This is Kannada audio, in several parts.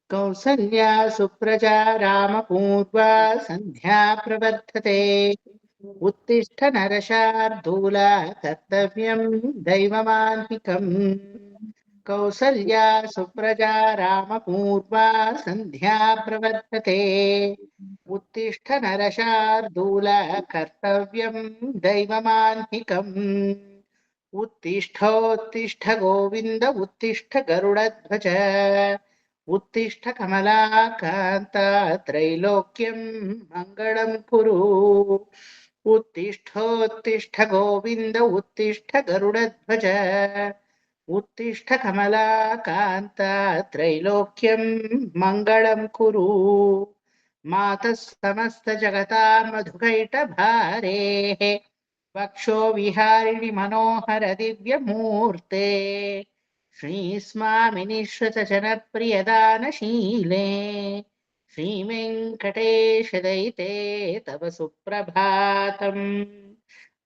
कौसल्या सुप्रजा रामपूर्वा सन्ध्या प्रवर्तते। उत्तिष्ठ नरशार्दूला कर्तव्यं दैवमान्तिकम्। कौसल्या सुप्रजा रामपूर्वा सन्ध्या प्रवर्तते। उत्तिष्ठ नरशार्दूल कर्तव्यं दैवमान्तिकम्। उत्तिष्ठोत्तिष्ठ गोविन्द उत्तिष्ठ गरुडध्वज। उत्तिष्ठ कमलाकान्ता त्रैलोक्यं मङ्गलं कुरु। उत्तिष्ठोत्तिष्ठ गोविन्द उत्तिष्ठ गरुडध्वज। उत्तिष्ठ कमलाकान्ता त्रैलोक्यं मङ्गलं कुरु। मातः समस्तजगतां मधुकैटभारेः वक्षो विहारिणि मनोहर दिव्यमूर्ते। श्रीस्वामिनिःश्रितजनप्रियदानशीले श्रीवेङ्कटेश दयिते तव सुप्रभातम्।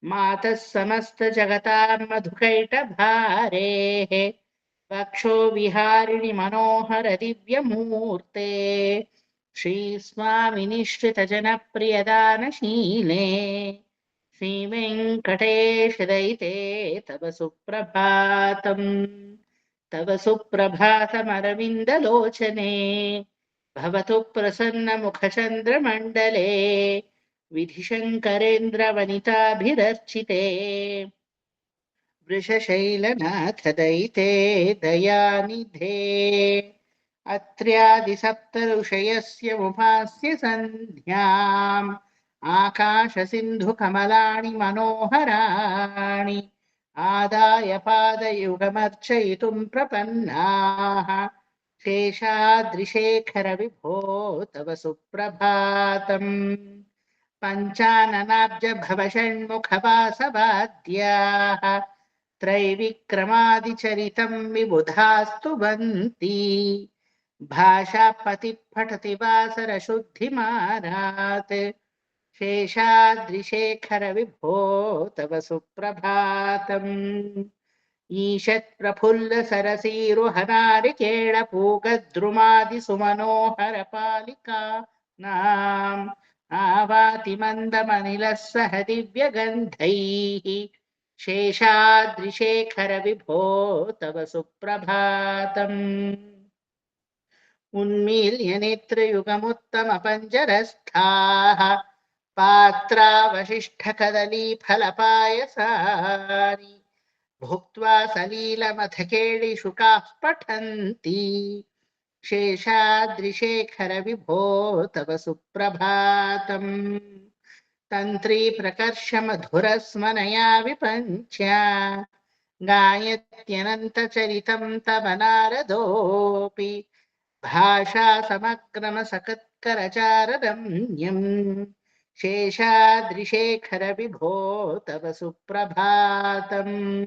मातः समस्तजगतां मधुकैटभारेः वक्षो विहारिणि मनोहर दिव्यमूर्ते। श्रीस्वामिनिःश्रितजनप्रियदानशीले श्रीवेङ्कटेश दयिते तव सुप्रभातम्। तव सुप्रभातमरविन्दलोचने भवतु प्रसन्नमुखचन्द्रमण्डले विधिशङ्करेन्द्रवनिताभिरर्चिते। वृषशैलनाथ दयिते दयानिधे अत्र्यादिसप्तऋषयस्य मुपास्य सन्ध्याम् आकाशसिन्धुकमलानि मनोहराणि आदाय पादयुगमर्चयितुं प्रपन्नाः। शेषाद्रिशेखर विभो तव सुप्रभातम्। पञ्चाननाब्ज भवषण्मुखवासवाद्याः त्रैविक्रमादिचरितं विबुधास्तु वन्ति। भाषापतिः पठति वासरशुद्धिमारात् शेषाद्रिशेखर विभो तव सुप्रभातम्। ईषत्प्रफुल्लसरसीरुहनारिकेळपूगद्रुमादिसुमनोहर पालिका नाम् आवाति मन्दमनिलः सह दिव्यगन्धैः शेषाद्रिशेखर विभो तव सुप्रभातम्। उन्मील्य नेत्रयुगमुत्तमपञ्जरस्थाः पात्रावशिष्ठकदलीफलपायसानि भुक्त्वा सलीलमथकेळिशुकाः पठन्ति। शेषाद्रिशेखर विभो तव सुप्रभातम्। तन्त्री प्रकर्ष मधुरस्मनया विपञ्च्या गायत्यनन्तचरितं तव नारदोऽपि भाषा समग्रमसकृत्करचाररम्यम्। शेषाद्रिशेखर विभो तव सुप्रभातम्।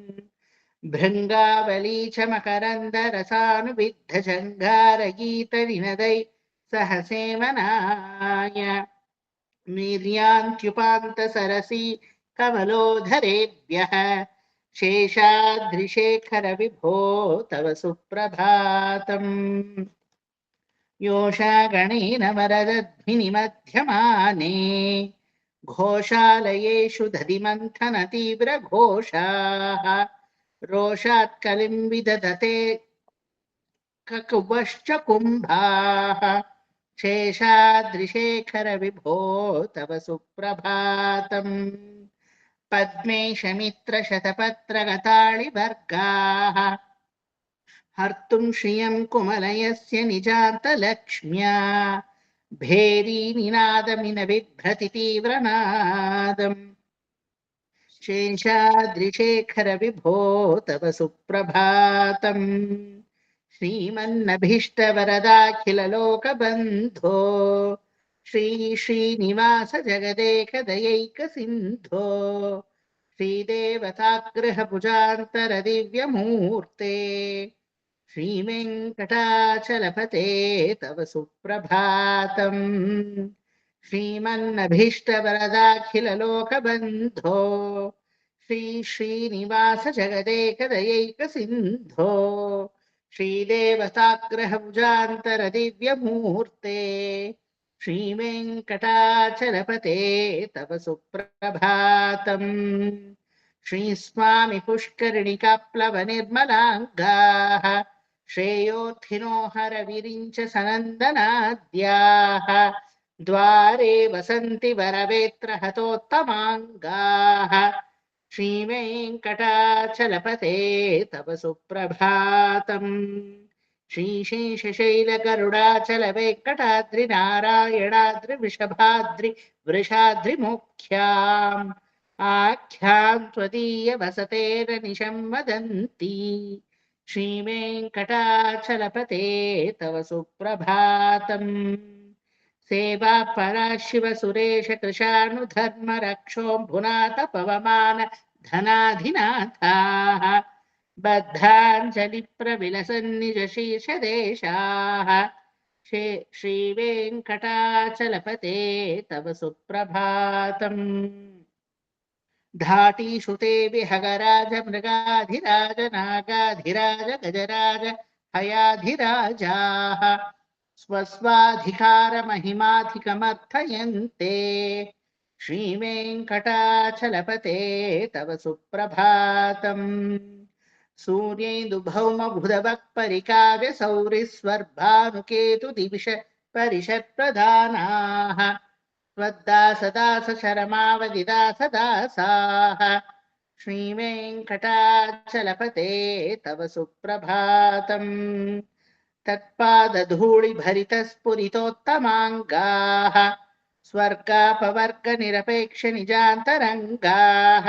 भृङ्गावली च मकरन्दरसानुविद्धजङ्घारगीतविनदै सह सेवनाय नीर्यान्त्युपान्तसरसी कमलोधरेभ्यः शेषाद्रिशेखर विभो तव सुप्रभातम्। योषा गणेन वरदध्मिनिमध्यमाने घोषालयेषु दधिमन्थन तीव्रघोषाः रोषात् कलिं विदधते ककुवश्च कुम्भाः शेषाद्रिशेखर विभो तव सुप्रभातम्। पद्मेशमित्रशतपत्रगताळिवर्गाः हर्तुं श्रियं कुमलयस्य निजान्तलक्ष्म्या भेरीनिनादमिन बिभ्रति तीव्रनादम्। शेषाद्रिशेखर विभो तव सुप्रभातम्। श्रीमन्नभीष्टवरदाखिललोकबन्धो श्री श्रीनिवास जगदेकदयैकसिन्धो श्रीदेवताग्रहभुजान्तरदिव्यमूर्ते श्रीवेङ्कटाचलपते तव सुप्रभातम्। श्रीमन्नभीष्टवरदाखिललोकबन्धो श्री श्रीनिवास जगदेकदयैकसिन्धो श्रीदेवताग्रहभुजान्तरदिव्यमूर्ते श्रीवेङ्कटाचलपते तव सुप्रभातम्। श्रीस्वामि पुष्करिणिकाप्लवनिर्मलाङ्गाः श्रेयोत्थिनो हरविरिञ्च सनन्दनाद्याः द्वारे वसन्ति वरवेत्रहतोत्तमाङ्गाः श्रीवेङ्कटाचलपते तव सुप्रभातम्। श्रीशेषशैलगरुडाचलवेङ्कटाद्रिनारायणाद्रिवृषभाद्रि वृषाद्रिमुख्याम् आख्यां त्वदीयवसतेरनिशं वदन्ति श्रीवेङ्कटाचलपते तव सुप्रभातम्। सेवा पराशिव सुरेश कृशानुधर्म रक्षोऽम्भुनाथ पवमान धनाधिनाथाः बद्धाञ्जलि प्रविलसन्निज शीर्षदेशाः श्रीवेङ्कटाचलपते तव सुप्रभातम्। धाटीषुते विहगराज मृगाधिराज नागाधिराज गजराज हयाधिराजाः स्वस्वाधिकारमहिमाधिकमर्थयन्ते श्रीवेङ्कटाचलपते तव सुप्रभातम्। सूर्येन्दुभौमबुधवक्परिकाव्यसौरिस्वर्भानुकेतु परिषत्प्रधानाः त्वद्दासदास शरमावधिदासदासाः श्रीवेङ्कटाचलपते तव सुप्रभातम्। तत्पादधूलिभरितस्फुरितोत्तमाङ्गाः स्वर्गापवर्गनिरपेक्षनिजान्तरङ्गाः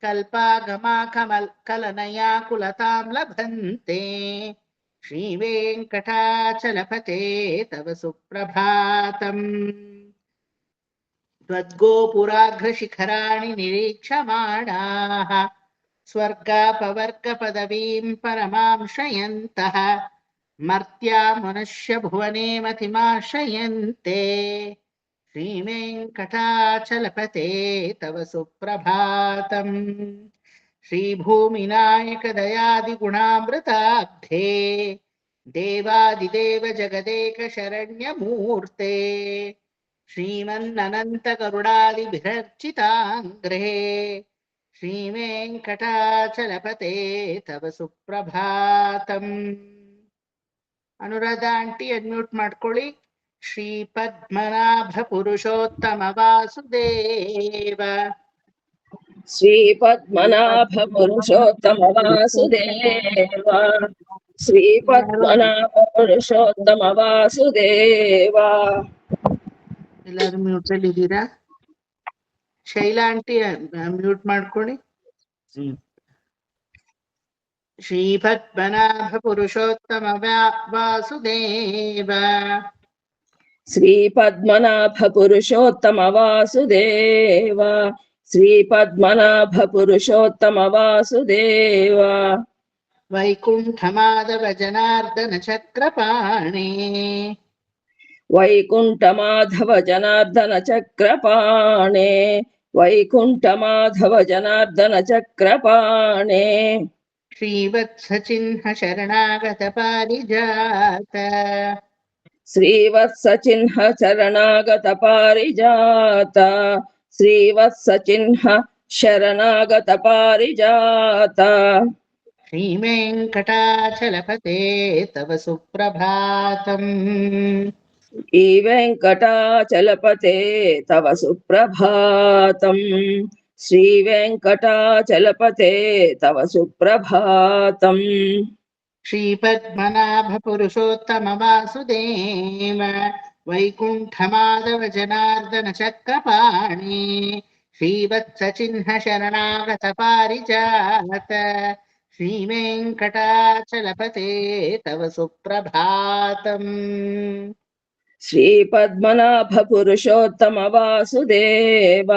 कल्पागमाकलनया कुलतां लभन्ते श्रीवेङ्कटाचलपते तव सुप्रभातम्। त्वद्गोपुराघ्रशिखराणि निरीक्षमाणाः स्वर्गापवर्गपदवीं परमां श्रयन्तः मर्त्या मनुष्यभुवने मतिमाश्रयन्ते श्रीवेङ्कटाचलपते तव सुप्रभातम्। श्रीभूमिनायकदयादिगुणामृताब्धे देवादिदेव जगदेक शरण्यमूर्ते श्रीमन्ननन्तकरुणादिभिरर्चिताङ्ग्रे श्रीवेङ्कटाचलपते तव सुप्रभातम्। ಅನುರಾಧ ಆಂಟಿ ಅನ್ಮ್ಯೂಟ್ ಮಾಡ್ಕೊಳ್ಳಿ. ಶ್ರೀ ಪದ್ಮನಾಭ ಪುರುಷೋತ್ತಮ ವಾಸುದೇವ ಶ್ರೀ ಪದ್ಮನಾಭ ಪುರುಷೋತ್ತಮ ವಾಸುದೇವ ಶ್ರೀ ಪದ್ಮನಾಭ ಪುರುಷೋತ್ತಮ ವಾಸುದೇವ. ಎಲ್ಲರೂ ಮ್ಯೂಟ್ ಅಲ್ಲಿ ಇದ್ದೀರಾ? ಶೈಲಾ ಆಂಟಿ ಮ್ಯೂಟ್ ಮಾಡ್ಕೊಳ್ಳಿ. ಶ್ರೀ ಪದ್ಮನಾಭ ಪುರುಷೋತ್ತಮ ವಾಸುದೇವ ಶ್ರೀ ಪದ್ಮನಾಭ ಪುರುಷೋತ್ತಮ ವಾಸುದೇವ ಶ್ರೀ ಪದ್ಮನಾಭ ಪುರುಷೋತ್ತಮ ವಾಸುದೇವ. ವೈಕುಂಠ ಮಾಧವ ಜನಾರ್ದನ ಚಕ್ರಪಾಣಿ ವೈಕುಂಠ ಮಾಧವ ಜನಾರ್ದನ ಚಕ್ರಪಾಣೆ ವೈಕುಂಠ ಮಾಧವ ಜನಾರ್ದನ ಚಕ್ರಪಾಣೆ. ಶ್ರೀವತ್ಸ ಚಿಹ್ನ ಶರಣಾಗತ ಪಾರಿಜಾತ ಶ್ರೀವತ್ಸ ಚಿಹ್ನ ಶರಣಾಗತ ಪಾರಿಜಾತ ಶ್ರೀವತ್ಸ ಚಿಹ್ನ ಶರಣಾಗತ ಪಾರಿಜಾತ. ಶ್ರೀವೆಂಕಟಾಚಲಪತೆ ತವ ಸುಪ್ರಭಾತಂ. ಈ ವೆಂಕಟಾಚಲಪತೆ ತವ ಸುಪ್ರಭಾತಂ. ಶ್ರೀ ವೆಂಕಟಾಚಲಪತೆ ತವ ಸುಪ್ರಭಾತಂ. ಶ್ರೀ ಪದ್ಮನಾಭ ಪುರುಷೋತ್ತಮ ವಾಸುದೇವ ವೈಕುಂಠ ಮಾಧವ ಜನಾರ್ದನ ಚಕ್ರಪಾಣಿ ಶ್ರೀವತ್ಸ ಚಿಹ್ನ ಶರಣಾಗತ ಪಾರಿಜಾತ ಶ್ರೀ ವೆಂಕಟಾಚಲಪತೆ ತವ ಸುಪ್ರಭಾತಂ. ಶ್ರೀ ಪದ್ಮನಾಭ ಪುರುಷೋತ್ತಮ ವಾಸುದೇವ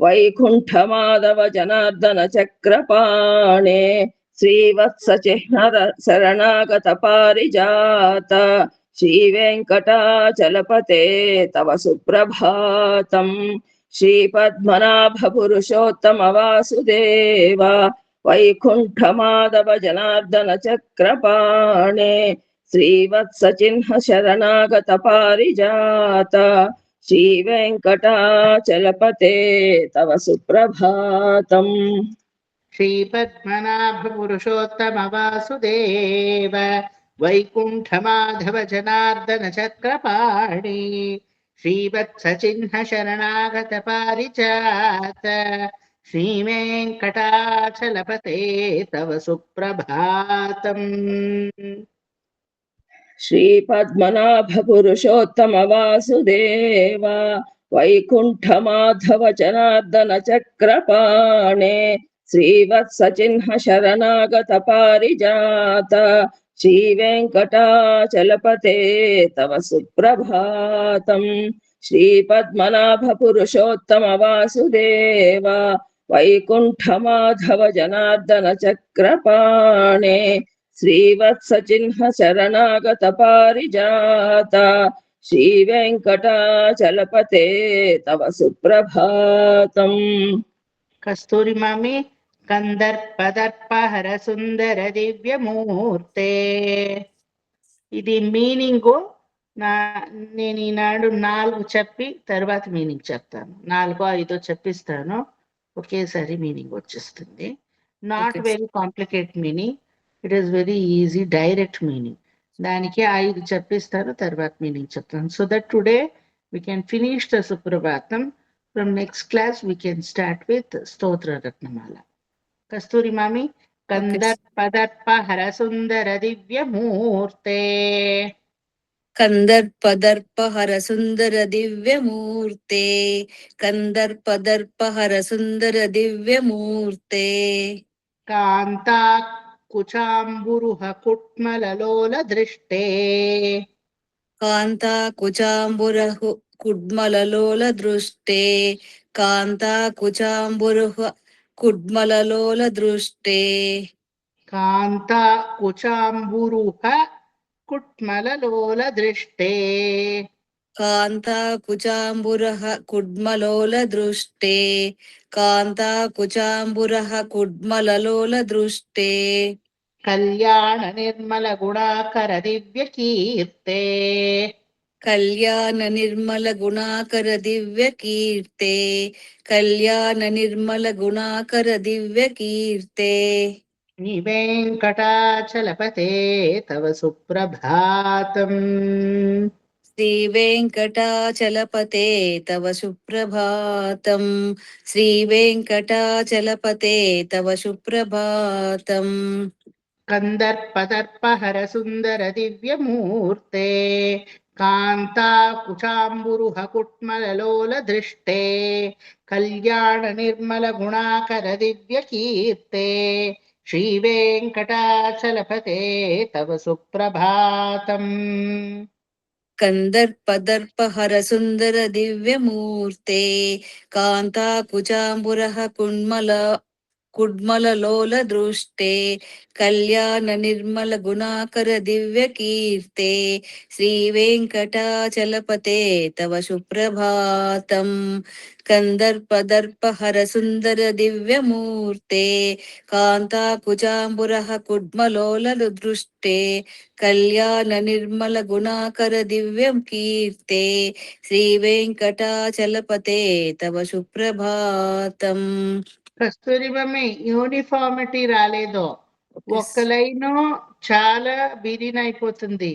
ವೈಕುಂಠ ಮಾಧವ ಜನಾರ್ದನ ಚಕ್ರಪಾಣೆ ಶ್ರೀವತ್ಸ ಚಿಹ್ನ ಶರಣಾಗತ ಪಾರಿಜಾತ श्रीवेङ्कटाचलपते तव सुप्रभातम् श्रीपद्मनाभपुरुषोत्तम वासुदेव वैकुण्ठमाधव जनार्दन चक्रपाणे श्रीवत्सचिह्न शरणागत पारिजात श्रीवेङ्कटाचलपते तव सुप्रभातम् श्रीपद्मनाभपुरुषोत्तम वासुदेव वैकुण्ठमाधव जनार्दन चक्रपाणि श्रीवत्सचिह्न शरणागत पारिजात श्रीवेङ्कटाचलपते तव सुप्रभातम् श्रीपद्मनाभपुरुषोत्तम वासुदेव वैकुण्ठमाधव जनार्दन चक्रपाणे श्रीवत्सचिह्न शरणागत पारिजात श्रीवेङ्कटाचलपते तव सुप्रभातम् श्रीपद्मनाभपुरुषोत्तम वासुदेव वैकुण्ठमाधव जनार्दन चक्रपाणे श्रीवत्सचिह्न शरणागत पारिजात श्रीवेङ्कटाचलपते तव सुप्रभातम् कस्तूरी मामी कंदर्पदर्पहर सुंदर दिव्यमूर्ते ఇది మీనింగ్ నేను ఈనాడు 4 చెప్పి తర్వాత మీనింగ్ చెప్తాను 4-5 చెప్పిస్తాను ఒకేసారి మీనింగ్ వచ్చేస్తుంది not very complicate meaning it is very easy direct meaning దానికి 5 చెప్పిస్తాను తర్వాత మీనింగ్ చెప్తాను so that today we can finish the Suprabhatam from next class we can start with స్తోత్ర రత్నమాల కస్తూరి మామి కందర్పదర్పహర సుందర దివ్యమూర్తే కందర్పదర్పహర సుందర దివ్యమూర్తే కందర్పదర్పహర సుందర దివ్యమూర్తే కాంతా కుచాంబురుహ కుట్మలలోల దృష్టే కాంతా కుచాంబురహు కుడ్మలలోల దృష్టే కాంతా కుచాంబురుహ కుడ్మలలోల దృష్టే కాంతా కుచాంబురుహ కుట్మలలోల దృష్టే కాంతా కుచాంబురః కుడ్మలోల దృష్టే కాంతా కుచాంబురః కుడ్మలలోల దృష్టే కళ్యాణ నిర్మల గుణాకర దివ్య కీర్తే కళ్యాణ నిర్మల గుణాకర దివ్య కీర్తే కళ్యాణ నిర్మల గుణాకర దివ్య కీర్తే శ్రీ వెంకటాచలపతే తవ సుప్రభాతం శ్రీ వెంకటాచలపతే తవ సుప్రభాతం శ్రీ వెంకటాచలపతే తవ సుప్రభాతం కందర్పదర్పహర సుందర దివ్యమూర్తే కాంతా కుచాంబురుహ కుట్మలలోల దృష్టే కళ్యాణ నిర్మల గుణాకర దివ్య కీర్తే శ్రీ వెంకటాచలపతే తవ సుప్రభాతం కందర్పదర్పహర సుందర దివ్యమూర్తే కాంతా కుచాంబురః కుడ్మలలోల దృష్టే కళ్యాణ నిర్మల గుణాకర దివ్య కీర్తే శ్రీ వెంకటాచలపతే తవ సుప్రభాతం కందర్పదర్పహర సుందర దివ్యమూర్తే కాంతా కుచాంబురః కుడ్మలోల దృష్టే కళ్యాణ నిర్మల గుణాకర దివ్యం కీర్తే శ్రీ వెంకటాచలపతే తవ సుప్రభాతం కస్తూరి మమ్మీ యూనిఫార్మిటీ రాలేదు ఒక్క లైను చాలా బిరీన్ అయిపోతుంది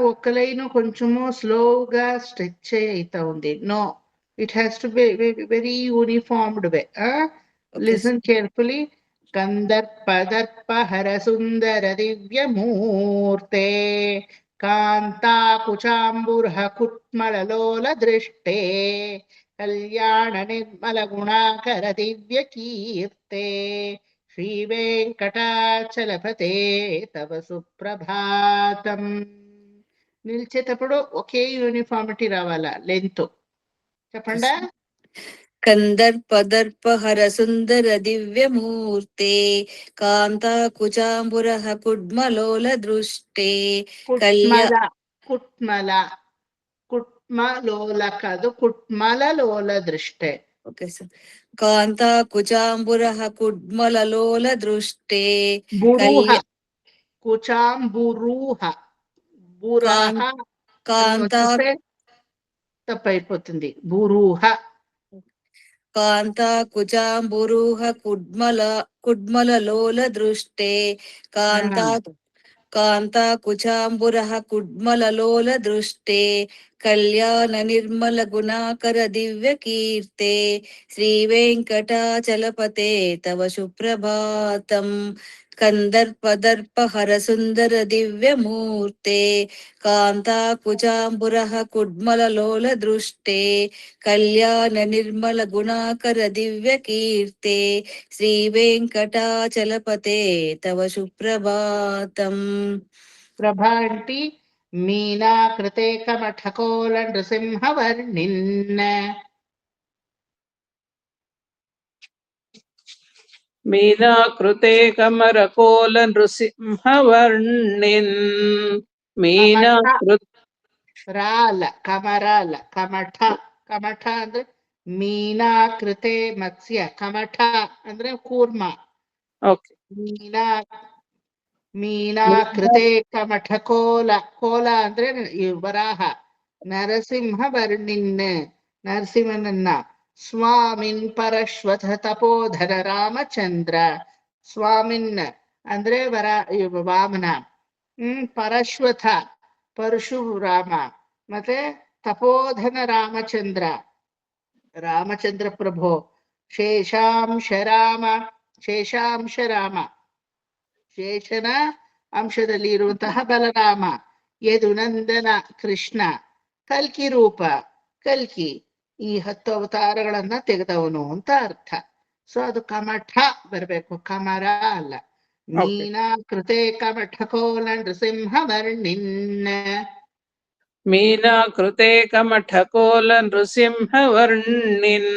ఒక్క లైను కొంచెము స్లోగా స్ట్రెచ్ అవుతా ఉంది no it has to be very uniformed way listen carefully కందర్పదర్పహర సుందర దివ్యమూర్తే కాంతా కుచాంబుర్హ కుట్మలలోల దృష్టే కళ్యాణ నిర్మల గుణాకర దివ్య కీర్తే శ్రీ వెంకటాచలపతే తవ సుప్రభాతం నిలిచేటప్పుడు ఒకే యూనిఫార్మిటీ రావాలా లెంత్ చెప్పండా కందర్పదర్పహర సుందర దివ్యమూర్తే కాంతా కుచాంబురః కుడ్మలోల దృష్టే కుట్మల ಕುಟ್ಮಲ ಕುಟ್ಮಲೋಲಕದು ಕುಟ್ಮಲಲೋಲ ದೃಷ್ಟೆ. Okay sir. ಕಾಂತಾ ಕುಚಾಂಬುರಃ ಕುಡ್ಮಲಲೋಲ ದೃಷ್ಟೇ ಬುರೂಹ ಕಲ್ಯ కుచాంబురూహ బురాహ అని కాంతా వచ్చితే తప్పైపోతుంది. బురూహ కాంతా కుచాంబురూహ కుడ్మలలోల దృష్టే కాంతా కాంతా కుచాంబురః కుడ్మలలోల దృష్టే కళ్యాణ నిర్మల గుణాకర దివ్య కీర్తే శ్రీ వెంకటాచలపతే తవ సుప్రభాతం కందర్పదర్ప హర సుందర దివ్య మూర్తే కాంతా కుచాంబురః కుడ్మలలోల దృష్టే కళ్యాణ నిర్మల గుణాకర దివ్య కీర్తే శ్రీ వెంకటాచలపతే తవ సుప్రభాతం. ప్రభా అంటే మీనా కృతేక మఠకోల నృసింహ వర్ణిన్న मीनाकृते कमरकोल नृसिंहवर्णिन् मीनाकृत ರಾಲ ಕಮರಾಲ ಕಮಠ ಕಮಠ ಅಂದ್ರೆ ಮೀನಾ ಕೃತೆ ಮತ್ಸ್ಯ ಕಮಠ ಅಂದ್ರೆ ಕೂರ್ಮ. ಓಕೆ. ಮೀನಾ ಕೃತೆ ಕಮಠ ಕೋಲ ಕೋಲ ಅಂದ್ರೆ ವರಾಹ. ನರಸಿಂಹ ವರ್ಣಿನ್ ನರಸಿಂಹನನ್ನ ಸ್ವಾಮಿನ್ ಪರಶ್ವಥ ತಪೋಧರ ರಾಮಚಂದ್ರ ಸ್ವಾಮಿನ್ ಅಂದ್ರೆ ವಾಮನ. ಪರಶ್ವಥ ಪರಶುರಾಮ ಮತ್ತೆ ತಪೋಧನ ರಾಮಚಂದ್ರ ರಾಮಚಂದ್ರ ಪ್ರಭು ಶೇಷಾಂಶ ರಾಮ ಶೇಷಾಂಶ ರಾಮ ಶೇಷನ ಅಂಶದಲ್ಲಿ ಇರುವಂತಹ ಬಲರಾಮ ಯದುನಂದನ ಕೃಷ್ಣ ಕಲ್ಕಿ ರೂಪ ಕಲ್ಕಿ ಈ 10 ಅವತಾರಗಳನ್ನ ತೆಗೆದವನು ಅಂತ ಅರ್ಥ. ಸೊ ಅದು ಕಮಠ ಬರ್ಬೇಕು, ಕಮರ ಅಲ್ಲ. ಮೀನಾ ಕೃತೆ ಕಮಠಕೋಲ ನೃಸಿಂಹ ವರ್ಣಿನ್ मीनाकृते कमठकोल नृसिंहवर्णिन्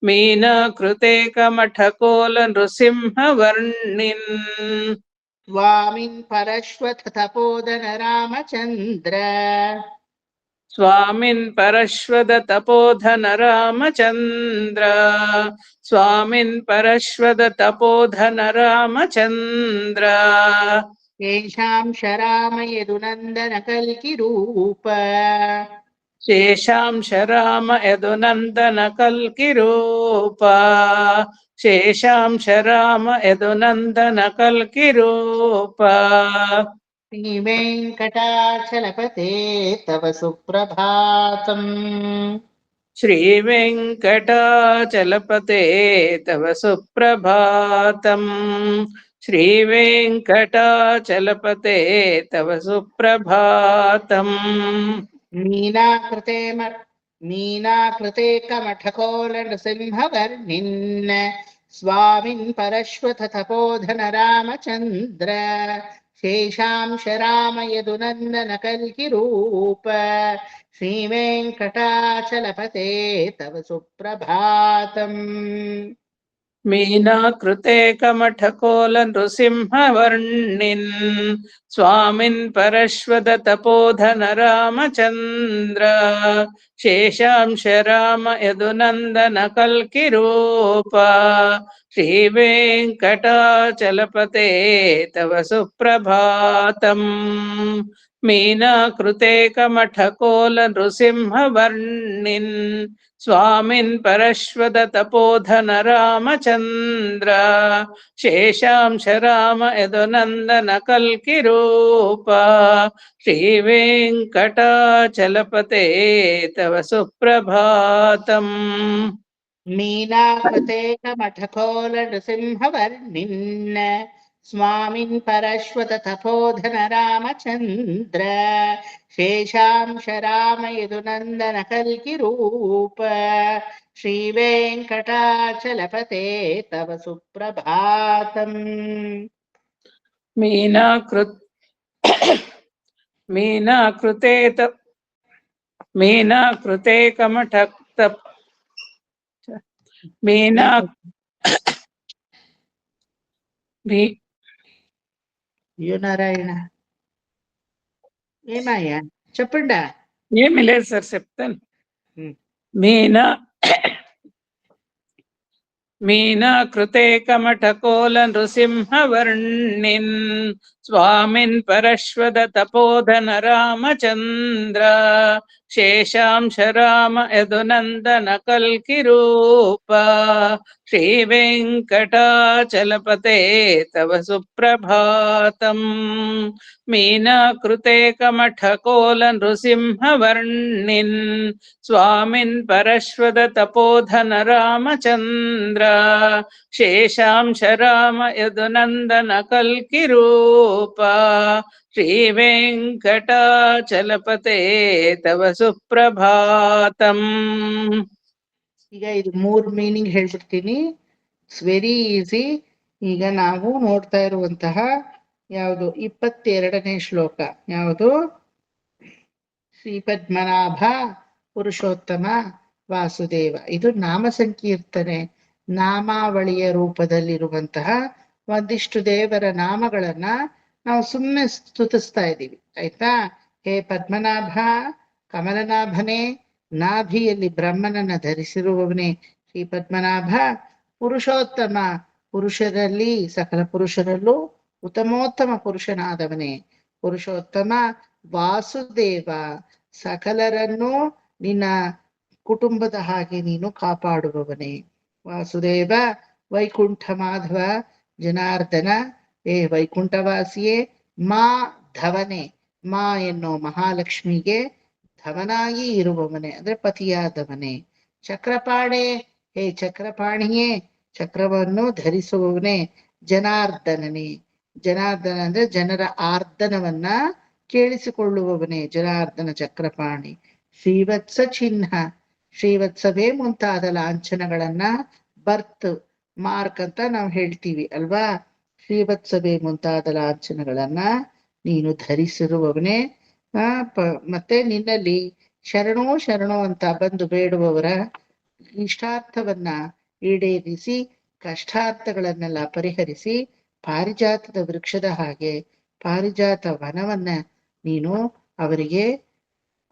मीनाकृते कमठकोल नृसिंहवर्णिन् ಸ್ವಾಮಿನ್ ಪರಶ್ವಥ ತಪೋಧನ ರಾಮಚಂದ್ರ स्वामिन् परश्वद तपोधन रामचन्द्र स्वामिन् परश्वद तपोधन रामचन्द्र ಶೇಷಾಂಶ ರಾಮ ಯದುನಂದನ ಕಲ್ಕಿ ರೂಪ शेषांश राम यदुनन्दन कल्किरूप शेषांश राम यदुनन्दन कल्किरूप ಶ್ರೀ ವೆಂಕಟಾಚಲಪತೆ ತವ ಸುಪ್ರಭಾತಂ श्रीवेङ्कटाचलपते तव सुप्रभातम् श्रीवेङ्कटाचलपते तव सुप्रभातम् ಮೀನಾ ಕೃತೆ ಕಮಠಕೋಲ ನೃಸಿಂಹ ವರ್ಣಿನ್ ಸ್ವಾಮಿನ್ ಪರಶ್ವಥ ತಪೋಧನ ರಾಮಚಂದ್ರ ಶೇಷಾಂಶ ರಾಮ ಯದುನಂದನ ಕಲ್ಕಿ ರೂಪ ಶ್ರೀ ವೆಂಕಟಾಚಲಪತೆ ತವ ಸುಪ್ರಭಾತಂ मीनाकृते कमठकोल नृसिंहवर्णिन् स्वामिन् परश्वद तपोधन रामचन्द्र शेषांश राम यदुनन्दन कल्किरूप श्रीवेङ्कटाचलपते तव सुप्रभातम् मीनाकृते कमठकोल नृसिंहवर्णिन् स्वामिन् परश्वद तपोधन रामचन्द्र शेषांश राम यदुनन्दन कल्किरूप श्रीवेङ्कटाचलपते तव सुप्रभातम् ಮೀನಾ ಕೃತೆ ಕಮಠಕೋಲ ನೃಸಿಂಹ ವರ್ಣಿನ್ ಸ್ವಾಮಿನ್ ಪರಶ್ವತ ತಪೋಧನ ರಾಮಚಂದ್ರ ಶೇಷಾಂಶ ರಾಮ ಯದುನಂದನ ಕಲ್ಕಿ ರೂಪ ಶ್ರೀ ವೆಂಕಟಾಚಲಪತೆ ತವ ಸುಪ್ರಭಾತಂ मीनाकृते कमठ ನಾರಾಯಣ ఏమాయా చెప్పండా? ఏమి లేదు సార్, చెప్తాను. ఉమ్. मीनाकृते कमठकोल नृसिंहवर्णिन् स्वामिन् परश्वद तपोधन रामचन्द्र शेषांश राम यदुनन्दन कल्किरूप श्रीवेङ्कटाचलपते तव सुप्रभातम्। मीनाकृते कमठकोल नृसिंहवर्णिन् स्वामिन् परश्वद तपोधन रामचन्द्र शेषांश राम यदुनन्दन कल्किरूप श्रीवेङ्कटाचलपते तव सुप्रभातम्। ಈಗ ಇದು 3 ಮೀನಿಂಗ್ ಹೇಳ್ಬಿಡ್ತೀನಿ. It's very easy. ಈಗ ನಾವು ನೋಡ್ತಾ ಇರುವಂತಹ ಯಾವುದು 22ನೇ ಶ್ಲೋಕ ಯಾವುದು? ಶ್ರೀ ಪದ್ಮನಾಭ ಪುರುಷೋತ್ತಮ ವಾಸುದೇವ. ಇದು ನಾಮ ಸಂಕೀರ್ತನೆ, ನಾಮಾವಳಿಯ ರೂಪದಲ್ಲಿರುವಂತಹ ಒಂದಿಷ್ಟು ದೇವರ ನಾಮಗಳನ್ನ ನಾವು ಸುಮ್ಮನೆ ಸ್ತುತಿಸ್ತಾ ಇದ್ದೀವಿ. ಆಯ್ತಾ? ಹೇ ಪದ್ಮನಾಭ, ಕಮಲನಾಭನೇ, ನಾಭಿಯಲ್ಲಿ ಬ್ರಹ್ಮನನ್ನ ಧರಿಸಿರುವವನೇ ಶ್ರೀ ಪದ್ಮನಾಭ. ಪುರುಷೋತ್ತಮ, ಪುರುಷರಲ್ಲಿ ಸಕಲ ಪುರುಷರಲ್ಲೂ ಉತ್ತಮೋತ್ತಮ ಪುರುಷನಾದವನೇ ಪುರುಷೋತ್ತಮ. ವಾಸುದೇವ, ಸಕಲರನ್ನೂ ನಿನ್ನ ಕುಟುಂಬದ ಹಾಗೆ ನೀನು ಕಾಪಾಡುವವನೇ ವಾಸುದೇವ. ವೈಕುಂಠ ಮಾಧವ ಜನಾರ್ದನ, ಏ ವೈಕುಂಠವಾಸಿಯೇ. ಮಾಧವನೇ, ಮಾ ಎನ್ನೋ ಮಹಾಲಕ್ಷ್ಮಿಗೆ ಧವನಾಗಿ ಇರುವವನೇ ಅಂದ್ರೆ ಪತಿಯಾದವನೇ. ಚಕ್ರಪಾಣೆ, ಹೇ ಚಕ್ರಪಾಣಿಯೇ, ಚಕ್ರವನ್ನು ಧರಿಸುವವನೇ. ಜನಾರ್ದನನೇ, ಜನಾರ್ದನ ಅಂದ್ರೆ ಜನರ ಆರ್ದನವನ್ನ ಕೇಳಿಸಿಕೊಳ್ಳುವವನೇ ಜನಾರ್ದನ ಚಕ್ರಪಾಣಿ. ಶ್ರೀವತ್ಸ ಚಿಹ್ನ, ಶ್ರೀವತ್ಸವೇ ಮುಂತಾದ ಲಾಂಛನಗಳನ್ನ ಬರ್ತ್ ಮಾರ್ಕ್ ಅಂತ ನಾವು ಹೇಳ್ತೀವಿ ಅಲ್ವಾ? ಶ್ರೀವತ್ಸವೇ ಮುಂತಾದ ಲಾಂಛನಗಳನ್ನ ನೀನು ಧರಿಸಿರುವವನೇ. ಮತ್ತೆ ನಿನ್ನಲ್ಲಿ ಶರಣೋ ಶರಣೋ ಅಂತ ಬಂದು ಬೇಡುವವರ ಇಷ್ಟಾರ್ಥವನ್ನ ಈಡೇರಿಸಿ ಕಷ್ಟಾರ್ಥಗಳನ್ನೆಲ್ಲ ಪರಿಹರಿಸಿ ಪಾರಿಜಾತದ ವೃಕ್ಷದ ಹಾಗೆ ಪಾರಿಜಾತ ವನವನ್ನ ನೀನು ಅವರಿಗೆ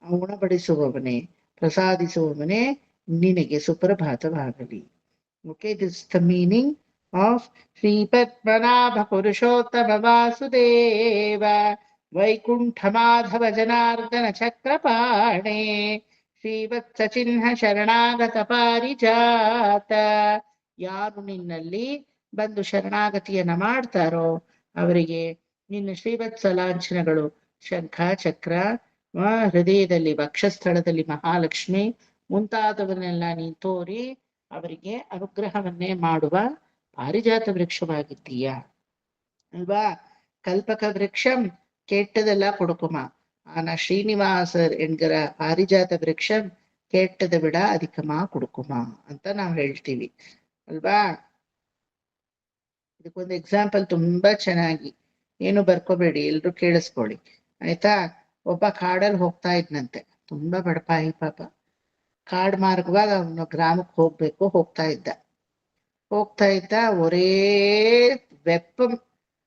ಉಣಬಡಿಸುವವನೇ, ಪ್ರಸಾದಿಸುವವನೇ. ನಿನಗೆ ಸುಪ್ರಭಾತವಾಗಲಿ. Okay, this the meaning of Shri Padmanabha Purushottama Vasudeva Vaikuntha Madhava Janardana ಚಕ್ರಪಾಣೆ ಶ್ರೀವತ್ಸ ಚಿಹ್ನ ಶರಣಾಗತ ಪಾರಿಜಾತ. ಯಾರು ನಿನ್ನಲ್ಲಿ ಬಂದು ಶರಣಾಗತಿಯನ್ನ ಮಾಡ್ತಾರೋ ಅವರಿಗೆ ನಿನ್ನ ಶ್ರೀವತ್ಸ ಲಾಂಛನಗಳು ಶಂಖ ಚಕ್ರ, ಹೃದಯದಲ್ಲಿ ವಕ್ಷಸ್ಥಳದಲ್ಲಿ ಮಹಾಲಕ್ಷ್ಮಿ ಮುಂತಾದವನ್ನೆಲ್ಲ ನೀನ್ ತೋರಿ ಅವರಿಗೆ ಅನುಗ್ರಹವನ್ನೇ ಮಾಡುವ ಪಾರಿಜಾತ ವೃಕ್ಷವಾಗಿದ್ದೀಯ ಅಲ್ವಾ? ಕಲ್ಪಕ ವೃಕ್ಷಂ ಕೆಟ್ಟದೆಲ್ಲ ಕೊಡುಕುಮ, ಆನ ಶ್ರೀನಿವಾಸರ್ ಎನ್ಗರ ಪಾರಿಜಾತ ವೃಕ್ಷಂ ಕೆಟ್ಟದ ಬಿಡ ಅಧಿಕಮ ಕುಡುಕುಮ ಅಂತ ನಾವು ಹೇಳ್ತೀವಿ ಅಲ್ವಾ? ಇದಕ್ಕೊಂದು ಎಕ್ಸಾಂಪಲ್ ತುಂಬಾ ಚೆನ್ನಾಗಿ, ಏನು ಬರ್ಕೋಬೇಡಿ, ಎಲ್ರು ಕೇಳಿಸ್ಕೊಳ್ಳಿ ಆಯ್ತಾ? ಒಬ್ಬ ಕಾಡಲ್ಲಿ ಹೋಗ್ತಾ ಇದ್ನಂತೆ, ತುಂಬಾ ಬಡಪಾಯಿ ಪಾಪ. ಕಾಡ್ ಮಾರ್ಗವಾಗ ಅವನು ಗ್ರಾಮಕ್ಕೆ ಹೋಗ್ತಾ ಇದ್ದ ಒರೇ ವೆಪ್ಪ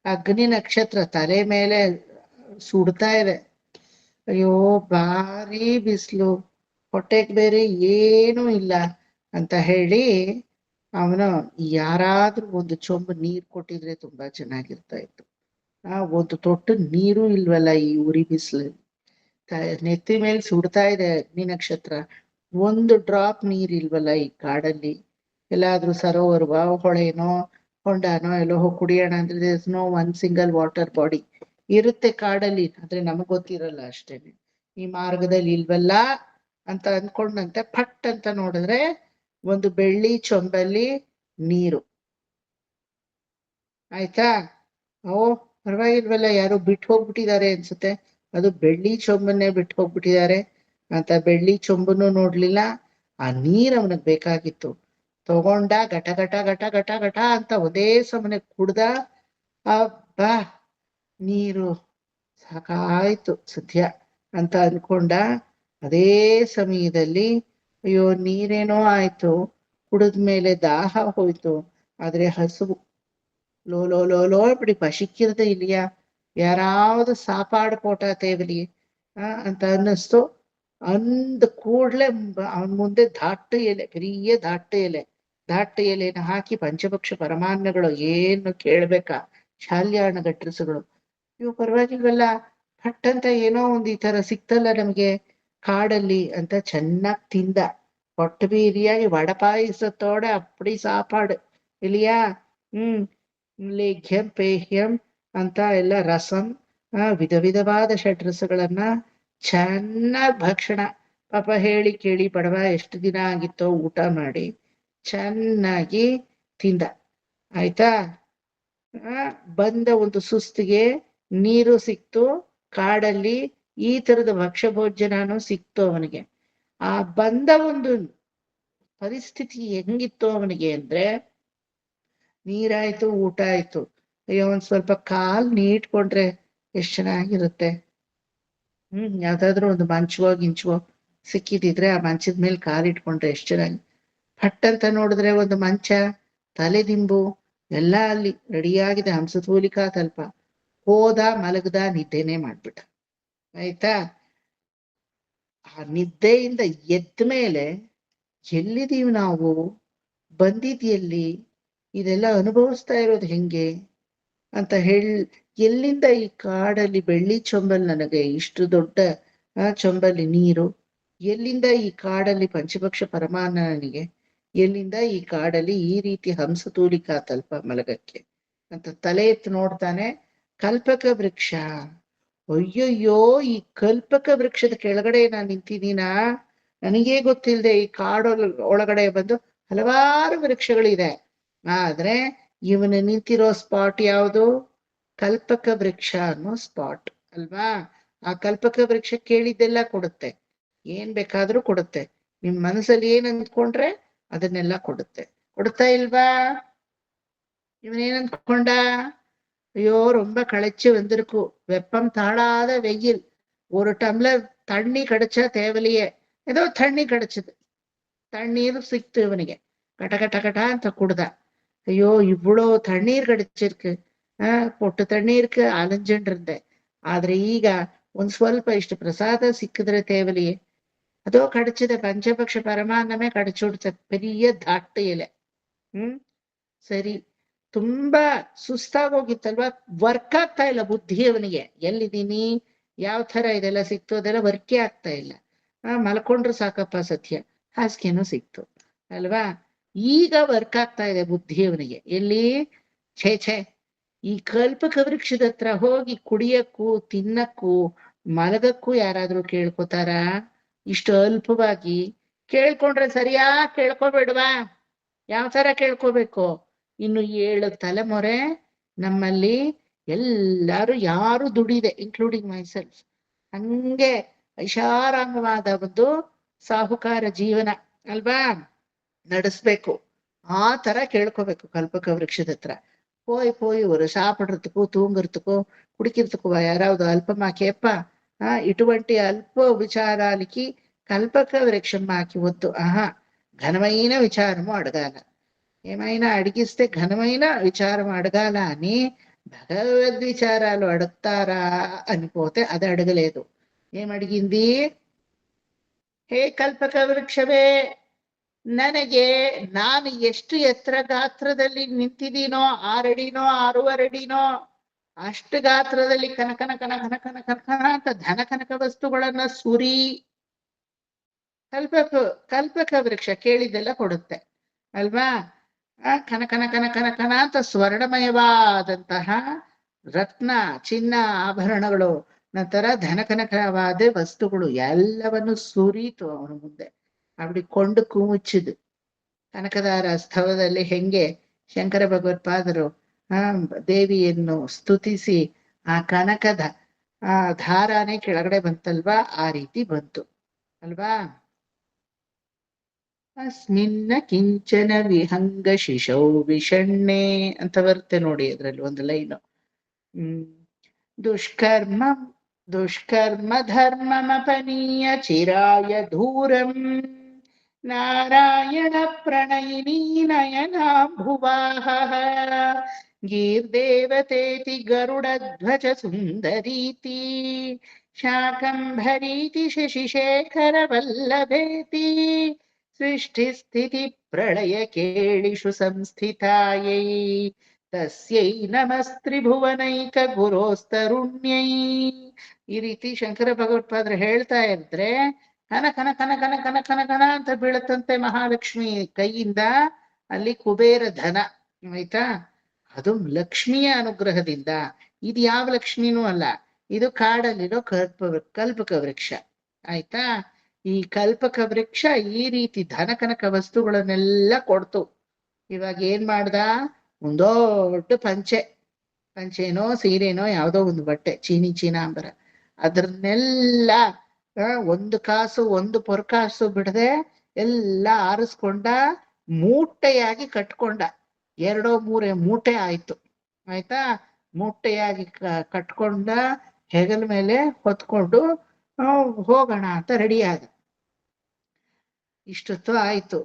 ಅಗ್ನಿ ನಕ್ಷತ್ರ ತಲೆ ಮೇಲೆ ಸುಡ್ತಾ ಇದೆ. ಅಯ್ಯೋ ಭಾರಿ ಬಿಸಿಲು, ಹೊಟ್ಟೆಗೆ ಬೇರೆ ಏನೂ ಇಲ್ಲ ಅಂತ ಹೇಳಿ ಅವನು ಯಾರಾದ್ರೂ ಒಂದು ಚೊಂಬು ನೀರ್ ಕೊಟ್ಟಿದ್ರೆ ತುಂಬಾ ಚೆನ್ನಾಗಿರ್ತಾ ಇತ್ತು. ಒಂದು ತೊಟ್ಟು ನೀರು ಇಲ್ವಲ್ಲ ಈ ಉರಿ ಬಿಸಿಲಲ್ಲಿ, ನೆತ್ತಿ ಮೇಲೆ ಸುಡ್ತಾ ಇದೆ ಅಗ್ನಿ ನಕ್ಷತ್ರ, ಒಂದು ಡ್ರಾಪ್ ನೀರ್ ಇಲ್ವಲ್ಲ ಈ ಕಾಡಲ್ಲಿ. ಎಲ್ಲಾದ್ರೂ ಸರೋವರವ ಹೊಳೆನೋ ಹೊಂಡನೋ ಎಲ್ಲೋ ಹೋಗಿ ಕುಡಿಯೋಣ ಅಂದ್ರೆ no one single water body ಇರುತ್ತೆ ಕಾಡಲ್ಲಿ, ಆದ್ರೆ ನಮಗ್ ಗೊತ್ತಿರಲ್ಲ ಅಷ್ಟೇನೆ. ಈ ಮಾರ್ಗದಲ್ಲಿ ಇಲ್ವಲ್ಲ ಅಂತ ಅಂದ್ಕೊಂಡಂತೆ ಫಟ್ ಅಂತ ನೋಡಿದ್ರೆ ಒಂದು ಬೆಳ್ಳಿ ಚೊಂಬಲ್ಲಿ ನೀರು. ಆಯ್ತಾ? ಓ ಪರವಾಗಿಲ್ವಲ್ಲ, ಯಾರು ಬಿಟ್ಟು ಹೋಗ್ಬಿಟ್ಟಿದ್ದಾರೆ ಅನ್ಸುತ್ತೆ, ಅದು ಬೆಳ್ಳಿ ಚೊಂಬನ್ನೇ ಬಿಟ್ಟು ಹೋಗ್ಬಿಟ್ಟಿದ್ದಾರೆ ಅಂತ ಬೆಳ್ಳಿ ಚೊಂಬನ್ನು ನೋಡ್ಲಿಲ್ಲ. ಆ ನೀರ್ ಅವನಿಗೆ ಬೇಕಾಗಿತ್ತು, ತಗೊಂಡ ಘಟ ಘಟ ಘಟ ಘಟ ಘಟ ಅಂತ ಒಂದೇ ಸಮನೆ ಕುಡ್ದ. ಅಬ್ಬಾ ನೀರು ಸಾಕಾಯ್ತು ಸದ್ಯ ಅಂತ ಅನ್ಕೊಂಡ. ಅದೇ ಸಮಯದಲ್ಲಿ ಅಯ್ಯೋ ನೀರೇನೋ ಆಯ್ತು, ಕುಡಿದ್ಮೇಲೆ ದಾಹ ಹೋಯ್ತು, ಆದ್ರೆ ಹಸುವು ಲೋ ಲೋ ಲೋ ಲೋ இப்படி பசிக்கிறது இல்லையா, யாராவது சாப்பாடு போட்டா தேவலையே, ಅಂತ ಅನ್ನಿಸ್ತು. ಅಂದ ಕೂಡ್ಲೆ ಅವನ್ ಮುಂದೆ ದಾಟ್ಟು ಎಲೆ, பெரிய ದಾಟ್ಟು ಎಲೆನ ಹಾಕಿ ಪಂಚಭಕ್ಷ ಪರಮಾನ್ನಗಳು ಏನು ಕೇಳ್ಬೇಕಾ, ಶಾಲ್ಯಾಣ ಗಟ್ರಸುಗಳು, ಇವು ಪರವಾಗಿಲ್ವಲ್ಲ, ಪಟ್ಟಂತ ಏನೋ ಒಂದ್ ಈ ತರ ಸಿಕ್ತಲ್ಲ ನಮ್ಗೆ ಕಾಡಲ್ಲಿ ಅಂತ ಚೆನ್ನಾಗ್ ತಿಂದ. ಹೊಟ್ಟೆ ಬೀರಿಯಾಗಿ ವಡಪಾಯಿಸತ್ತೋಡ ಅಪ್ಪಡಿ ಸಾಪಾಡು ಇಲ್ಲಿಯಾ. ಲೇಹ್ಯಂ ಪೇಹ್ಯಂ ಅಂತ ಎಲ್ಲ ರಸಂ, ವಿಧ ವಿಧವಾದ ಷಡ್ರಸಗಳನ್ನ ಚೆನ್ನಾಗ್ ಭಕ್ಷಣ. ಪಾಪ ಹೇಳಿ ಕೇಳಿ ಬಡವ ಎಷ್ಟು ದಿನ ಆಗಿತ್ತೋ ಊಟ ಮಾಡಿ ಚೆನ್ನಾಗಿ ತಿಂದ. ಆಯ್ತಾ. ಬಂದ ಒಂದು ಸುಸ್ತಿಗೆ ನೀರು ಸಿಕ್ತು ಕಾಡಲ್ಲಿ, ಈ ತರದ ಭಕ್ಷ್ಯ ಭೋಜನನೂ ಸಿಕ್ತು ಅವನಿಗೆ. ಆ ಬಂದ ಒಂದು ಪರಿಸ್ಥಿತಿ ಹೆಂಗಿತ್ತು ಅವನಿಗೆ ಅಂದ್ರೆ, ನೀರಾಯ್ತು, ಊಟ ಆಯ್ತು, ಅಯ್ಯೋ ಒಂದ್ ಸ್ವಲ್ಪ ಕಾಲ್ ನೀಟ್ಕೊಂಡ್ರೆ ಎಷ್ಟ್ ಚೆನ್ನಾಗಿರುತ್ತೆ. ಯಾವ್ದಾದ್ರು ಒಂದು ಮಂಚವೋ ಗಿಂಚುವೋ ಸಿಕ್ಕಿದಿದ್ರೆ ಆ ಮಂಚದ ಮೇಲೆ ಕಾಲಿಟ್ಕೊಂಡ್ರೆ ಎಷ್ಟ್ ಚೆನ್ನಾಗಿ. ಪಟ್ಟಂತ ನೋಡಿದ್ರೆ ಒಂದು ಮಂಚ, ತಲೆದಿಂಬು ಎಲ್ಲ ಅಲ್ಲಿ ರೆಡಿಯಾಗಿದೆ, ಹಂಸತೂಲಿಕಾ ತಲ್ಪ. ಹೋದ, ಮಲಗದ, ನಿದ್ದೆನೆ ಮಾಡ್ಬಿಟ್ಟ. ಆಯ್ತಾ. ಆ ನಿದ್ದೆಯಿಂದ ಎದ್ದ ಮೇಲೆ ಎಲ್ಲಿದೀವಿ ನಾವು, ಬಂದಿದ್ಯಲ್ಲಿ, ಇದೆಲ್ಲ ಅನುಭವಿಸ್ತಾ ಇರೋದು ಹೆಂಗೆ ಅಂತ ಎಲ್ಲಿಂದ ಈ ಕಾಡಲ್ಲಿ ಬೆಳ್ಳಿ ಚೊಂಬಲ್ ನನಗೆ ಇಷ್ಟು ದೊಡ್ಡ ಚೊಂಬಲ್ಲಿ ನೀರು, ಎಲ್ಲಿಂದ ಈ ಕಾಡಲ್ಲಿ ಪಂಚಭಕ್ಷ ಪರಮಾನ್ನ ನನಗೆ, ಎಲ್ಲಿಂದ ಈ ಕಾಡಲ್ಲಿ ಈ ರೀತಿ ಹಂಸತೂಲಿಕಾ ತಲ್ಪ ಮಲಗಕ್ಕೆ ಅಂತ ತಲೆ ಎತ್ತು ನೋಡ್ತಾನೆ. ಕಲ್ಪಕ ವೃಕ್ಷ. ಅಯ್ಯಯ್ಯೋ, ಈ ಕಲ್ಪಕ ವೃಕ್ಷದ ಕೆಳಗಡೆ ನಾನು ನಿಂತಿದ್ದೀನಾ, ನನಗೇ ಗೊತ್ತಿಲ್ಲದೆ ಈ ಒಳಗಡೆ ಬಂದು ಹಲವಾರು ವೃಕ್ಷಗಳಿದೆ. ಆದ್ರೆ ಇವನು ನಿಂತಿರೋ ಸ್ಪಾಟ್ ಯಾವುದು? ಕಲ್ಪಕ ವೃಕ್ಷ ಅನ್ನೋ ಸ್ಪಾಟ್ ಅಲ್ವಾ. ಆ ಕಲ್ಪಕ ವೃಕ್ಷ ಕೇಳಿದ್ದೆಲ್ಲ ಕೊಡುತ್ತೆ, ಏನ್ ಬೇಕಾದ್ರೂ ಕೊಡುತ್ತೆ. ನಿಮ್ ಮನಸ್ಸಲ್ಲಿ ಏನ್ ಅಂದ್ಕೊಂಡ್ರೆ ಅದನ್ನೆಲ್ಲ ಕೊಡುತ್ತಾ ಇಲ್ವಾ? ಇವನೇನ್ ಅಂದ್ಕೊಂಡ? ஐயோ ரொம்ப களைச்சு வந்திருக்கும், வெப்பம் தாழாத வெயில், ஒரு டம்ளர் தண்ணி கிடைச்சா தேவலையே. ஏதோ தண்ணி கிடைச்சது, தண்ணீர் ಸಿಕ್ತು ಇವನಿಗೆ. கட ಅಂತ ಕುಡ್ದ. ஐயோ இவ்வளோ தண்ணீர் கிடைச்சிருக்கு, பொட்டு தண்ணீருக்கு அலைஞ்சுட்டு ಆದ್ರೆ ಈಗ ಒಂದ್ ಸ್ವಲ್ಪ ಇಷ್ಟು ಪ್ರಸಾದ ಸಿಕ್ಕಿದ್ರೆ ತೇವಲಿಯೇ. ಅದೋ ಕಡಚಿದೆ, ಪಂಚಭಕ್ಷ ಪರಮಾನ್ನಮೇ ಕಡಚುಡ್ತ, பெரிய ದಾಟ್ಟು ಎಲೆ. ಸರಿ, ತುಂಬಾ ಸುಸ್ತಾಗೋಗಿತ್ತಲ್ವಾ, ವರ್ಕ್ ಆಗ್ತಾ ಇಲ್ಲ ಬುದ್ಧಿ ಅವನಿಗೆ. ಎಲ್ಲಿದ್ದೀನಿ, ಯಾವ ತರ ಇದೆಲ್ಲ ಸಿಕ್ತು, ಅದೆಲ್ಲ ವರ್ಕೇ ಆಗ್ತಾ ಇಲ್ಲ. ಮಲ್ಕೊಂಡ್ರು ಸಾಕಪ್ಪ ಸತ್ಯ, ಹಾಸಿಗೆನೂ ಸಿಕ್ತು ಅಲ್ವಾ. ಈಗ ವರ್ಕ್ ಆಗ್ತಾ ಇದೆ ಬುದ್ಧಿ ಅವನಿಗೆ. ಎಲ್ಲಿ? ಛೇ, ಈ ಕಲ್ಪಕ ವೃಕ್ಷದ ಹತ್ರ ಹೋಗಿ ಕುಡಿಯಕ್ಕೂ ತಿನ್ನಕ್ಕೂ ಮಲಗಕ್ಕೂ ಯಾರಾದ್ರೂ ಕೇಳ್ಕೊತಾರ? ಇಷ್ಟು ಅಲ್ಪವಾಗಿ ಕೇಳ್ಕೊಂಡ್ರೆ ಸರಿಯಾ ಕೇಳ್ಕೊಬೇಡ್ವಾ? ಯಾವ ತರ ಕೇಳ್ಕೋಬೇಕು? ಇನ್ನು 7 ತಲೆಮೊರೆ ನಮ್ಮಲ್ಲಿ ಎಲ್ಲಾರು ಯಾರು ದುಡಿದೆ, ಇನ್ಕ್ಲೂಡಿಂಗ್ ಮೈಸೆಲ್ಫ್, ಹಂಗೆ ಐಷಾರಾಮವಾದ ಒಂದು ಸಾಹುಕಾರ ಜೀವನ ಅಲ್ವಾ ನಡೆಸ್ಬೇಕು. ಆ ತರ ಕೇಳ್ಕೋಬೇಕು ಕಲ್ಪಕ ವೃಕ್ಷದ ಹತ್ರ. போய் ஒரு சாப்பிடுறதுக்கோ தூங்குறதுக்கோ குடிக்கிறதுக்கோ யாராவது అల్పమాకేప్ప ఇటువంటి అల్ప విచారాలకి కల్పక వృక్షం మాకి వద్దు. ఘనమైన విచారము అడగాల. ఏమైనా అడిగిస్తే ఘనమైన విచారం అడగాల అని భగవద్ విచారాలు అడుగుతారా అనిపోతే అది అడగలేదు. ఏమడిగింది? ಹೇ ಕಲ್ಪಕ ವೃಕ್ಷವೇ, ನನಗೆ ನಾನು ಎಷ್ಟು ಎತ್ತರ ಗಾತ್ರದಲ್ಲಿ ನಿಂತಿದ್ದೀನೋ, 6 ಅಡಿನೋ 6.5 ಅಡಿನೋ ಅಷ್ಟು ಗಾತ್ರದಲ್ಲಿ ಕನಕನ ಅಂತ ಧನ ಕನಕ ವಸ್ತುಗಳನ್ನ ಸುರಿ. ಕಲ್ಪಕ ವೃಕ್ಷ ಕೇಳಿದ್ದೆಲ್ಲ ಕೊಡುತ್ತೆ ಅಲ್ವಾ. ಕನಕನ ಅಂತ ಸ್ವರ್ಣಮಯವಾದಂತಹ ರತ್ನ, ಚಿನ್ನ, ಆಭರಣಗಳು, ನಂತರ ಧನಕನಕವಾದ ವಸ್ತುಗಳು ಎಲ್ಲವನ್ನು ಸುರಿತು ಅವನ ಮುಂದೆ. அப்படி ಕೊಂಡು ಕುಮುಚಿದು. ಕನಕದಾರ ಸ್ತವದಲ್ಲಿ ಹೆಂಗೆ ಶಂಕರ ಭಗವತ್ಪಾದರು ದೇವಿಯನ್ನು ಸ್ತುತಿಸಿ ಆ ಕನಕದ ಧಾರಾನೇ ಕೆಳಗಡೆ ಬಂತಲ್ವಾ, ಆ ರೀತಿ ಬಂತು ಅಲ್ವಾ. ಅಸ್ಮಿನ್ನ ಕಿಂಚನ ವಿಹಂಗ ಶಿಶೌ ವಿಷಣ್ಣೆ ಅಂತ ಬರುತ್ತೆ ನೋಡಿ, ಅದ್ರಲ್ಲಿ ಒಂದು ಲೈನು. ದುಷ್ಕರ್ಮ ಧರ್ಮಮಪನೀಯ ಚಿರಾಯ ಧೂರಂ ನಾರಾಯಣ ಪ್ರಣಯಿನೀ ನಯನಾಂಭುವಾಹ ಗೀರ್ದೇವತೇತಿ ಗರುಡ ಧ್ವಜ ಸುಂದರೀತಿ ಶಾಕಂಭರೀತಿ ಶಶಿಶೇಖರ ವಲ್ಲಭೇತಿ ಸೃಷ್ಟಿಸ್ಥಿತಿ ಪ್ರಳಯ ಕೇಳಿಷು ಸಂಸ್ಥಿತಾಯೈ ತಸ್ಯೈ ನಮಸ್ತ್ರಿಭುವನೈಕ ಗುರೋಸ್ತರುಣ್ಯೈ. ಈ ರೀತಿ ಶಂಕರ ಭಗವತ್ಪಾದರು ಹೇಳ್ತಾ ಇದ್ರೆ ಕನ ಕನ ಕನ ಕನ ಕನ ಕನ ಕನ ಅಂತ ಬೀಳತ್ತಂತೆ ಮಹಾಲಕ್ಷ್ಮಿ ಕೈಯಿಂದ. ಅಲ್ಲಿ ಕುಬೇರ ಧನ, ಆಯ್ತಾ, ಅದು ಲಕ್ಷ್ಮಿಯ ಅನುಗ್ರಹದಿಂದ. ಇದು ಯಾವ ಲಕ್ಷ್ಮಿನೂ ಅಲ್ಲ, ಇದು ಕಾಡಲ್ಲಿರೋ ಕಲ್ಪಕ ವೃಕ್ಷ, ಆಯ್ತಾ. ಈ ಕಲ್ಪಕ ವೃಕ್ಷ ಈ ರೀತಿ ಧನ ಕನಕ ವಸ್ತುಗಳನ್ನೆಲ್ಲ ಕೊಡ್ತು. ಇವಾಗ ಏನ್ ಮಾಡ್ದ, ಒಂದೊಡ್ಡ ಪಂಚೆನೋ ಸೀರೆನೋ ಯಾವ್ದೋ ಒಂದು ಬಟ್ಟೆ, ಚೀನಾಂಬರ, ಅದ್ರನ್ನೆಲ್ಲ ಒಂದು ಕಾಸು ಒಂದು ಪೊರ್ಕಾಸು ಬಿಡದೆ ಎಲ್ಲ ಆರಿಸ್ಕೊಂಡ, ಮೂಟೆಯಾಗಿ ಕಟ್ಕೊಂಡ. 2-3 ಮೂಟೆ ಆಯ್ತು, ಆಯ್ತಾ. ಮೂಟೆಯಾಗಿ ಕಟ್ಕೊಂಡ, ಹೆಗಲ ಮೇಲೆ ಹೊತ್ಕೊಂಡು ಹೋಗೋಣ ಅಂತ ರೆಡಿ ಆದ. ಇಷ್ಟೊತ್ತು ಆಯ್ತು,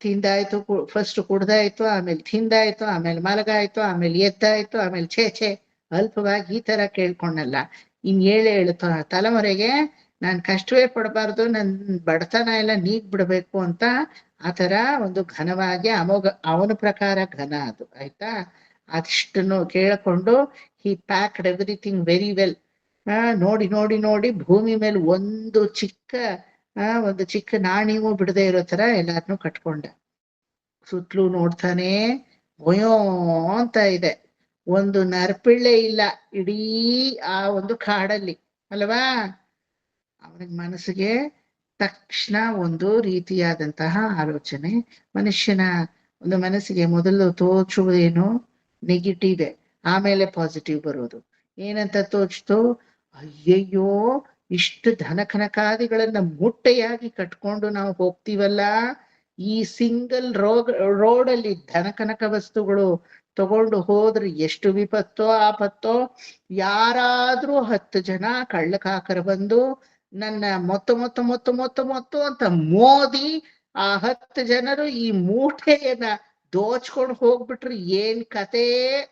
ತಿಂದಾಯ್ತು, ಫಸ್ಟ್ ಕುಡ್ದಾಯ್ತು, ಆಮೇಲೆ ತಿಂದಾಯ್ತು, ಆಮೇಲೆ ಮಲಗಾಯ್ತು, ಆಮೇಲೆ ಎದ್ದಾಯ್ತು, ಆಮೇಲೆ ಛೇ ಅಲ್ಪವಾಗಿ ಈ ತರ ಕೇಳ್ಕೊಂಡಲ್ಲ. ಇನ್ 7 ತಲೆಮರೆಗೆ ನಾನ್ ಕಷ್ಟವೇ ಪಡಬಾರ್ದು, ನನ್ ಬಡತನ ಎಲ್ಲ ನೀಗ್ ಬಿಡ್ಬೇಕು ಅಂತ ಆ ತರ ಒಂದು ಘನವಾಗಿ ಅವನ ಪ್ರಕಾರ ಘನ ಅದು, ಆಯ್ತಾ. ಅಷ್ಟನ್ನು ಕೇಳ್ಕೊಂಡು ಹಿ ಪ್ಯಾಕ್ಡ್ ಎವ್ರಿಥಿಂಗ್ ವೆರಿ ವೆಲ್. ನೋಡಿ ನೋಡಿ ನೋಡಿ ಭೂಮಿ ಮೇಲೆ ಒಂದು ಚಿಕ್ಕ ನಾಣಿಯೂ ಬಿಡದೆ ಇರೋ ತರ ಎಲ್ಲಾರನ್ನೂ ಕಟ್ಕೊಂಡ. ಸುತ್ತಲೂ ನೋಡ್ತಾನೆ, ಒಯೋ ಅಂತ ಇದೆ, ಒಂದು ನರಪಿಳ್ಳೆ ಇಲ್ಲ ಇಡೀ ಆ ಒಂದು ಕಾಡಲ್ಲಿ, ಅಲ್ವಾ. ಅವನಿಗೆ ಮನಸ್ಸಿಗೆ ತಕ್ಷಣ ಒಂದು ರೀತಿಯಾದಂತಹ ಆಲೋಚನೆ. ಮನುಷ್ಯನ ಒಂದು ಮನಸ್ಸಿಗೆ ಮೊದಲು ತೋಚುವುದೇನು, ನೆಗೆಟಿವ್, ಆಮೇಲೆ ಪಾಸಿಟಿವ್ ಬರೋದು. ಏನಂತ ತೋಚ್ತು, ಅಯ್ಯಯ್ಯೋ ಇಷ್ಟು ಧನ ಕನಕಾದಿಗಳನ್ನ ಮುಟ್ಟೆಯಾಗಿ ಕಟ್ಕೊಂಡು ನಾವು ಹೋಗ್ತೀವಲ್ಲ, ಈ ಸಿಂಗಲ್ ರೋಡಲ್ಲಿ ಧನ ಕನಕ ವಸ್ತುಗಳು ತಗೊಂಡು ಹೋದ್ರೆ ಎಷ್ಟು ವಿಪತ್ತೋ ಆಪತ್ತೋ. ಯಾರಾದ್ರೂ 10 ಜನ ಕಳ್ಳಕಾಕರ ಬಂದು ನನ್ನ ಮೊತ್ತ ಅಂತ ಮೋದಿ ಆ 10 ಜನರು ಈ ಮೂಟೆಯನ್ನ ದೋಚ್ಕೊಂಡು ಹೋಗ್ಬಿಟ್ರು ಏನ್ ಕತೆ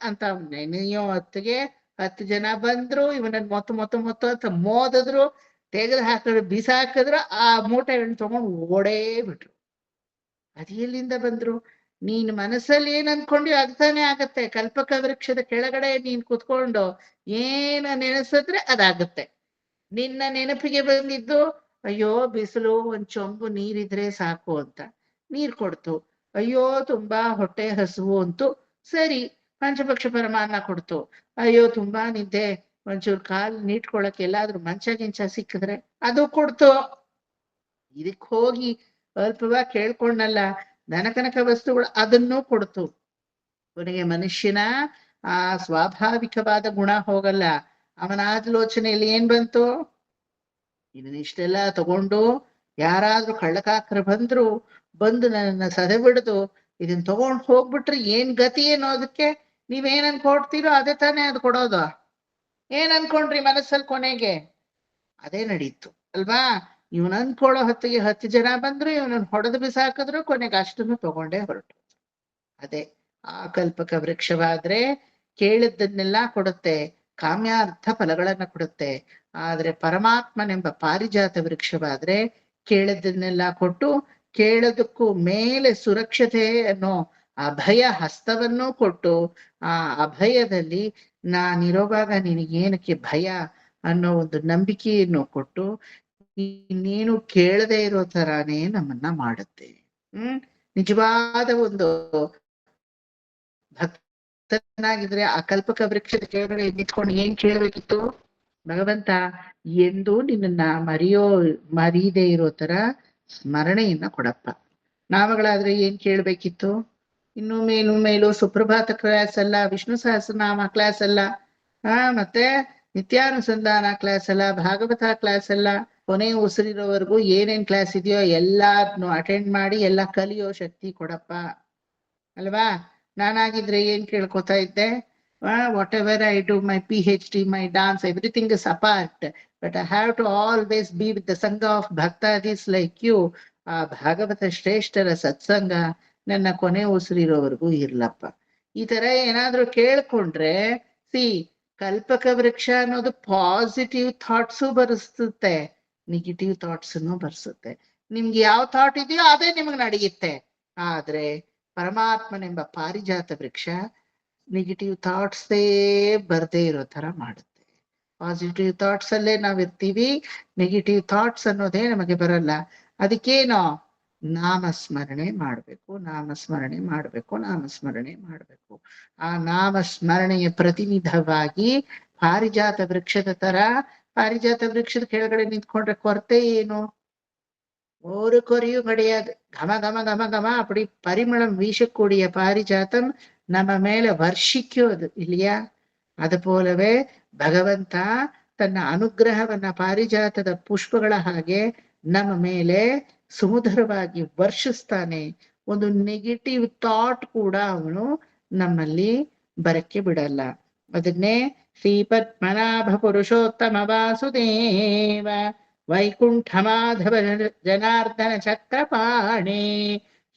ಅಂತ ನೆನೆಯೋ ಹೊತ್ತಿಗೆ 10 ಜನ ಬಂದ್ರು, ಇವನನ್ನ ಮೊತ್ತ ಅಂತ ಮೋದಿದ್ರು, ತೆಗೆದು ಹಾಕಿದ್ರು, ಬಿಸಾಕಿದ್ರು, ಆ ಮೂಟೆಗಳನ್ನ ತಗೊಂಡು ಓಡೇ ಬಿಟ್ರು. ಅದು ಎಲ್ಲಿಂದ ಬಂದ್ರು? ನೀನ್ ಮನಸ್ಸಲ್ಲಿ ಏನ್ ಅನ್ಕೊಂಡಿ ಅರ್ಥನೇ ಆಗತ್ತೆ. ಕಲ್ಪಕ ವೃಕ್ಷದ ಕೆಳಗಡೆ ನೀನ್ ಕುತ್ಕೊಂಡು ಏನ ನೆನೆಸಿದ್ರೆ ಅದಾಗತ್ತೆ. ನಿನ್ನ ನೆನಪಿಗೆ ಬಂದಿದ್ದು, ಅಯ್ಯೋ ಬಿಸಿಲು, ಒಂದ್ ಚೊಂಬು ನೀರಿದ್ರೆ ಸಾಕು ಅಂತ ನೀರ್ ಕೊಡ್ತು. ಅಯ್ಯೋ ತುಂಬಾ ಹೊಟ್ಟೆ ಹಸುವು ಅಂತು, ಸರಿ ಪಂಚಪಕ್ಷ ಪರಮಾನ್ನ ಕೊಡ್ತು. ಅಯ್ಯೋ ತುಂಬಾ ನಿದ್ದೆ, ಒಂಚೂರು ಕಾಲ್ ನೀಟ್ಕೊಳಕ್ ಎಲ್ಲಾದ್ರೂ ಮಂಚ ಸಿಕ್ಕಿದ್ರೆ ಅದು ಕೊಡ್ತು. ಇದಕ್ ಹೋಗಿ ಅಲ್ಪವಾಗಿ ಕೇಳ್ಕೊಂಡಲ್ಲ ಧನಕನಕ ವಸ್ತುಗಳು, ಅದನ್ನೂ ಕೊಡ್ತು. ಕೊನೆಗೆ ಮನುಷ್ಯನ ಆ ಸ್ವಾಭಾವಿಕವಾದ ಗುಣ ಹೋಗಲ್ಲ. ಅವನ ಆಲೋಚನೆಯಲ್ಲಿ ಏನ್ ಬಂತು, ಇದನ್ನಿಷ್ಟೆಲ್ಲ ತಗೊಂಡು ಯಾರಾದ್ರೂ ಕಳ್ಳಕಾಕರು ಬಂದು ನನ್ನ ಸದೆ ಬಿಡ್ದು ಇದನ್ನ ತಗೊಂಡು ಹೋಗ್ಬಿಟ್ರೆ ಏನ್ ಗತಿ ಅನ್ನೋದಕ್ಕೆ ನೀವೇನ್ ಅನ್ಕೊಡ್ತೀರೋ ಅದೇ ತಾನೇ ಅದು ಕೊಡೋದು. ಏನ್ ಅನ್ಕೊಂಡ್ರಿ ಮನಸ್ಸಲ್ಲಿ ಕೊನೆಗೆ ಅದೇ ನಡೀತು ಅಲ್ವಾ. ಇವನ್ ಅನ್ಕೊಳ್ಳೋ ಹೊತ್ತಿಗೆ 10 ಜನ ಬಂದ್ರು, ಇವನನ್ನ ಹೊಡೆದು ಬಿಸಾಕಿದ್ರು, ಕೊನೆಗೆ ಅಷ್ಟನ್ನು ತಗೊಂಡೇ ಹೊರಟು. ಅದೇ ಆ ಕಲ್ಪಕ ವೃಕ್ಷವಾದ್ರೆ ಕೇಳಿದ್ದನ್ನೆಲ್ಲ ಕೊಡುತ್ತೆ, ಕಾಮ್ಯಾರ್ಥ ಫಲಗಳನ್ನ ಕೊಡುತ್ತೆ. ಆದ್ರೆ ಪರಮಾತ್ಮನೆಂಬ ಪಾರಿಜಾತ ವೃಕ್ಷವಾದ್ರೆ ಕೇಳಿದ್ದನ್ನೆಲ್ಲ ಕೊಟ್ಟು ಕೇಳೋದಕ್ಕೂ ಮೇಲೆ ಸುರಕ್ಷತೆ ಅನ್ನೋ ಅಭಯ ಹಸ್ತವನ್ನೂ ಕೊಟ್ಟು, ಆ ಅಭಯದಲ್ಲಿ ನಾನಿರೋವಾಗ ನಿನಗೇನಕ್ಕೆ ಭಯ ಅನ್ನೋ ಒಂದು ನಂಬಿಕೆಯನ್ನು ಕೊಟ್ಟು, ಇನ್ನೇನು ಕೇಳದೆ ಇರೋ ತರಾನೇ ನಮ್ಮನ್ನ ಮಾಡುತ್ತೆ. ನಿಜವಾದ ಒಂದು ಭಕ್ತನಾಗಿದ್ರೆ ಆ ಕಲ್ಪಕ ವೃಕ್ಷದ ಕೆಳಗಡೆ ನಿಂತ್ಕೊಂಡು ಏನ್ ಕೇಳಬೇಕಿತ್ತು, ಭಗವಂತ ಎಂದು ನಿನ್ನ ಮರೀದೇ ಇರೋ ತರ ಸ್ಮರಣೆಯನ್ನ ಕೊಡಪ್ಪ. ನಾಮಗಳಾದ್ರೆ ಏನ್ ಕೇಳ್ಬೇಕಿತ್ತು, ಇನ್ನು ಮೇಲು ಸುಪ್ರಭಾತ ಕ್ಲಾಸ್ ಅಲ್ಲ, ವಿಷ್ಣು ಸಹಸ್ರನಾಮ ಕ್ಲಾಸ್ ಅಲ್ಲ, ಮತ್ತೆ ನಿತ್ಯಾನುಸಂಧಾನ ಕ್ಲಾಸ್ ಅಲ್ಲ, ಭಾಗವತ ಕ್ಲಾಸ್ ಅಲ್ಲ, ಕೊನೆ ಉಸಿರಿರೋವರೆಗೂ ಏನೇನ್ ಕ್ಲಾಸ್ ಇದೆಯೋ ಎಲ್ಲಾದ್ನು ಅಟೆಂಡ್ ಮಾಡಿ ಎಲ್ಲ ಕಲಿಯೋ ಶಕ್ತಿ ಕೊಡಪ್ಪ ಅಲ್ವಾ. ನಾನಾಗಿದ್ರೆ ಏನ್ ಕೇಳ್ಕೊತಾ ಇದ್ದೆ, whatever I do, my PhD, my dance, everything is apart, but I have to always be with the sangha of bhaktadis like you. ಆ ಭಾಗವತ ಶ್ರೇಷ್ಠರ ಸತ್ಸಂಗ ನನ್ನ ಕೊನೆ ಉಸಿರಿರೋವರೆಗೂ ಇರ್ಲಪ್ಪ. ಈ ತರ ಏನಾದ್ರೂ ಕೇಳ್ಕೊಂಡ್ರೆ ಕಲ್ಪಕ ವೃಕ್ಷ ಅನ್ನೋದು ಪಾಸಿಟಿವ್ ಥಾಟ್ಸು ಬರೆಸುತ್ತೆ, ನೆಗೆಟಿವ್ ಥಾಟ್ಸನ್ನು ಬರ್ಸುತ್ತೆ. ನಿಮ್ಗೆ ಯಾವ ಥಾಟ್ ಇದೆಯೋ ಅದೇ ನಿಮ್ಗೆ ನಡೆಯುತ್ತೆ. ಆದ್ರೆ ಪರಮಾತ್ಮನೆಂಬ ಪಾರಿಜಾತ ವೃಕ್ಷ ನೆಗೆಟಿವ್ ಥಾಟ್ಸೇ ಬರ್ದೇ ಇರೋ ತರ ಮಾಡುತ್ತೆ. ಪಾಸಿಟಿವ್ ಥಾಟ್ಸ್ ಅಲ್ಲೇ ನಾವಿರ್ತೀವಿ, ನೆಗೆಟಿವ್ ಥಾಟ್ಸ್ ಅನ್ನೋದೇ ನಮಗೆ ಬರಲ್ಲ. ಅದಕ್ಕೇನೋ ನಾಮಸ್ಮರಣೆ ಮಾಡ್ಬೇಕು, ನಾಮಸ್ಮರಣೆ ಮಾಡ್ಬೇಕು, ನಾಮಸ್ಮರಣೆ ಮಾಡ್ಬೇಕು. ಆ ನಾಮಸ್ಮರಣೆಯ ಪ್ರತಿನಿಧವಾಗಿ ಪಾರಿಜಾತ ವೃಕ್ಷದ ತರ, ಪಾರಿಜಾತ ವೃಕ್ಷದ ಕೆಳಗಡೆ ನಿಂತ್ಕೊಂಡ್ರೆ ಕೊರತೆ ಏನು? ஒரு குறையும் கிடையாது. கம கம கம கம அப்படி பரிமளம் வீசக்கூடிய பாரிஜாத்தம் நம்ம மேல ವರ್ಷಿಕ್ಕೋದು இல்லையா? ಅದು போலவே ಭಗವಂತ ತನ್ನ ಅನುಗ್ರಹವನ್ನ ಪಾರಿಜಾತದ ಪುಷ್ಪಗಳ ಹಾಗೆ ನಮ್ಮ ಮೇಲೆ ಸುಮಧುರವಾಗಿ ವರ್ಷಿಸ್ತಾನೆ. ಒಂದು ನೆಗೆಟಿವ್ ಥಾಟ್ ಕೂಡ ಅವನು ನಮ್ಮಲ್ಲಿ ಬರಕ್ಕೆ ಬಿಡಲ್ಲ. ಅದನ್ನೇ ಶ್ರೀಪದ್ಮನಾಭ ಪುರುಷೋತ್ತಮ ವಾಸುದೇವ ವೈಕುಂಠ ಮಾಧವ ಜನಾರ್ದನ ಚಕ್ರಪಾಣಿ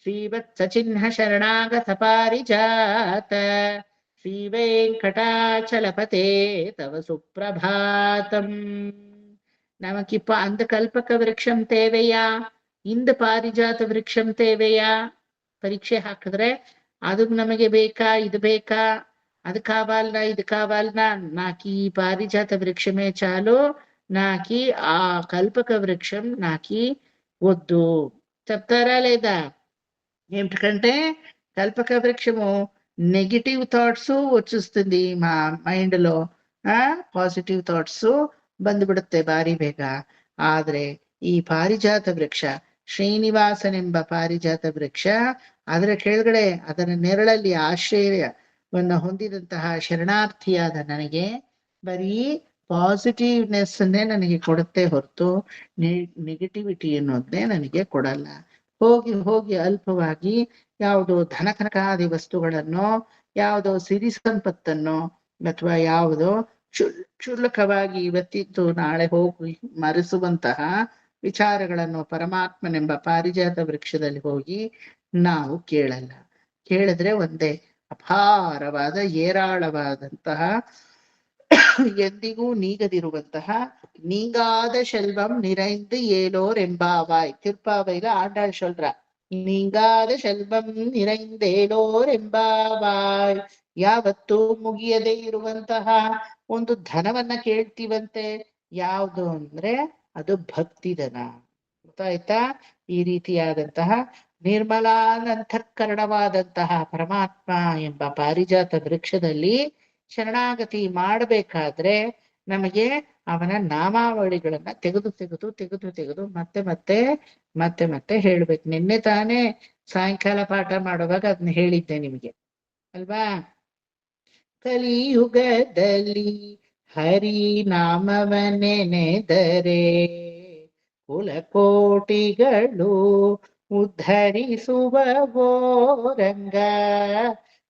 ಶ್ರೀವತ್ಸ ಚಿಹ್ನ ಶರಣಾಗತ ಪಾರಿಜಾತ ಶ್ರೀ ವೆಂಕಟಾಚಲಪತೆ ತವ ಸುಪ್ರಭಾತಂ. நமக்கு அந்த கல்பக விருட்சம் தேவையா, இந்த ಪಾರಿಜಾತ ವೃಕ್ಷಂ தேவையா? ಪರೀಕ್ಷೆ ಹಾಕಿದ್ರೆ ಅದು ನಮಗೆ ಬೇಕಾ, ಇದು ಬೇಕಾ, ಅದು ಕಾವಾಲ್ನಾ, ಇದು ಕಾವಾಲ್ನಾ? నాకి ఈ పారిజాత వృక్షమే చాలు, నాకి ఆ కల్పక వృక్షం నాకి వద్దు చెప్తారా లేదా? ఏమిటంటే కల్పక వృక్షము నెగిటివ్ థాట్స్ వచ్చిస్తుంది మా మైండ్ లో, ಪಾಸಿಟಿವ್ ಥಾಟ್ಸ್ ಬಂದ್ಬಿಡುತ್ತೆ ಬಾರಿ ಬೇಗ. ಆದ್ರೆ ಈ ಪಾರಿಜಾತ ವೃಕ್ಷ, ಶ್ರೀನಿವಾಸನೆಂಬ ಪಾರಿಜಾತ ವೃಕ್ಷ, ಅದರ ಕೆಳಗಡೆ ಅದರ ನೆರಳಲ್ಲಿ ಆಶ್ರಯವನ್ನ ಹೊಂದಿದಂತಹ ಶರಣಾರ್ಥಿಯಾದ ನನಗೆ ಬರೀ ಪಾಸಿಟಿವ್ನೆಸ್ ಅನ್ನೇ ನನಗೆ ಕೊಡುತ್ತೆ ಹೊರತು ನೆಗೆಟಿವಿಟಿ ಅನ್ನೋದನ್ನೇ ನನಗೆ ಕೊಡಲ್ಲ. ಹೋಗಿ ಹೋಗಿ ಅಲ್ಪವಾಗಿ ಯಾವುದೋ ಧನಕನಕಾದಿ ವಸ್ತುಗಳನ್ನೋ, ಯಾವುದೋ ಸಿರಿ ಸಂಪತ್ತನ್ನೋ, ಅಥವಾ ಯಾವುದೋ ಕ್ಷುಲ್ಲಕವಾಗಿ ಇವತ್ತಿತ್ತು ನಾಳೆ ಹೋಗಿ ಮರೆಸುವಂತಹ ವಿಚಾರಗಳನ್ನು ಪರಮಾತ್ಮನೆಂಬ ಪಾರಿಜಾತ ವೃಕ್ಷದಲ್ಲಿ ಹೋಗಿ ನಾವು ಕೇಳಲ್ಲ. ಕೇಳಿದ್ರೆ ಒಂದೇ ಅಪಾರವಾದ ಏರಾಳವಾದಂತಹ ಎಂದಿಗೂ ನೀಗದಿರುವಂತಹ நீங்காத செல்வம் நிறைந்து ஏலோர் எம்பாவாய். திருப்பாவையில ஆண்டாள் சொல்றா, நீங்காத செல்வம் நிறைந்தೇಲೋರ್ ಎಂಬಾವಾಯ್. ಯಾವತ್ತೂ ಮುಗಿಯದೇ ಇರುವಂತಹ ಒಂದು ಧನವನ್ನ ಕೇಳ್ತೀವಂತೆ. ಯಾವುದು ಅಂದ್ರೆ ಅದು ಭಕ್ತಿ ಧನ. ಗೊತ್ತಾಯ್ತಾ? ಈ ರೀತಿಯಾದಂತಹ ನಿರ್ಮಲಾನಂತಃಕರಣವಾದಂತಹ ಪರಮಾತ್ಮ ಎಂಬ ಪಾರಿಜಾತ ವೃಕ್ಷದಲ್ಲಿ ಶರಣಾಗತಿ ಮಾಡಬೇಕಾದ್ರೆ ನಮಗೆ ಅವನ ನಾಮಾವಳಿಗಳನ್ನ ತೆಗೆದು ತೆಗೆದು ತೆಗೆದು ತೆಗೆದು ಮತ್ತೆ ಮತ್ತೆ ಮತ್ತೆ ಮತ್ತೆ ಹೇಳ್ಬೇಕು. ನಿನ್ನೆ ತಾನೇ ಸಾಯಂಕಾಲ ಪಾಠ ಮಾಡುವಾಗ ಅದನ್ನ ಹೇಳಿದ್ದೆ ನಿಮಗೆ ಅಲ್ವಾ? ಕಲಿಯುಗದಲ್ಲಿ ಹರಿ ನಾಮವನೆನೆದರೆ ಕುಲಕೋಟಿಗಳು ಉದ್ಧರಿಸುವವೋ ರಂಗ.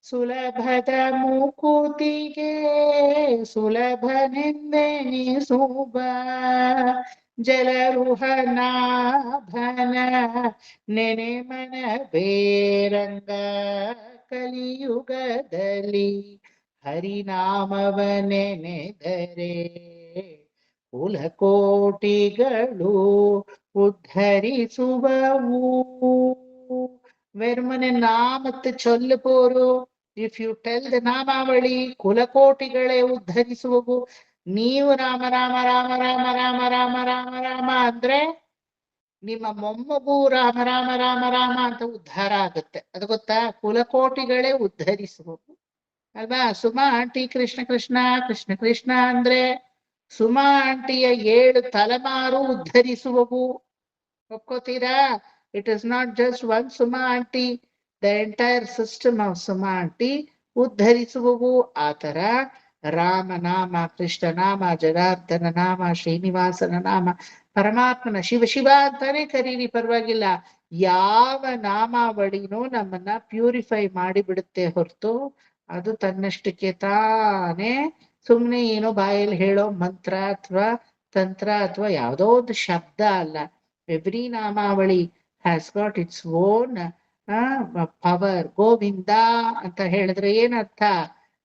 ಸುಲಭದ ಮುಕುತಿಗೆ ಸುಲಭನೆಂದೆನಿಸುವ ಜಲರುಹನಾಭನ ನೆನೆ ಮನಬೇರಂಗ. ಕಲಿಯುಗದಲ್ಲಿ ಹರಿನಾಮವನೆನೆದರೆ ಕುಲಕೋಟಿಗಳು ಉದ್ಧರಿಸುವವು. വെറുമനെ നാമത്തെ ചൊല്ലുപോരു. ಇಫ್ ಯು ಟೆಲ್ ದ ನಾಮಾವಳಿ, ಕುಲಕೋಟಿಗಳೇ ಉದ್ಧರಿಸುವವು. ನೀವು ರಾಮ ರಾಮ ರಾಮ ರಾಮ ರಾಮ ರಾಮ ರಾಮ ರಾಮ ಅಂದ್ರೆ ನಿಮ್ಮ ಮೊಮ್ಮಗು ರಾಮ ರಾಮ ರಾಮ ರಾಮ ಅಂತ ಉದ್ಧಾರ ಆಗುತ್ತೆ. ಅದು ಗೊತ್ತಾ? ಕುಲಕೋಟಿಗಳೇ ಉದ್ಧರಿಸುವವು ಅಲ್ವಾ? ಸುಮಾ ಆಂಟಿ ಕೃಷ್ಣ ಕೃಷ್ಣ ಕೃಷ್ಣ ಕೃಷ್ಣ ಅಂದ್ರೆ ಸುಮಾ ಆಂಟಿಯ 7 ತಲೆಮಾರು ಉದ್ಧರಿಸುವವು. ಒಪ್ಕೋತೀರಾ? It is not just one Suma aunty, the entire system of Suma aunty ಉದ್ಧರಿಸುವವು. ಆ ತರ ರಾಮನಾಮ, ಕೃಷ್ಣನಾಮ, ಜನಾರ್ದನ ನಾಮ, ಶ್ರೀನಿವಾಸನ ನಾಮ, ಪರಮಾತ್ಮನ ಶಿವ ಶಿವ ಅಂತಾನೆ ಕರೀರಿ, ಪರವಾಗಿಲ್ಲ. ಯಾವ ನಾಮಾವಳಿನೂ ನಮ್ಮನ್ನ ಪ್ಯೂರಿಫೈ ಮಾಡಿ ಬಿಡುತ್ತೆ ಹೊರತು ಅದು ತನ್ನಷ್ಟಕ್ಕೆ ತಾನೇ ಸುಮ್ನೆ ಏನೋ ಬಾಯಲ್ಲಿ ಹೇಳೋ ಮಂತ್ರ ಅಥವಾ ತಂತ್ರ ಅಥವಾ ಯಾವುದೋ ಒಂದು ಶಬ್ದ ಅಲ್ಲ. ಎವ್ರಿ ನಾಮಾವಳಿ has got its own power. Govinda ಅಂತ ಹೇಳಿದ್ರೆ ಏನರ್ಥ?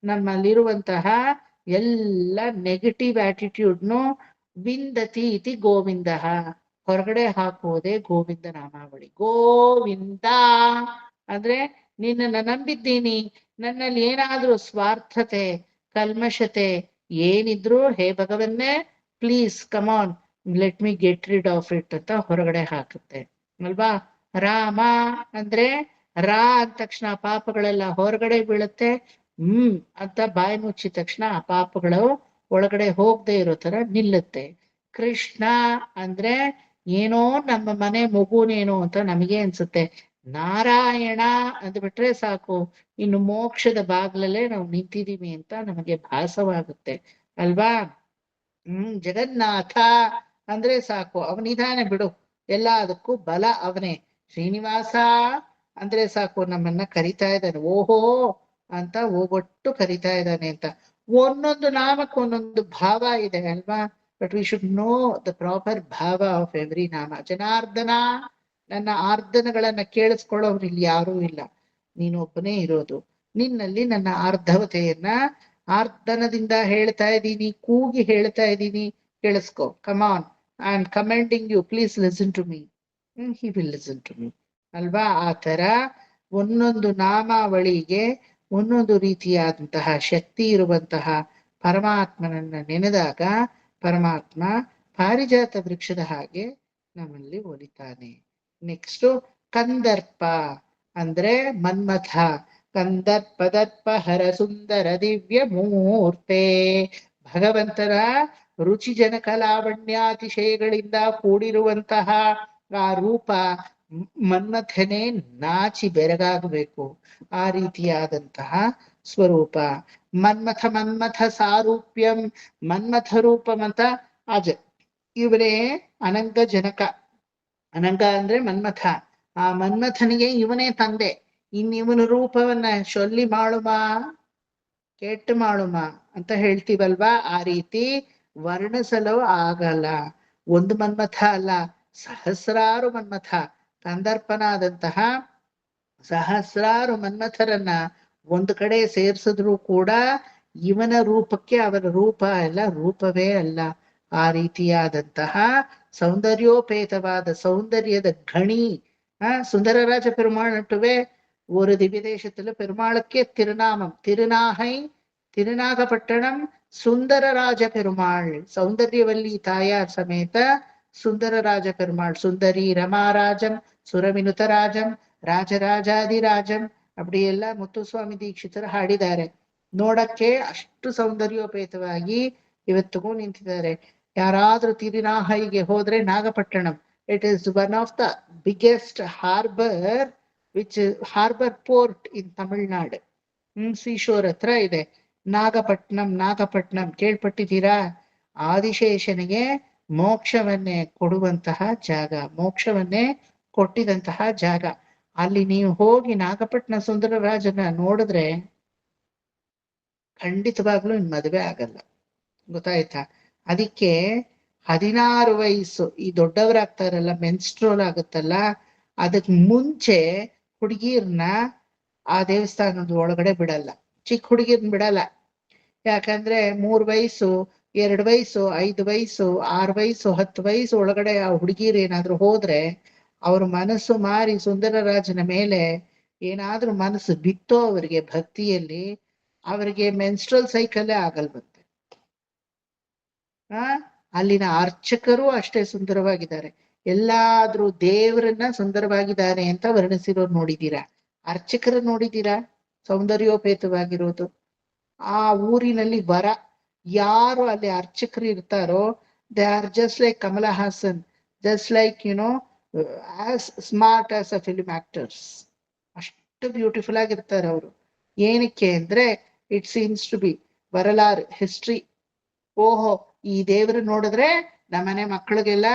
ನಮ್ಮಲ್ಲಿರುವಂತಹ ಎಲ್ಲ ನೆಗೆಟಿವ್ ಆಟಿಟ್ಯೂಡ್ನು ವಿಂದತಿ ಇತಿ ಗೋವಿಂದ, ಹೊರಗಡೆ ಹಾಕುವುದೇ ಗೋವಿಂದ ನಾಮಾವಳಿ. ಗೋವಿಂದ ಅಂದ್ರೆ ನಿನ್ನನ್ನು ನಂಬಿದ್ದೀನಿ, ನನ್ನಲ್ಲಿ ಏನಾದ್ರೂ ಸ್ವಾರ್ಥತೆ ಕಲ್ಮಶತೆ ಏನಿದ್ರು ಹೇ ಭಗವನ್ನೇ please come on let me get rid of it ಅಂತ ಹೊರಗಡೆ ಹಾಕುತ್ತೆ ಅಲ್ವಾ. ರಾಮ ಅಂದ್ರೆ ರಾ ಅಂದ ತಕ್ಷಣ ಪಾಪಗಳೆಲ್ಲ ಹೊರಗಡೆ ಬೀಳುತ್ತೆ, ಅಂತ ಬಾಯಿ ಮುಚ್ಚಿದ ತಕ್ಷಣ ಆ ಪಾಪಗಳು ಒಳಗಡೆ ಹೋಗದೆ ಇರೋ ತರ ನಿಲ್ಲುತ್ತೆ. ಕೃಷ್ಣ ಅಂದ್ರೆ ಏನೋ ನಮ್ಮ ಮನೆ ಮಗುನೇನೋ ಅಂತ ನಮಗೆ ಅನ್ಸುತ್ತೆ. ನಾರಾಯಣ ಅಂದ್ಬಿಟ್ರೆ ಸಾಕು, ಇನ್ನು ಮೋಕ್ಷದ ಬಾಗ್ಲಲ್ಲೇ ನಾವು ನಿಂತಿದೀವಿ ಅಂತ ನಮಗೆ ಭಾಸವಾಗುತ್ತೆ ಅಲ್ವಾ. ಜಗನ್ನಾಥ ಅಂದ್ರೆ ಸಾಕು, ಅವನಿದಾನೆ ಬಿಡು, ಎಲ್ಲ ಅದಕ್ಕೂ ಬಲ ಅವನೇ. ಶ್ರೀನಿವಾಸ ಅಂದ್ರೆ ಸಾಕು, ನಮ್ಮನ್ನ ಕರಿತಾ ಇದ್ದಾನೆ, ಓಹೋ ಅಂತ ಹೋಗೊಟ್ಟು ಕರಿತಾ ಇದ್ದಾನೆ ಅಂತ. ಒಂದೊಂದು ನಾಮಕ್ಕೆ ಒಂದೊಂದು ಭಾವ ಇದೆ ಅಲ್ವಾ. But we should know the proper ಭಾವ ಆಫ್ ಎವ್ರಿ ನಾಮ. ಜನಾರ್ದನ, ನನ್ನ ಆರ್ಧನಗಳನ್ನ ಕೇಳಿಸ್ಕೊಳ್ಳೋರು ಇಲ್ಲಿ ಯಾರೂ ಇಲ್ಲ, ನೀನೊಬ್ಬನೇ ಇರೋದು. ನಿನ್ನಲ್ಲಿ ನನ್ನ ಆರ್ಧವತೆಯನ್ನ ಆರ್ಧನದಿಂದ ಹೇಳ್ತಾ ಇದ್ದೀನಿ, ಕೂಗಿ ಹೇಳ್ತಾ ಇದ್ದೀನಿ, ಕೇಳಿಸ್ಕೊ. Come on, I am commending you, please listen to me. He will listen to me ಅಲ್ವಾ. ಆ ತರ ಒಂದೊಂದು ನಾಮಾವಳಿಗೆ ಒಂದೊಂದು ರೀತಿಯಾದಂತಹ ಶಕ್ತಿ ಇರುವಂತಹ ಪರಮಾತ್ಮನನ್ನ ನೆನೆದಾಗ ಪರಮಾತ್ಮ ಪಾರಿಜಾತ ವೃಕ್ಷದ ಹಾಗೆ ನಮ್ಮಲ್ಲಿ ಒಲಿತಾನೆ. ನೆಕ್ಸ್ಟ್ ಕಂದರ್ಪ ಅಂದ್ರೆ ಮನ್ಮಥ. ಕಂದರ್ಪದರ್ಪ ಹರ ಸುಂದರ ದಿವ್ಯ ಮೂರ್ತೆ, ಭಗವಂತನ ರುಚಿಜನಕ ಲಾವಣ್ಯಾತಿಶಯಗಳಿಂದ ಕೂಡಿರುವಂತಹ ಆ ರೂಪ ಮನ್ಮಥನೇ ನಾಚಿ ಬೆರಗಾಗಬೇಕು, ಆ ರೀತಿಯಾದಂತಹ ಸ್ವರೂಪ. ಮನ್ಮಥ ಮನ್ಮಥ ಸಾರೂಪ್ಯಂ, ಮನ್ಮಥ ರೂಪಮಂತ ಅಜ, ಇವರೇ ಅನಂಗ ಜನಕ. ಅನಂಗ ಅಂದ್ರೆ ಮನ್ಮಥ, ಆ ಮನ್ಮಥನಿಗೆ ಇವನೇ ತಂದೆ. ಇನ್ನಿವನ ರೂಪವನ್ನ ಶೊಲ್ಲಿ ಮಾಡುಮ ಕೆಟ್ಟ ಮಾಡುಮ ಅಂತ ಹೇಳ್ತೀವಲ್ವಾ, ಆ ರೀತಿ ವರ್ಣಿಸಲು ಆಗಲ್ಲ. ಒಂದು ಮನ್ಮಥ ಅಲ್ಲ, ಸಹಸ್ರಾರು ಮನ್ಮಥ. ಕಂದರ್ಪನಾದಂತಹ ಸಹಸ್ರಾರು ಮನ್ಮಥರನ್ನ ಒಂದು ಕಡೆ ಸೇರ್ಸಿದ್ರು ಕೂಡ ಇವನ ರೂಪಕ್ಕೆ ಅವರ ರೂಪ ಎಲ್ಲ ರೂಪವೇ ಅಲ್ಲ. ಆ ರೀತಿಯಾದಂತಹ ಸೌಂದರ್ಯೋಪೇತವಾದ ಸೌಂದರ್ಯದ ಗಣಿ. சுந்தரராஜ பெருமாள் நட்டுவே ஒரு திவ்ய தேசத்துல பெருமாளுக்கே திருநாமம் திருநாகை திருநாகப்பட்டணம் சுந்தரராஜ பெருமாள். சௌந்தர்யவல்லி தாயார் சமேத சுந்தரராஜ பெருமாள். சுந்தரி ரமாராஜம் ಸುರವಿನುತರಾಜಂ ರಾಜರಾಜಾದಿರಾಜಂ அப்படி ಎಲ್ಲ ಮುತ್ತುಸ್ವಾಮಿ ದೀಕ್ಷಿತರು ಹಾಡಿದ್ದಾರೆ. ನೋಡಕ್ಕೆ ಅಷ್ಟು ಸೌಂದರ್ಯೋಪೇತವಾಗಿ ಇವತ್ತಿಗೂ ನಿಂತಿದ್ದಾರೆ. ಯಾರಾದ್ರೂ ತಿರುನಾಹೈಗೆ ಹೋದ್ರೆ Nagapattinam, it is one of the biggest harbour which harbour port in Tamil Nadu. Seashore ಹತ್ರ ಇದೆ ನಾಗಪಟ್ಟಣಂ. ನಾಗಪಟ್ಟಣಂ ಕೇಳ್ಪಟ್ಟಿದ್ದೀರಾ? ಆದಿಶೇಷನಿಗೆ ಮೋಕ್ಷವನ್ನೇ ಕೊಡುವಂತಹ ಜಾಗ, ಮೋಕ್ಷವನ್ನೇ ಕೊಟ್ಟಿದಂತಹ ಜಾಗ. ಅಲ್ಲಿ ನೀವು ಹೋಗಿ ನಾಗಪಟ್ಟಣ ಸುಂದರರಾಜನ ನೋಡಿದ್ರೆ ಖಂಡಿತವಾಗ್ಲೂ ಇನ್ ಮದುವೆ ಆಗಲ್ಲ, ಗೊತ್ತಾಯ್ತಾ? ಅದಕ್ಕೆ 16 ವಯಸ್ಸು ಈ ದೊಡ್ಡವರಾಗ್ತಾರಲ್ಲ, ಮೆನ್ಸ್ಟ್ರೋಲ್ ಆಗುತ್ತಲ್ಲ, ಅದಕ್ ಮುಂಚೆ ಹುಡುಗಿರ್ನ ಆ ದೇವಸ್ಥಾನದ ಒಳಗಡೆ ಬಿಡಲ್ಲ, ಚಿಕ್ಕ ಹುಡುಗಿರ್ನ ಬಿಡಲ್ಲ. ಯಾಕಂದ್ರೆ 3 ವಯಸ್ಸು 2 ವಯಸ್ಸು 5 ವಯಸ್ಸು 6 ವಯಸ್ಸು 10 ವಯಸ್ಸು ಒಳಗಡೆ ಆ ಹುಡುಗಿರ್ ಏನಾದ್ರು ಹೋದ್ರೆ ಅವ್ರ ಮನಸ್ಸು ಮಾರಿ ಸುಂದರರಾಜನ ಮೇಲೆ ಏನಾದ್ರೂ ಮನಸ್ಸು ಬಿತ್ತೋ ಅವರಿಗೆ ಭಕ್ತಿಯಲ್ಲಿ, ಅವರಿಗೆ ಮೆನ್ಸ್ಟ್ರಲ್ ಸೈಕಲ್ಲೇ ಆಗಲ್ವಂತೆ. ಅಲ್ಲಿನ ಅರ್ಚಕರು ಅಷ್ಟೇ ಸುಂದರವಾಗಿದ್ದಾರೆ. ಎಲ್ಲಾದ್ರೂ ದೇವರನ್ನ ಸುಂದರವಾಗಿದ್ದಾರೆ ಅಂತ ವರ್ಣಿಸಿರೋರು ನೋಡಿದೀರಾ? ಅರ್ಚಕರು ನೋಡಿದೀರಾ ಸೌಂದರ್ಯೋಪೇತವಾಗಿರೋದು? ಆ ಊರಿನಲ್ಲಿ ವರ ಯಾರು ಅಲ್ಲಿ ಅರ್ಚಕರು ಇರ್ತಾರೋ, they are just like Kamal Haasan, just like as smart as a film actors. ಅಷ್ಟು ಬ್ಯೂಟಿಫುಲ್ ಆಗಿರ್ತಾರೆ ಅವರು. ಏನಕ್ಕೆ ಅಂದ್ರೆ ಇಟ್ ಸೀಮ್ಸ್ ಟು ಬಿ ವರಲಾರ್ ಹಿಸ್ಟ್ರಿ. ಓಹೋ, ಈ ದೇವರು ನೋಡಿದ್ರೆ ನಮ್ಮನೆ ಮಕ್ಕಳಿಗೆಲ್ಲ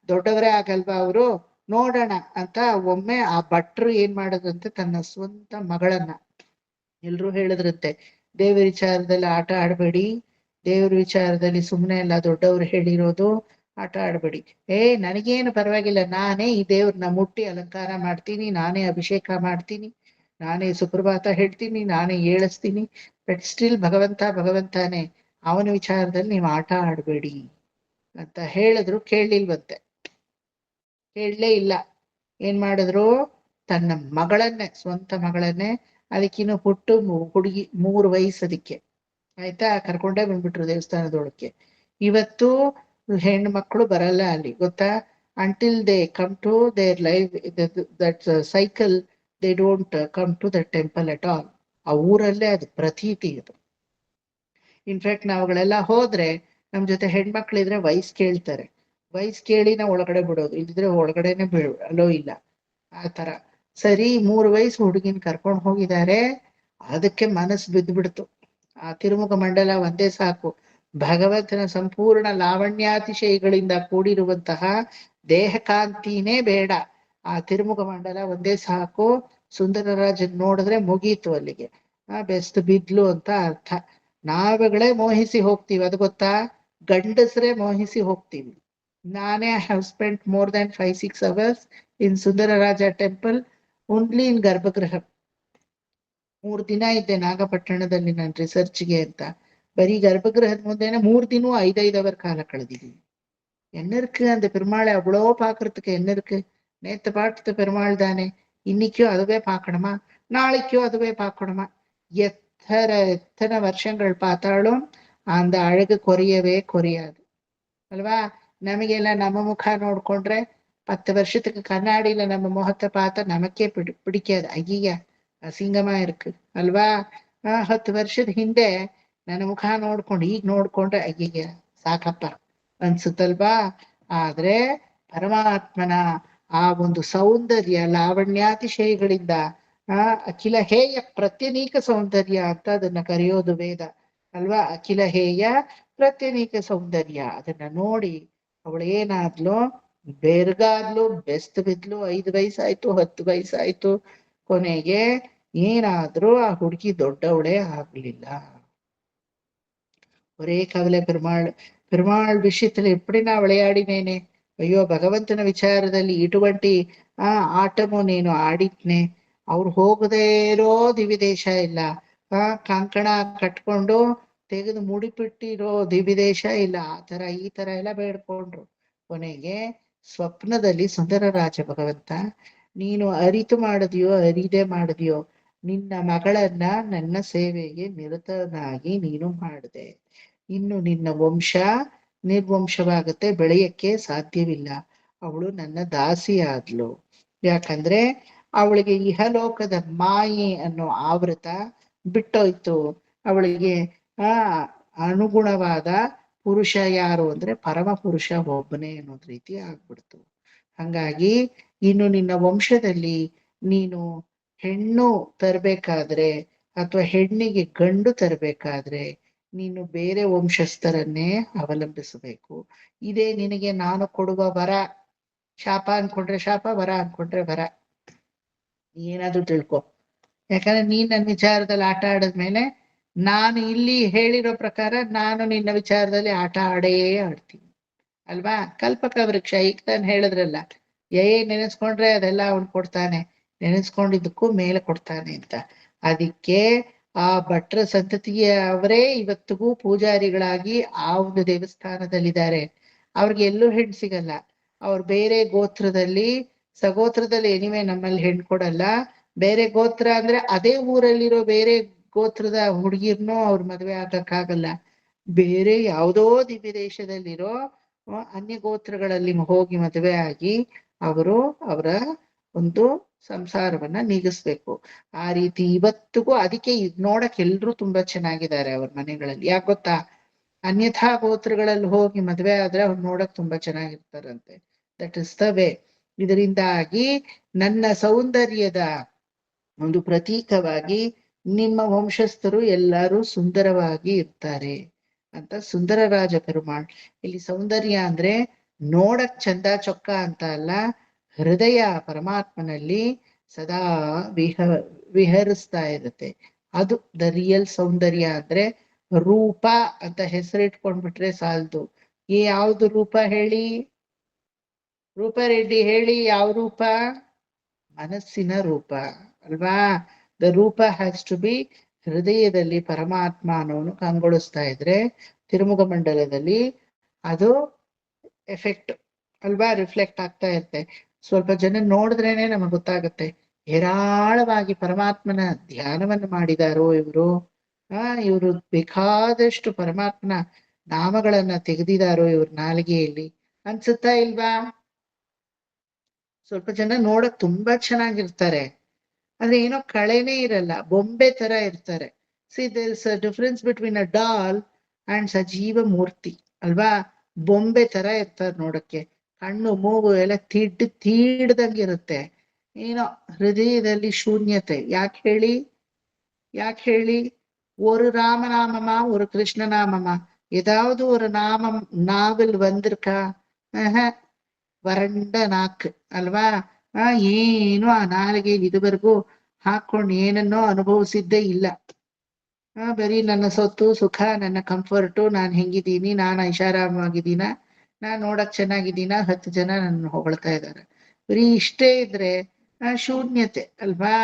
ದೊಡ್ಡವರೇ ಆಗಲ್ವಾ ಅವರು, ನೋಡೋಣ ಅಂತ ಒಮ್ಮೆ ಆ ಭಟ್ರು ಏನ್ ಮಾಡೋದಂತೆ, ತನ್ನ ಸ್ವಂತ ಮಗಳನ್ನ, ಎಲ್ರು ಹೇಳಿದ್ರಂತೆ ದೇವ್ರ ವಿಚಾರದಲ್ಲಿ ಆಟ ಆಡ್ಬೇಡಿ, ದೇವ್ರ ವಿಚಾರದಲ್ಲಿ ಸುಮ್ಮನೆ ಎಲ್ಲ ದೊಡ್ಡವ್ರು ಹೇಳಿರೋದು ಆಟ ಆಡ್ಬೇಡಿ. ನನಗೇನು ಪರವಾಗಿಲ್ಲ, ನಾನೇ ಈ ದೇವ್ರನ್ನ ಮುಟ್ಟಿ ಅಲಂಕಾರ ಮಾಡ್ತೀನಿ, ನಾನೇ ಅಭಿಷೇಕ ಮಾಡ್ತೀನಿ, ನಾನೇ ಸುಪ್ರಭಾತ ಹೇಳ್ತೀನಿ, ನಾನೇ ಏಳಿಸ್ತೀನಿ. ಬಟ್ ಸ್ಟಿಲ್ ಭಗವಂತ ಭಗವಂತಾನೆ, ಅವನ ವಿಚಾರದಲ್ಲಿ ನೀವು ಆಟ ಆಡಬೇಡಿ ಅಂತ ಹೇಳಿದ್ರು. ಕೇಳಲಿಲ್ವಂತೆ, ಕೇಳಲೇ ಇಲ್ಲ. ಏನ್ ಮಾಡಿದ್ರು, ತನ್ನ ಮಗಳನ್ನೇ, ಸ್ವಂತ ಮಗಳನ್ನೇ, ಅದಕ್ಕಿನ್ನು ಹುಟ್ಟು ಹುಡುಗಿ 3 ವಯಸ್ಸು ಅದಕ್ಕೆ, ಆಯ್ತಾ, ಕರ್ಕೊಂಡೇ ಬಂದ್ಬಿಟ್ರು ದೇವಸ್ಥಾನದೊಳಕ್ಕೆ. ಇವತ್ತು ಹೆಣ್ಣು ಮಕ್ಕಳು ಬರಲ್ಲ ಅಲ್ಲಿ, ಗೊತ್ತಾ? Until they come to their life that cycle, they don't come to the temple at all. ಆ ಊರಲ್ಲೇ ಅದು ಪ್ರತೀತಿ ಇದು. ಇನ್ಫ್ಯಾಕ್ಟ್ ನಾವುಗಳೆಲ್ಲ ಹೋದ್ರೆ ನಮ್ ಜೊತೆ ಹೆಣ್ಮಕ್ಳಿದ್ರೆ ವಯಸ್ಸು ಕೇಳ್ತಾರೆ, ವಯಸ್ಸು ಕೇಳಿ ನಾವು ಒಳಗಡೆ ಬಿಡೋದು, ಇಲ್ದಿದ್ರೆ ಒಳಗಡೆನೆ ಅಲೋ ಇಲ್ಲ ಆ ತರ. ಸರಿ, 3 ವಯಸ್ಸು ಹುಡುಗಿನ ಕರ್ಕೊಂಡು ಹೋಗಿದ್ದಾರೆ. ಅದಕ್ಕೆ ಮನಸ್ಸು ಬಿದ್ದುಬಿಡ್ತು. ಆ ತಿರುಮುಖ ಮಂಡಲ ಒಂದೇ ಸಾಕು. ಭಗವಂತನ ಸಂಪೂರ್ಣ ಲಾವಣ್ಯಾತಿಶಯಗಳಿಂದ ಕೂಡಿರುವಂತಹ ದೇಹಕಾಂತಿನೇ ಬೇಡ, ಆ ತಿರುಮುಖ ಮಂಡಲ ಒಂದೇ ಸಾಕು. ಸುಂದರರಾಜನ್ ನೋಡಿದ್ರೆ ಮುಗೀತು ಅಲ್ಲಿಗೆ. ಬೆಸ್ಟ್ ಬಿದ್ಲು ಅಂತ ಅರ್ಥ. ನಾವುಗಳೇ ಮೋಹಿಸಿ ಹೋಗ್ತೀವಿ, ಅದು ಗೊತ್ತಾ? ಗಂಡಸರೇ ಮೋಹಿಸಿ ಹೋಗ್ತೀವಿ. ನಾನೇ have spent more than 5-6 hours in Sundararaja temple only in ಗರ್ಭಗೃಹ. 3 ದಿನ ಇದ್ದೆ ನಾಗಪಟ್ಟಣದಲ್ಲಿ ನಾನು ರಿಸರ್ಚ್ಗೆ ಅಂತ. ಬರೀ ಗರ್ಭಗೃಹದ ಮುಂದೆನೆ 3 ದಿನ 5-5 hour ಕಾಲ ಕಳೆದಿದ್ದೀನಿ. என்ன இருக்கு அந்த பெருமாளை அவ்வளோ பாக்குறதுக்கு? என்ன இருக்கு? நேத்து பார்த்த பெருமாள் தானே, இன்னைக்கும் அதுவே பார்க்கணுமா, நாளைக்கும் அதுவே பார்க்கணுமா? எத்தனை வருஷங்கள் பார்த்தாலும் அந்த அழகு குறையவே குறையாது ಅಲ್ವಾ? ನಮಗೆಲ್ಲ ನಮ್ಮ ಮುಖ ನೋಡ್ಕೊಂಡ್ರೆ 10 வருஷத்துக்கு கண்ணாடியில நம்ம முகத்தை பார்த்தா நமக்கே பிடிக்காது. ஐயா ಅಸಿಂಗಮ ಇருக்கு ಅಲ್ವಾ? 10 ವರ್ಷದ ಹಿಂದೆ ನನ್ನ ಮುಖ ನೋಡ್ಕೊಂಡು ಈಗ ನೋಡ್ಕೊಂಡ್ರೆ ಅಯ್ಯಯ್ಯ ಸಾಕಪ್ಪ ಅನ್ಸುತ್ತಲ್ವಾ? ಆದ್ರೆ ಪರಮಾತ್ಮನ ಆ ಒಂದು ಸೌಂದರ್ಯ, ಲಾವಣ್ಯಾತಿಶಯಗಳಿಂದ ಅಖಿಲ ಹೇಯ ಪ್ರತ್ಯನೀಕ ಸೌಂದರ್ಯ ಅಂತ ಅದನ್ನ ಕರೆಯೋದು ವೇದ ಅಲ್ವಾ? ಅಖಿಲ ಹೇಯ ಪ್ರತ್ಯನೀಕ ಸೌಂದರ್ಯ. ಅದನ್ನ ನೋಡಿ ಅವಳು ಏನಾದ್ಲು, ಬೆರ್ಗಾದ್ಲು, ಬೆಸ್ಟ್ ಬಿದ್ಲು. 5 ವಯಸ್ಸಾಯ್ತು, 10 ವಯಸ್ಸಾಯ್ತು. ಕೊನೆಗೆ ಏನಾದ್ರೂ ಆ ಹುಡುಗಿ ದೊಡ್ಡವಳೇ ಆಗ್ಲಿಲ್ಲ. ஒரே கவலை, பெருமாள் விஷயத்துல எப்படி நான் விளையாடினேனே, ಅಯ್ಯೋ ಭಗವಂತನ ವಿಚಾರದಲ್ಲಿ ಇటువంటి ಆಟಮು ನೀನು ಆಡಿದ್ನೆ. ಅವ್ರು ಹೋಗದೇ ಇರೋ ದಿವಿದೇಶ ಇಲ್ಲ, ಕಂಕಣ ಕಟ್ಕೊಂಡು ತೆಗೆದು ಮುಡಿಪಿಟ್ಟಿರೋ ದಿವಿದೇಶ ಇಲ್ಲ. ಆ ತರ ಈ ತರ ಎಲ್ಲ ಬೇಡ್ಕೊಂಡ್ರು. ಕೊನೆಗೆ ಸ್ವಪ್ನದಲ್ಲಿ ಸುಂದರರಾಜ ಭಗವಂತ, ನೀನು ಅರಿತು ಮಾಡಿದ್ಯೋ ಅರಿದೇ ಮಾಡಿದ್ಯೋ, ನಿನ್ನ ಮಗಳನ್ನ ನನ್ನ ಸೇವೆಗೆ ನಿರತನಾಗಿ ನೀನು ಮಾಡಿದೆ. ಇನ್ನು ನಿನ್ನ ವಂಶ ನಿರ್ವಂಶವಾಗತ್ತೆ, ಬೆಳೆಯಕ್ಕೆ ಸಾಧ್ಯವಿಲ್ಲ. ಅವಳು ನನ್ನ ದಾಸಿ ಆದ್ಲು. ಯಾಕಂದ್ರೆ ಅವಳಿಗೆ ಇಹಲೋಕದ ಮಾಯೆ ಅನ್ನೋ ಆವೃತ ಬಿಟ್ಟೋಯ್ತು. ಅವಳಿಗೆ ಅನುಗುಣವಾದ ಪುರುಷ ಯಾರು ಅಂದ್ರೆ ಪರಮ ಪುರುಷ ಒಬ್ಬನೇ ಅನ್ನೋದ್ ರೀತಿ ಆಗ್ಬಿಡ್ತು. ಹಂಗಾಗಿ ಇನ್ನು ನಿನ್ನ ವಂಶದಲ್ಲಿ ನೀನು ಹೆಣ್ಣು ತರಬೇಕಾದ್ರೆ ಅಥವಾ ಹೆಣ್ಣಿಗೆ ಗಂಡು ತರಬೇಕಾದ್ರೆ ನೀನು ಬೇರೆ ವಂಶಸ್ಥರನ್ನೇ ಅವಲಂಬಿಸಬೇಕು. ಇದೇ ನಿನಗೆ ನಾನು ಕೊಡುವ ವರ. ಶಾಪ ಅನ್ಕೊಂಡ್ರೆ ಶಾಪ, ವರ ಅನ್ಕೊಂಡ್ರೆ ವರ. ಏನಾದ್ರೂ ತಿಳ್ಕೊ. ಯಾಕಂದ್ರೆ ನೀನ್ ನನ್ನ ವಿಚಾರದಲ್ಲಿ ಆಟ ಆಡದ್ಮೇಲೆ ನಾನು ಇಲ್ಲಿ ಹೇಳಿರೋ ಪ್ರಕಾರ ನಾನು ನಿನ್ನ ವಿಚಾರದಲ್ಲಿ ಆಟ ಆಡೇ ಆಡ್ತೀನಿ ಅಲ್ವಾ? ಕಲ್ಪಕ ವೃಕ್ಷ ಈಗ ನಾನು ಹೇಳಿದ್ರಲ್ಲ, ನೆನೆಸ್ಕೊಂಡ್ರೆ ಅದೆಲ್ಲ ಅವನು ಕೊಡ್ತಾನೆ, ನೆನೆಸ್ಕೊಂಡಿದ್ದಕ್ಕೂ ಮೇಲೆ ಕೊಡ್ತಾನೆ ಅಂತ. ಅದಕ್ಕೆ ಆ ಭಟ್ರ ಸಂತತಿಯ ಅವರೇ ಇವತ್ತಿಗೂ ಪೂಜಾರಿಗಳಾಗಿ ಆ ಒಂದು ದೇವಸ್ಥಾನದಲ್ಲಿದ್ದಾರೆ. ಅವ್ರಿಗೆ ಎಲ್ಲೂ ಹೆಣ್ಣು ಸಿಗಲ್ಲ. ಅವ್ರು ಬೇರೆ ಗೋತ್ರದಲ್ಲಿ, ಸಗೋತ್ರದಲ್ಲಿ ಎನಿವೆ ನಮ್ಮಲ್ಲಿ ಹೆಣ್ಣು ಕೊಡಲ್ಲ. ಬೇರೆ ಗೋತ್ರ ಅಂದ್ರೆ ಅದೇ ಊರಲ್ಲಿರೋ ಬೇರೆ ಗೋತ್ರದ ಹುಡುಗಿರ್ನೂ ಅವ್ರ ಮದ್ವೆ ಆಗಕ್ಕಾಗಲ್ಲ. ಬೇರೆ ಯಾವುದೋ ದಿವ್ಯ ದೇಶದಲ್ಲಿರೋ ಅನ್ಯ ಗೋತ್ರಗಳಲ್ಲಿ ಹೋಗಿ ಮದುವೆ ಆಗಿ ಅವರು ಅವರ ಒಂದು ಸಂಸಾರವನ್ನ ನೀಗಿಸ್ಬೇಕು. ಆ ರೀತಿ ಇವತ್ತಿಗೂ ಅದಕ್ಕೆ ನೋಡಕ್ ಎಲ್ರು ತುಂಬಾ ಚೆನ್ನಾಗಿದ್ದಾರೆ ಅವ್ರ ಮನೆಗಳಲ್ಲಿ. ಯಾಕೆ ಗೊತ್ತಾ? ಅನ್ಯಥಾ ಗೋತ್ರಗಳಲ್ಲಿ ಹೋಗಿ ಮದ್ವೆ ಆದ್ರೆ ಅವ್ರು ನೋಡಕ್ ತುಂಬಾ ಚೆನ್ನಾಗಿರ್ತಾರಂತೆ. That is the way. ಇದರಿಂದಾಗಿ ನನ್ನ ಸೌಂದರ್ಯದ ಒಂದು ಪ್ರತೀಕವಾಗಿ ನಿಮ್ಮ ವಂಶಸ್ಥರು ಎಲ್ಲರೂ ಸುಂದರವಾಗಿ ಇರ್ತಾರೆ ಅಂತ ಸುಂದರರಾಜ ಪೆರುಮಾಳ್. ಇಲ್ಲಿ ಸೌಂದರ್ಯ ಅಂದ್ರೆ ನೋಡಕ್ ಚಂದ ಚೊಕ್ಕ ಅಂತ ಅಲ್ಲ, ಹೃದಯ ಪರಮಾತ್ಮನಲ್ಲಿ ಸದಾ ವಿಹರಿಸ್ತಾ ಇರುತ್ತೆ. ಅದು ದ ರಿಯಲ್ ಸೌಂದರ್ಯ. ಅಂದ್ರೆ ರೂಪ ಅಂತ ಹೆಸರಿಟ್ಕೊಂಡ್ಬಿಟ್ರೆ ಸಾಲದು. ಯಾವ್ದು ರೂಪ ಹೇಳಿ? ರೂಪರೆಡ್ಡಿ ಹೇಳಿ, ಯಾವ ರೂಪ? ಮನಸ್ಸಿನ ರೂಪ ಅಲ್ವಾ? ದ ರೂಪ ಹ್ಯಾಸ್ ಟು ಬಿ ಹೃದಯದಲ್ಲಿ ಪರಮಾತ್ಮ ಅನ್ನೋನು ಕಂಗೊಳಿಸ್ತಾ ಇದ್ರೆ ತಿರುಮುಖ ಮಂಡಲದಲ್ಲಿ ಅದು ಎಫೆಕ್ಟ್ ಅಲ್ವಾ, ರಿಫ್ಲೆಕ್ಟ್ ಆಗ್ತಾ ಇರುತ್ತೆ. ಸ್ವಲ್ಪ ಜನ ನೋಡಿದ್ರೇನೆ ನಮಗೆ ಗೊತ್ತಾಗುತ್ತೆ ಹೇರಾಳವಾಗಿ ಪರಮಾತ್ಮನ ಧ್ಯಾನವನ್ನು ಮಾಡಿದಾರೋ ಇವರು. ಇವರು ಬೇಕಾದಷ್ಟು ಪರಮಾತ್ಮನ ನಾಮಗಳನ್ನ ತೆಗೆದಿದಾರೋ ಇವ್ರ ನಾಲಿಗೆಯಲ್ಲಿ ಅನ್ಸುತ್ತಾ ಇಲ್ವಾ? ಸ್ವಲ್ಪ ಜನ ನೋಡಕ್ ತುಂಬಾ ಚೆನ್ನಾಗಿರ್ತಾರೆ, ಆದ್ರೆ ಏನೋ ಕಳೆನೇ ಇರಲ್ಲ, ಬೊಂಬೆ ತರ ಇರ್ತಾರೆ. See there is a difference between a doll and ಸಜೀವ ಮೂರ್ತಿ ಅಲ್ವಾ. ಬೊಂಬೆ ತರ ಇರ್ತಾರೆ ನೋಡಕ್ಕೆ, ಕಣ್ಣು ಮೂಗು ಎಲ್ಲ ತೀಡ್ದಂಗಿರುತ್ತೆ. ಏನೋ ಹೃದಯದಲ್ಲಿ ಶೂನ್ಯತೆ. ಯಾಕೆ ಹೇಳಿ, ಯಾಕೆ ಹೇಳಿ? ஒரு ராமநாமமா ஒரு கிருஷ்ணநாமமா ஏதாவது ஒரு நாமம் நாவல் வந்திருக்கா? ವರಂಡ ನಾಕ್ ಅಲ್ವಾ. ಏನು ಆ ನಾಲಿಗೆ ಇದುವರೆಗೂ ಹಾಕೊಂಡು ಏನನ್ನೋ ಅನುಭವಿಸಿದ್ದೇ ಇಲ್ಲ. ಬರೀ ನನ್ನ ಸೊತ್ತು ಸುಖ, ನನ್ನ ಕಂಫರ್ಟು, ನಾನು ಹೆಂಗಿದ್ದೀನಿ, ನಾನು ಐಷಾರಾಮವಾಗಿದ್ದೀನ, ನಾನ್ ನೋಡಕ್ ಚೆನ್ನಾಗಿದ್ದೀನ, 10 ಜನ ನನ್ನ ಹೊಗಳ್ತಾ ಇದ್ದಾರೆ, ಬರೀ ಇಷ್ಟೇ ಇದ್ರೆ ಶೂನ್ಯತೆ ಅಲ್ವಾ.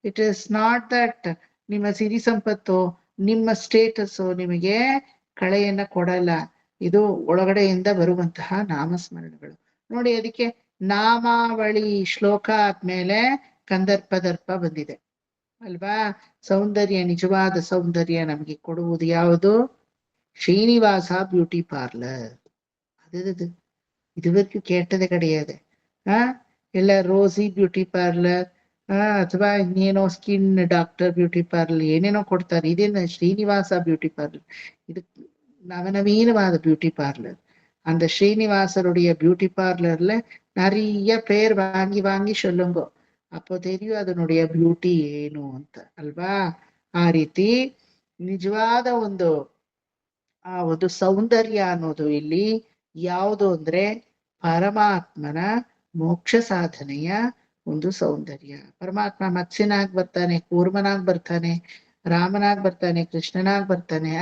ಇಟ್ ಇಸ್ ನಾಟ್ ದಟ್ ನಿಮ್ಮ ಸಿರಿ ಸಂಪತ್ತು, ನಿಮ್ಮ ಸ್ಟೇಟಸ್ಸು ನಿಮಗೆ ಕಳೆಯನ್ನ ಕೊಡಲ್ಲ. ಇದು ಒಳಗಡೆಯಿಂದ ಬರುವಂತಹ ನಾಮಸ್ಮರಣೆಗಳು ನೋಡಿ. ಅದಕ್ಕೆ ನಾಮಾವಳಿ ಶ್ಲೋಕ ಆದ್ಮೇಲೆ ಕಂದರ್ಪದರ್ಪ ಬಂದಿದೆ ಅಲ್ವಾ. ಸೌಂದರ್ಯ, ನಿಜವಾದ ಸೌಂದರ್ಯ ನಮಗೆ ಕೊಡುವುದು ಯಾವುದು? Srinivasa beauty parlour. ಅದು ಇದುವರೆಗೂ ಕೆಟ್ಟದೆ ಕಡೆಯದೆ. ಎಲ್ಲ ರೋಸಿ ಬ್ಯೂಟಿ ಪಾರ್ಲರ್, ಅಥವಾ ಇನ್ನೇನೋ ಸ್ಕಿನ್ ಡಾಕ್ಟರ್ ಬ್ಯೂಟಿ ಪಾರ್ಲರ್, ಏನೇನೋ ಕೊಡ್ತಾರೆ. ಇದೇನು ಶ್ರೀನಿವಾಸ ಬ್ಯೂಟಿ ಪಾರ್ಲರ್? ಇದು நவநவீனவாத பியூட்டி பார்லர். அந்த ஸ்ரீனிவாசருடைய பியூட்டி பார்லர்ல நிறைய பேர் வாங்கி வாங்கி சொல்லுங்க, அப்போ தெரியும் ಅದನ್ನುடைய ಬ್ಯೂಟಿ ಏನು ಅಂತ ಅಲ್ವಾ. ಆ ರೀತಿ ನಿಜವಾದ ಒಂದು ಸೌಂದರ್ಯ ಅನ್ನೋದು ಇಲ್ಲಿ ಯಾವುದು ಅಂದ್ರೆ ಪರಮಾತ್ಮನ ಮೋಕ್ಷ ಸಾಧನೆಯ ಒಂದು ಸೌಂದರ್ಯ. ಪರಮಾತ್ಮ ಮತ್ಸ್ಯನಾಗ್ ಬರ್ತಾನೆ, ಕೂರ್ಮನಾಗ್ ಬರ್ತಾನೆ, ರಾಮನಾಗ್ ಬರ್ತಾನೆ, ಕೃಷ್ಣನಾಗ್ ಬರ್ತಾನೆ.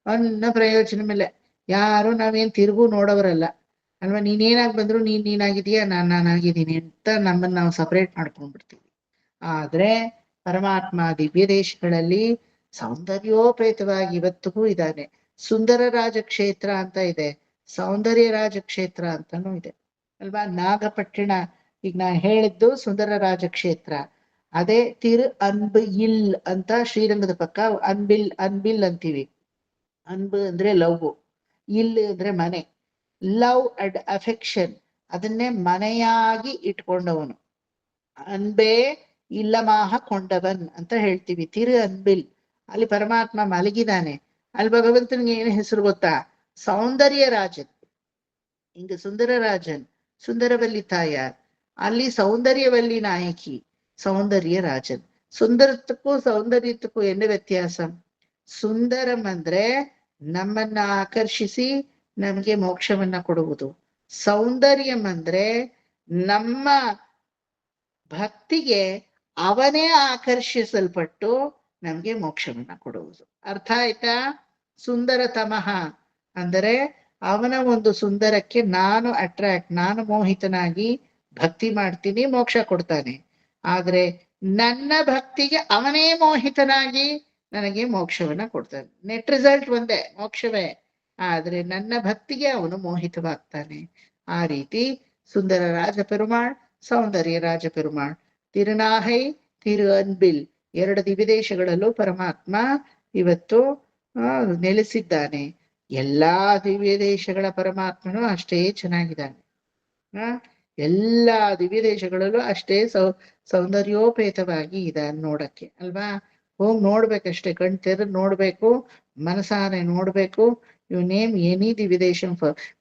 ಅನ್ನ ಪ್ರಯೋಜನವಿಲ್ಲ. ಯಾರು ನಾವೇನ್ ತಿರುಗು ನೋಡೋರಲ್ಲ ಅಲ್ವಾ. ನೀನೇನಾಗ್ ಬಂದ್ರು ನೀನಾಗಿದೀಯ, ನಾನಾಗಿದ್ದೀನಿ ಅಂತ ನಮ್ಮನ್ನ ನಾವು ಸಪರೇಟ್ ಮಾಡ್ಕೊಂಡ್ಬಿಡ್ತೀವಿ. ಆದ್ರೆ ಪರಮಾತ್ಮ ದಿವ್ಯ ದೇಶಗಳಲ್ಲಿ ಸೌಂದರ್ಯೋಪೇತವಾಗಿ ಇವತ್ತಿಗೂ ಇದ್ದಾನೆ. ಸುಂದರ ರಾಜಕ್ಷೇತ್ರ ಅಂತ ಇದೆ, ಸೌಂದರ್ಯ ರಾಜಕ್ಷೇತ್ರ ಅಂತಾನೂ ಇದೆ ಅಲ್ವಾ. ನಾಗಪಟ್ಟಣ ಈಗ ನಾನು ಹೇಳಿದ್ದು ಸುಂದರ ರಾಜಕ್ಷೇತ್ರ. ಅದೇ ತಿರು ಅನ್ಬ್ ಇಲ್ ಅಂತ ಶ್ರೀರಂಗದ ಪಕ್ಕ ಅನ್ಬಿಲ್ ಅಂತೀವಿ. ಅನ್ಬು ಅಂದ್ರೆ ಲವ್, ಇಲ್ ಅಂದ್ರೆ ಮನೆ. ಲವ್ ಅಂಡ್ ಅಫೆಕ್ಷನ್ ಅದನ್ನೇ ಮನೆಯಾಗಿ ಇಟ್ಕೊಂಡವನು. ಅನ್ಬೇ ಇಲ್ಲಮಾಹ ಕೊಂಡವನ್ ಅಂತ ಹೇಳ್ತೀವಿ. ತಿರು ಅನ್ಬಿಲ್, ಅಲ್ಲಿ ಪರಮಾತ್ಮ ಮಲಗಿದಾನೆ. ಅಲ್ಲಿ ಭಗವಂತನಿಗೆ ಏನು ಹೆಸರು ಗೊತ್ತಾ? ಸೌಂದರ್ಯ ರಾಜನ್. ಹಿಂಗ ಸುಂದರ ರಾಜನ್, ಸುಂದರವಲ್ಲಿ ತಾಯಾರ್, ಅಲ್ಲಿ ಸೌಂದರ್ಯವಲ್ಲಿ ನಾಯಕಿ ಸೌಂದರ್ಯ ರಾಜನ್. ಸುಂದರತ್ವಕ್ಕೂ ಸೌಂದರ್ಯತ್ವಕ್ಕೂ ಏನು ವ್ಯತ್ಯಾಸ? ಸುಂದರಂ ಅಂದ್ರೆ ನಮ್ಮನ್ನ ಆಕರ್ಷಿಸಿ ನಮಗೆ ಮೋಕ್ಷವನ್ನ ಕೊಡುವುದು. ಸೌಂದರ್ಯಂ ಅಂದ್ರೆ ನಮ್ಮ ಭಕ್ತಿಗೆ ಅವನೇ ಆಕರ್ಷಿಸಲ್ಪಟ್ಟು ನಮ್ಗೆ ಮೋಕ್ಷವನ್ನ ಕೊಡುವುದು. ಅರ್ಥ ಆಯ್ತಾ? ಸುಂದರತಮಃ ಅಂದರೆ ಅವನ ಒಂದು ಸುಂದರಕ್ಕೆ ನಾನು ಅಟ್ರಾಕ್ಟ್, ನಾನು ಮೋಹಿತನಾಗಿ ಭಕ್ತಿ ಮಾಡ್ತೀನಿ, ಮೋಕ್ಷ ಕೊಡ್ತಾನೆ. ಆದ್ರೆ ನನ್ನ ಭಕ್ತಿಗೆ ಅವನೇ ಮೋಹಿತನಾಗಿ ನನಗೆ ಮೋಕ್ಷವನ್ನ ಕೊಡ್ತಾನೆ. ನೆಟ್ ರಿಸಲ್ಟ್ ಒಂದೇ, ಮೋಕ್ಷವೇ. ಆದ್ರೆ ನನ್ನ ಭಕ್ತಿಗೆ ಅವನು ಮೋಹಿತವಾಗ್ತಾನೆ. ಆ ರೀತಿ ಸುಂದರ ರಾಜ ಪೆರುಮಾಳ್, ಸೌಂದರ್ಯ ರಾಜ ಪೆರುಮಾಳ್, ತಿರುನಾಹೈ ತಿರು ಅನ್ಬಿಲ್, 2 ದಿವ್ಯ ದೇಶಗಳಲ್ಲೂ ಪರಮಾತ್ಮ ಇವತ್ತು ನೆಲೆಸಿದ್ದಾನೆ. ಎಲ್ಲಾ ದಿವ್ಯ ದೇಶಗಳ ಪರಮಾತ್ಮನು ಅಷ್ಟೇ ಚೆನ್ನಾಗಿದ್ದಾನೆ. ಎಲ್ಲಾ ದಿವ್ಯ ದೇಶಗಳಲ್ಲೂ ಅಷ್ಟೇ ಸೌಂದರ್ಯೋಪೇತವಾಗಿ ಇದ್ದಾನೆ ನೋಡಕ್ಕೆ ಅಲ್ವಾ. ಹೋಗಿ ನೋಡ್ಬೇಕಷ್ಟೇ, ಕಣ್ ತೆರೆದು ನೋಡ್ಬೇಕು, ಮನಸಾರೆ ನೋಡ್ಬೇಕು. ಯು ನೇಮ್ ಎನಿ ದಿವ್ಯ ದೇಶ.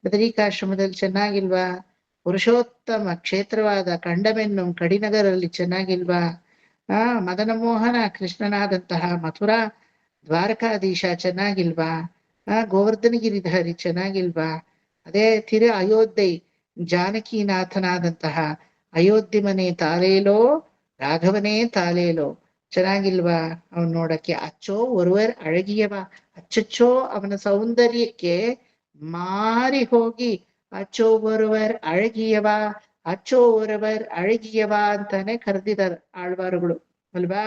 ಬದರಿಕಾಶ್ರಮದಲ್ಲಿ ಚೆನ್ನಾಗಿಲ್ವಾ? ಪುರುಷೋತ್ತಮ ಕ್ಷೇತ್ರವಾದ ಕಂಡಮೆನ್ನು ಕಡಿನಗರಲ್ಲಿ ಚೆನ್ನಾಗಿಲ್ವಾ? ಮದನ ಮೋಹನ ಕೃಷ್ಣನಾದಂತಹ ಮಥುರಾ ದ್ವಾರಕಾಧೀಶ ಚೆನ್ನಾಗಿಲ್ವಾ? ಗೋವರ್ಧನ ಗಿರಿಧಾರಿ ಚೆನ್ನಾಗಿಲ್ವಾ? ಅದೇ ತಿರು ಅಯೋಧ್ಯೆ ಜಾನಕಿನಾಥನಾದಂತಹ ಅಯೋಧ್ಯೆ ಮನೆ ತಾಲೇಲೋ ರಾಘವನೇ ತಾಲೇಲೋ ಚೆನ್ನಾಗಿಲ್ವಾ? ಅವನ್ ನೋಡಕ್ಕೆ ಅಚ್ಚೋ ಒರುವರ್ ಅழகியவா, ಅಚ್ಚಚ್ಚೋ ಅವನ ಸೌಂದರ್ಯಕ್ಕೆ ಮಾರಿ ಹೋಗಿ ಅಚ್ಚೋ ಒರುವರ್ ಅழகியவா, ಅಚ್ಚೋ ಒರುವರ್ ಅழகியவா ಅಂತಾನೆ ಕರೆದಿದ್ದಾರೆ ಆಳ್ವಾರುಗಳು ಅಲ್ವಾ.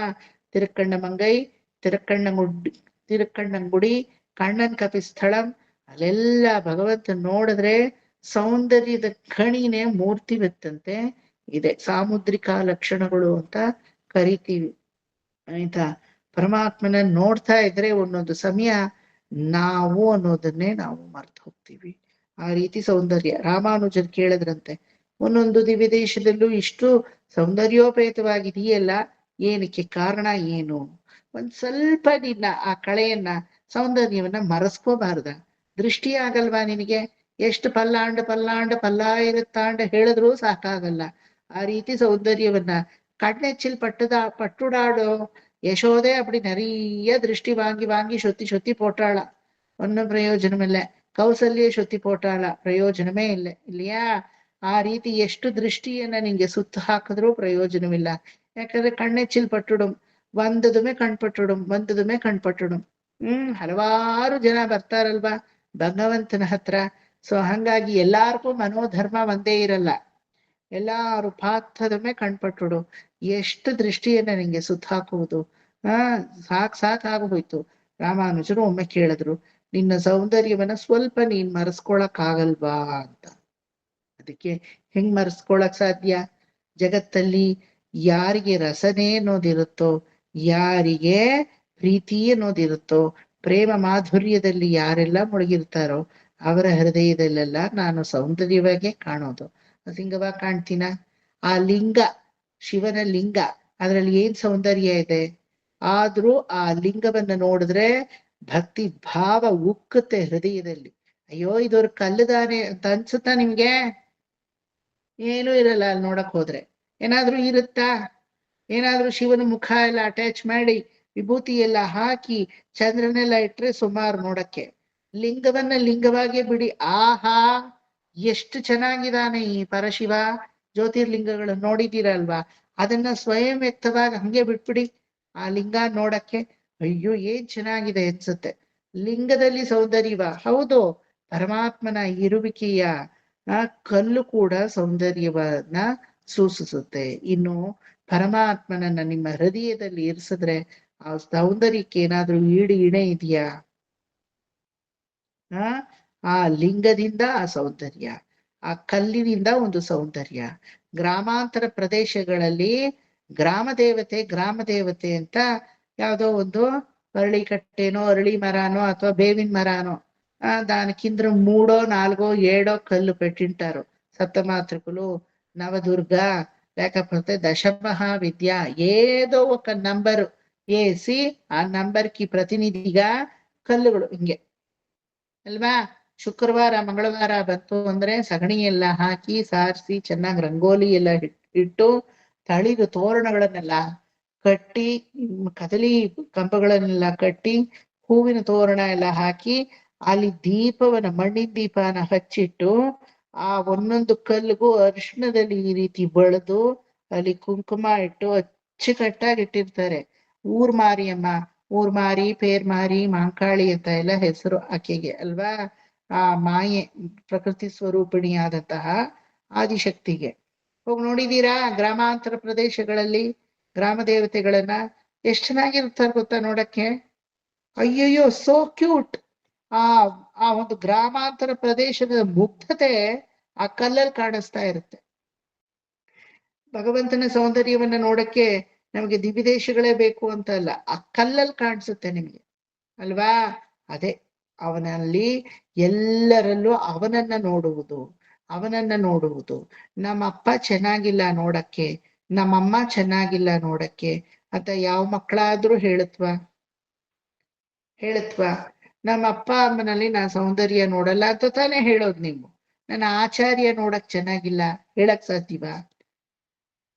ತಿರುಕಣ್ಣ ಮಂಗೈ ತಿರುಕಣ್ಣಂಗುಡಿ ಕಣ್ಣನ್ ಕಪಿಸ್ಥಳಂ, ಅಲ್ಲೆಲ್ಲ ಭಗವಂತನ್ ನೋಡಿದ್ರೆ ಸೌಂದರ್ಯದ ಖಣಿನೇ ಮೂರ್ತಿವೆತ್ತಂತೆ ಇದೆ. ಸಾಮುದ್ರಿಕಾ ಲಕ್ಷಣಗಳು ಅಂತ ಕರಿತೀವಿ ಆಯ್ತಾ. ಪರಮಾತ್ಮನ ನೋಡ್ತಾ ಇದ್ರೆ ಒಂದೊಂದು ಸಮಯ ನಾವು ಅನ್ನೋದನ್ನೇ ನಾವು ಮರ್ತು ಹೋಗ್ತೀವಿ. ಆ ರೀತಿ ಸೌಂದರ್ಯ. ರಾಮಾನುಜರು ಕೇಳಿದ್ರಂತೆ, ಒಂದೊಂದು ದಿವ್ಯ ದೇಶದಲ್ಲೂ ಇಷ್ಟು ಸೌಂದರ್ಯೋಪೇತವಾಗಿದೆಯಲ್ಲ, ಏನಕ್ಕೆ ಕಾರಣ ಏನು? ಒಂದ್ ಸ್ವಲ್ಪ ನಿನ್ನ ಆ ಕಳೆಯನ್ನ ಸೌಂದರ್ಯವನ್ನ ಮರೆಸ್ಕೋಬಾರ್ದ? ದೃಷ್ಟಿ ಆಗಲ್ವಾ ನಿನಗೆ? ಎಷ್ಟು ಪಲ್ಲಾಯಿರುತ್ತಾಂಡ ಹೇಳಿದ್ರೂ ಸಾಕಾಗಲ್ಲ. ಆ ರೀತಿ ಸೌಂದರ್ಯವನ್ನ ಕಣ್ಣೆಚ್ಚಿಲ್ ಪಟ್ಟುಡಾಡೋ ಯಶೋದೆ அப்படி நிறைய திருஷ்டி வாங்கி வாங்கி சொத்தி சொத்தி போட்டாளா, ஒன்னும் பிரயோஜனம் இல்லை. ಕೌಸಲ್ಯ ಶುದ್ಧಿ ಪೋಟಾಳ, ಪ್ರಯೋಜನವೇ ಇಲ್ಲ ಇಲ್ಲಿಯಾ. ಆ ರೀತಿ ಎಷ್ಟು ದೃಷ್ಟಿಯನ್ನ ನಿಂಗೆ ಸುತ್ತ ಹಾಕಿದ್ರೂ ಪ್ರಯೋಜನವಿಲ್ಲ. ಯಾಕಂದ್ರೆ ಕಣ್ಣೆಚ್ಚಿಲ್ ಪಟ್ಟುಡುಂ, ಒಂದದುಮೆ ಕಣ್ಪಟ್ಟುಡುಂ. ಹಲವಾರು ಜನ ಬರ್ತಾರಲ್ವಾ ಭಗವಂತನ ಹತ್ರ. ಸೊ ಹಂಗಾಗಿ ಎಲ್ಲಾರ್ಗೂ ಮನೋಧರ್ಮ ಒಂದೇ ಇರಲ್ಲ. ಎಲ್ಲಾರು ಪಾತ್ರದೊಮ್ಮೆ ಕಣ್ಪಟ್ಟುಡು. ಎಷ್ಟು ದೃಷ್ಟಿಯನ್ನ ನಿಂಗೆ ಸುತ್ತ ಹಾಕುವುದು. ಸಾಕಾಗೋಯ್ತು. ರಾಮಾನುಜರು ಒಮ್ಮೆ ಕೇಳಿದ್ರು, ನಿನ್ನ ಸೌಂದರ್ಯವನ್ನ ಸ್ವಲ್ಪ ನೀನ್ ಮರೆಸ್ಕೊಳಕ್ ಆಗಲ್ವಾ ಅಂತ. ಅದಕ್ಕೆ ಹೆಂಗ್ ಮರೆಸ್ಕೊಳಕ್ ಸಾಧ್ಯ? ಜಗತ್ತಲ್ಲಿ ಯಾರಿಗೆ ರಸನೆ ಅನ್ನೋದಿರುತ್ತೋ, ಯಾರಿಗೆ ಪ್ರೀತಿ ಅನ್ನೋದಿರುತ್ತೋ, ಪ್ರೇಮ ಮಾಧುರ್ಯದಲ್ಲಿ ಯಾರೆಲ್ಲ ಮುಳುಗಿರ್ತಾರೋ ಅವರ ಹೃದಯದಲ್ಲೆಲ್ಲ ನಾನು ಸೌಂದರ್ಯವಾಗೇ ಕಾಣೋದು. ಲಿಂಗವಾಗಿ ಕಾಣ್ತೀನ? ಆ ಲಿಂಗ, ಶಿವನ ಲಿಂಗ, ಅದ್ರಲ್ಲಿ ಏನ್ ಸೌಂದರ್ಯ ಇದೆ? ಆದ್ರೂ ಆ ಲಿಂಗವನ್ನ ನೋಡಿದ್ರೆ ಭಕ್ತಿ ಭಾವ ಉಕ್ಕುತ್ತೆ ಹೃದಯದಲ್ಲಿ. ಅಯ್ಯೋ ಇದೊಂದು ಕಲ್ಲುದಾನೆ ಅಂತ ಅನ್ಸುತ್ತಾ ನಿಮ್ಗೆ? ಏನೂ ಇರಲ್ಲ ಅಲ್ಲಿ ನೋಡಕ್ ಹೋದ್ರೆ. ಏನಾದ್ರೂ ಇರುತ್ತಾ? ಏನಾದ್ರೂ ಶಿವನ ಮುಖ ಎಲ್ಲ ಅಟ್ಯಾಚ್ ಮಾಡಿ ವಿಭೂತಿ ಎಲ್ಲ ಹಾಕಿ ಚಂದ್ರನೆಲ್ಲ ಇಟ್ರೆ ಸುಮಾರು ನೋಡಕ್ಕೆ. ಲಿಂಗವನ್ನ ಲಿಂಗವಾಗೇ ಬಿಡಿ. ಆಹಾ ಎಷ್ಟು ಚೆನ್ನಾಗಿದ್ದಾನೆ ಈ ಪರಶಿವ. ಜ್ಯೋತಿರ್ಲಿಂಗಗಳನ್ನು ನೋಡಿದ್ದೀರಲ್ವಾ? ಅದನ್ನ ಸ್ವಯಂ ವ್ಯಕ್ತವಾಗಿ ಹಂಗೆ ಬಿಟ್ಬಿಡಿ ಆ ಲಿಂಗ ನೋಡಕ್ಕೆ. ಅಯ್ಯೋ ಏನ್ ಚೆನ್ನಾಗಿದೆ ಅನ್ಸುತ್ತೆ. ಲಿಂಗದಲ್ಲಿ ಸೌಂದರ್ಯವ? ಹೌದು, ಪರಮಾತ್ಮನ ಇರುವಿಕೆಯ ಕಲ್ಲು ಕೂಡ ಸೌಂದರ್ಯವನ್ನ ಸೂಚಿಸುತ್ತೆ. ಇನ್ನು ಪರಮಾತ್ಮನನ್ನ ನಿಮ್ಮ ಹೃದಯದಲ್ಲಿ ಇರಿಸಿದ್ರೆ ಆ ಸೌಂದರ್ಯಕ್ಕೆ ಏನಾದ್ರೂ ಇಣೆ ಇದೆಯಾ? ಆ ಲಿಂಗದಿಂದ ಆ ಸೌಂದರ್ಯ, ಆ ಕಲ್ಲಿನಿಂದ ಒಂದು ಸೌಂದರ್ಯ. ಗ್ರಾಮಾಂತರ ಪ್ರದೇಶಗಳಲ್ಲಿ ಗ್ರಾಮ ದೇವತೆ ಅಂತ ಯಾವುದೋ ಒಂದು ಅರಳಿ ಕಟ್ಟೆನೋ ಅರಳಿ ಮರನೋ ಅಥವಾ ಬೇವಿನ ಮರನೋ దానికింద 3, 4, 7 కళ్ళు పెట్టింటారు. సప్తమాతృకులు, నవదుర్గ, లేకపోతే దశమహావిద్య, ఏదో ఒక నంబరు వేసి ఆ నంబర్కి ప్రతినిధిగా ಕಲ್ಲುಗಳು ಹಿಂಗೆ ಅಲ್ವಾ. ಶುಕ್ರವಾರ ಮಂಗಳವಾರ ಬಂತು ಅಂದ್ರೆ ಸಗಣಿ ಎಲ್ಲ ಹಾಕಿ ಸಾರಿಸಿ ಚೆನ್ನಾಗಿ ರಂಗೋಲಿ ಎಲ್ಲ ಇಟ್ಟು ತಳಿದು ತೋರಣಗಳನ್ನೆಲ್ಲ ಕಟ್ಟಿ, ಕದಲಿ ಕಂಬಗಳನ್ನೆಲ್ಲ ಕಟ್ಟಿ, ಹೂವಿನ ತೋರಣ ಎಲ್ಲ ಹಾಕಿ, ಅಲ್ಲಿ ದೀಪವನ್ನ ಮಣ್ಣಿನ ದೀಪನ ಹಚ್ಚಿಟ್ಟು ಆ ಒಂದೊಂದು ಕಲ್ಲಿಗೂ ಅರಿಶಿಣದಲ್ಲಿ ಈ ರೀತಿ ಬಳೆದು ಅಲ್ಲಿ ಕುಂಕುಮ ಇಟ್ಟು ಅಚ್ಚುಕಟ್ಟಾಗಿ ಇಟ್ಟಿರ್ತಾರೆ. ಊರ್ಮಾರಿಯಮ್ಮ, ಊರ್ಮಾರಿ, ಪೇರ್ಮಾರಿ, ಮಾಂಕಾಳಿ ಅಂತ ಎಲ್ಲ ಹೆಸರು ಆಕೆಗೆ ಅಲ್ವಾ. ಆ ಮಾಯೆ, ಪ್ರಕೃತಿ ಸ್ವರೂಪಿಣಿಯಾದಂತಹ ಆದಿಶಕ್ತಿಗೆ. ಹೋಗಿ ನೋಡಿದೀರಾ ಗ್ರಾಮಾಂತರ ಪ್ರದೇಶಗಳಲ್ಲಿ ಗ್ರಾಮ ದೇವತೆಗಳನ್ನ? ಎಷ್ಟು ಚೆನ್ನಾಗಿರ್ತಾರೆ ಗೊತ್ತಾ ನೋಡಕ್ಕೆ. ಅಯ್ಯಯ್ಯೋ ಸೋ ಕ್ಯೂಟ್. ಆ ಒಂದು ಗ್ರಾಮಾಂತರ ಪ್ರದೇಶದ ಮುಗ್ಧತೆ ಆ ಕಲ್ಲಲ್ಲಿ ಕಾಣಿಸ್ತಾ ಇರುತ್ತೆ. ಭಗವಂತನ ಸೌಂದರ್ಯವನ್ನ ನೋಡಕ್ಕೆ ನಮಗೆ ದಿವ್ಯದೇಶಗಳೇ ಬೇಕು ಅಂತ ಅಲ್ಲ, ಆ ಕಲ್ಲಲ್ಲಿ ಕಾಣಿಸುತ್ತೆ ನಿಮ್ಗೆ ಅಲ್ವಾ. ಅದೇ ಅವನಲ್ಲಿ ಎಲ್ಲರಲ್ಲೂ ಅವನನ್ನ ನೋಡುವುದು. ನಮ್ಮಪ್ಪ ಚೆನ್ನಾಗಿಲ್ಲ ನೋಡಕ್ಕೆ, ನಮ್ಮಮ್ಮ ಚೆನ್ನಾಗಿಲ್ಲ ನೋಡಕ್ಕೆ ಅಂತ ಯಾವ ಮಕ್ಕಳಾದ್ರೂ ಹೇಳುತ್ವಾ? ನಮ್ಮ ಅಪ್ಪ ಅಮ್ಮನಲ್ಲಿ ನಾ ಸೌಂದರ್ಯ ನೋಡಲ್ಲ ಅಂತ ತಾನೇ ಹೇಳೋದು ನೀವು. ನನ್ನ ಆಚಾರ್ಯ ನೋಡಕ್ ಚೆನ್ನಾಗಿಲ್ಲ ಹೇಳಕ್ ಸಾಧ್ಯವಾ?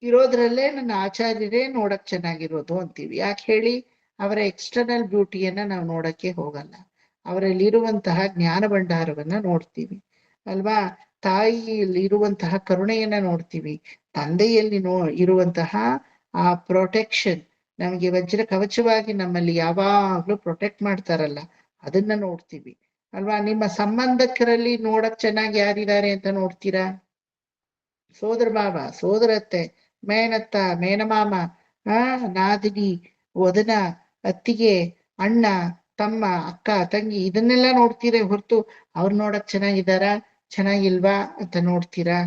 ಇರೋದ್ರಲ್ಲೇ ನನ್ನ ಆಚಾರ್ಯರೇ ನೋಡಕ್ ಚೆನ್ನಾಗಿರೋದು ಅಂತೀವಿ. ಯಾಕೆ ಹೇಳಿ? ಅವರ ಎಕ್ಸ್ಟರ್ನಲ್ ಬ್ಯೂಟಿಯನ್ನ ನಾವು ನೋಡಕ್ಕೆ ಹೋಗಲ್ಲ. ಅವರಲ್ಲಿರುವಂತಹ ಜ್ಞಾನ ಭಂಡಾರವನ್ನ ನೋಡ್ತೀವಿ ಅಲ್ವಾ. ತಾಯಿಯಲ್ಲಿ ಇರುವಂತಹ ಕರುಣೆಯನ್ನ ನೋಡ್ತೀವಿ. ತಂದೆಯಲ್ಲಿ ಇರುವಂತಹ ಆ ಪ್ರೊಟೆಕ್ಷನ್, ನಮಗೆ ವಜ್ರ ಕವಚವಾಗಿ ನಮ್ಮಲ್ಲಿ ಯಾವಾಗ್ಲೂ ಪ್ರೊಟೆಕ್ಟ್ ಮಾಡ್ತಾರಲ್ಲ, ಅದನ್ನ ನೋಡ್ತೀವಿ ಅಲ್ವಾ. ನಿಮ್ಮ ಸಂಬಂಧಕರಲ್ಲಿ ನೋಡಕ್ ಚೆನ್ನಾಗಿ ಯಾರಿದ್ದಾರೆ ಅಂತ ನೋಡ್ತೀರಾ? ಸೋದರ ಭಾವ, ಸೋದರತ್ತೆ, ಮೇನತ್ತ, ಮೇನಮಾಮ, ನಾದಿನಿ, ವದನ, ಅತ್ತಿಗೆ, ಅಣ್ಣ, ತಮ್ಮ, ಅಕ್ಕ, ತಂಗಿ ಇದನ್ನೆಲ್ಲ ನೋಡ್ತೀರಾ ಹೊರತು ಅವ್ರು ನೋಡಕ್ ಚೆನ್ನಾಗಿದ್ದಾರಾ ಚೆನ್ನಾಗಿಲ್ವಾ ಅಂತ ನೋಡ್ತೀರಾ?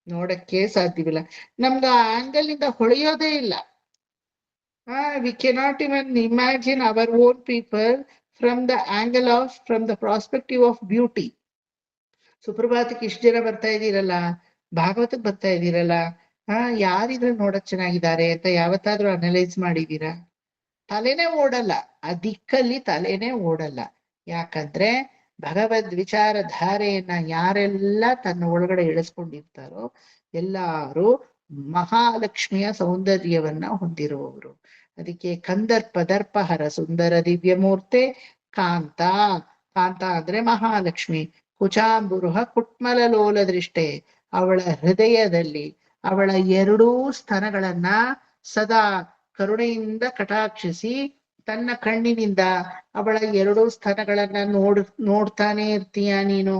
ನೋಡಕ್ಕೆ ಸಾಧ್ಯವಿಲ್ಲ. ನಮ್ದು ಆ ಆಂಗಲ್ ಇಂದ ಹೊಳೆಯೋದೇ ಇಲ್ಲ. We cannot even imagine our own people from the perspective of beauty. ಸುಪ್ರಭಾತಕ್ಕೆ ಇಷ್ಟು ಜನ ಬರ್ತಾ ಇದ್ದೀರಲ್ಲ, ಭಾಗವತಕ್ಕೆ ಬರ್ತಾ ಇದ್ದೀರಲ್ಲ, ಯಾರಿದ್ರೆ ನೋಡಕ್ ಚೆನ್ನಾಗಿದ್ದಾರೆ ಅಂತ ಯಾವತ್ತಾದ್ರೂ ಅನಲೈಸ್ ಮಾಡಿದೀರಾ? ತಲೆನೇ ಓಡಲ್ಲ, ಆ ದಿಕ್ಕಲ್ಲಿ ತಲೆನೇ ಓಡಲ್ಲ. ಯಾಕಂದ್ರೆ ಭಗವದ್ ವಿಚಾರ ಧಾರೆಯನ್ನ ಯಾರೆಲ್ಲ ತನ್ನ ಒಳಗಡೆ ಇಳಿಸ್ಕೊಂಡಿರ್ತಾರೋ ಎಲ್ಲಾರು ಮಹಾಲಕ್ಷ್ಮಿಯ ಸೌಂದರ್ಯವನ್ನ ಹೊಂದಿರುವವರು. ಅದಕ್ಕೆ ಕಂದರ್ಪ ದರ್ಪಹರ ಸುಂದರ ದಿವ್ಯಮೂರ್ತೆ ಕಾಂತ. ಕಾಂತ ಅಂದ್ರೆ ಮಹಾಲಕ್ಷ್ಮಿ. ಕುಚಾಂಬುರುಹ ಕುಟ್ಮಲ ಲೋಲ ದೃಷ್ಟೆ. ಅವಳ ಹೃದಯದಲ್ಲಿ ಅವಳ ಎರಡೂ ಸ್ತನಗಳನ್ನ ಸದಾ ಕರುಣೆಯಿಂದ ಕಟಾಕ್ಷಿಸಿ ತನ್ನ ಕಣ್ಣಿನಿಂದ ಅವಳ ಎರಡೂ ಸ್ತನಗಳನ್ನ ನೋಡ್ತಾನೆ ಇರ್ತೀಯ ನೀನು.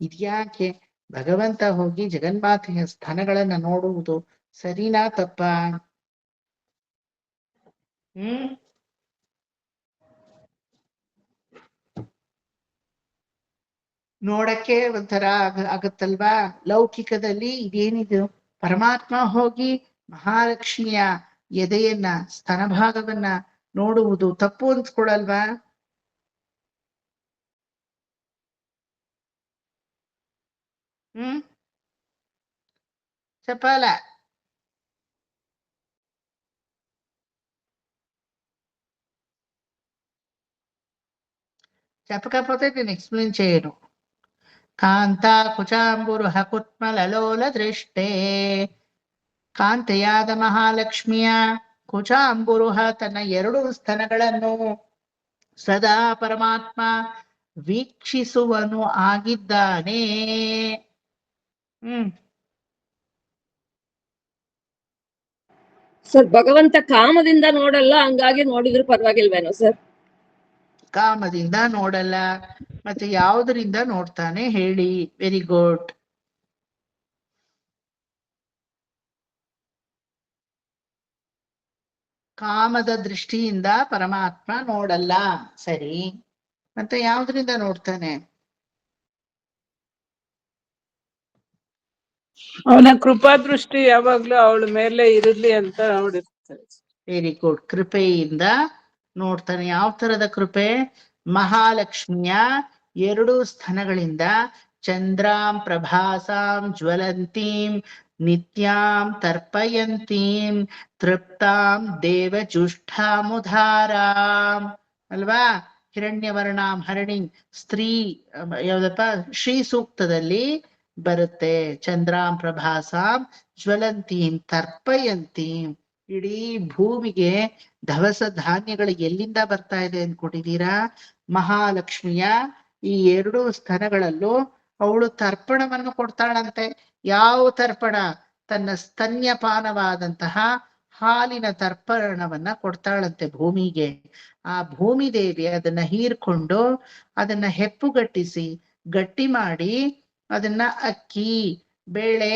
ಇದ್ಯಾಕೆ? ಭಗವಂತ ಹೋಗಿ ಜಗನ್ಮಾತೆಯ ಸ್ತನಗಳನ್ನ ನೋಡುವುದು ಸರಿನಾ ತಪ್ಪಾ? ನೋಡಕ್ಕೆ ಒಂಥರ ಆಗುತ್ತಲ್ವಾ? ಲೌಕಿಕದಲ್ಲಿ ಇದೇನಿದು? ಪರಮಾತ್ಮ ಹೋಗಿ ಮಹಾಲಕ್ಷ್ಮಿಯ ಎದೆಯನ್ನ ಸ್ತನಭಾಗವನ್ನ ನೋಡುವುದು ತಪ್ಪು ಅನ್ಸ್ಕೊಳಲ್ವಾ? ಚಪಾಲ చెప్పకపోతే నేను ఎక్స్ప్లెయిన్ చేయను. ಕಾಂತ ಕುಚಾಂಬುರುಹ ಕುಟ್ಮಲಲೋಲ ದೃಷ್ಟೇ. ಕಾಂತೆಯಾದ ಮಹಾಲಕ್ಷ್ಮಿಯ ಕುಚಾಂಬುರುಹ ತನ್ನ ಎರಡು ಸ್ತನಗಳನ್ನು ಸದಾ ಪರಮಾತ್ಮ ವೀಕ್ಷಿಸುವನು ಆಗಿದ್ದಾನೆ. ಸರ್, ಭಗವಂತ ಕಾಮದಿಂದ ನೋಡಲ್ಲ, ಹಂಗಾಗಿ ನೋಡಿದ್ರು ಪರವಾಗಿಲ್ವೇನೋ ಸರ್? ಕಾಮದಿಂದ ನೋಡಲ್ಲ, ಮತ್ತೆ ಯಾವುದರಿಂದ ನೋಡ್ತಾನೆ ಹೇಳಿ? Very good. ಕಾಮದ ದೃಷ್ಟಿಯಿಂದ ಪರಮಾತ್ಮ ನೋಡಲ್ಲ, ಸರಿ. ಮತ್ತೆ ಯಾವುದರಿಂದ ನೋಡ್ತಾನೆ? ಅವನ ಕೃಪಾ ದೃಷ್ಟಿ ಯಾವಾಗ್ಲೂ ಅವಳ ಮೇಲೆ ಇರಲಿ ಅಂತ ನೋಡಿರ್ತಾರೆ. Very good. ಕೃಪೆಯಿಂದ ನೋಡ್ತಾನೆ. ಯಾವ ತರದ ಕೃಪೆ? ಮಹಾಲಕ್ಷ್ಮಿಯ ಎರಡು ಸ್ತನಗಳಿಂದ ಚಂದ್ರಾಂ ಪ್ರಭಾಸಾಂ ಜ್ವಲಂತೀಂ ನಿತ್ಯಾಂ ತರ್ಪಯಂತೀಂ ತೃಪ್ತಾಂ ದೇವಜುಷ್ಠಾಮುಧಾರಾಂ ಅಲ್ವಾ? ಹಿರಣ್ಯವರ್ಣಾಂ ಹರಿಣಿಂ ಸ್ತ್ರೀ ಯಾವ್ದಪ್ಪ? ಶ್ರೀ ಸೂಕ್ತದಲ್ಲಿ ಬರುತ್ತೆ. ಚಂದ್ರಾಂ ಪ್ರಭಾಸಾಂ ಜ್ವಲಂತೀಂ ತರ್ಪಯಂತೀಂ. ಇಡೀ ಭೂಮಿಗೆ ದವಸ ಧಾನ್ಯಗಳು ಎಲ್ಲಿಂದ ಬರ್ತಾ ಇದೆ ಅನ್ಕೊಟ್ಟಿದ್ದೀರಾ? ಮಹಾಲಕ್ಷ್ಮಿಯ ಈ ಎರಡು ಸ್ತನಗಳಲ್ಲೂ ಅವಳು ತರ್ಪಣವನ್ನು ಕೊಡ್ತಾಳಂತೆ. ಯಾವ ತರ್ಪಣ? ತನ್ನ ಸ್ತನ್ಯಪಾನವಾದಂತಹ ಹಾಲಿನ ತರ್ಪಣವನ್ನ ಕೊಡ್ತಾಳಂತೆ ಭೂಮಿಗೆ. ಆ ಭೂಮಿ ದೇವಿ ಅದನ್ನ ಹೀರ್ಕೊಂಡು ಅದನ್ನ ಹೆಪ್ಪುಗಟ್ಟಿಸಿ ಗಟ್ಟಿ ಮಾಡಿ ಅದನ್ನ ಅಕ್ಕಿ, ಬೇಳೆ,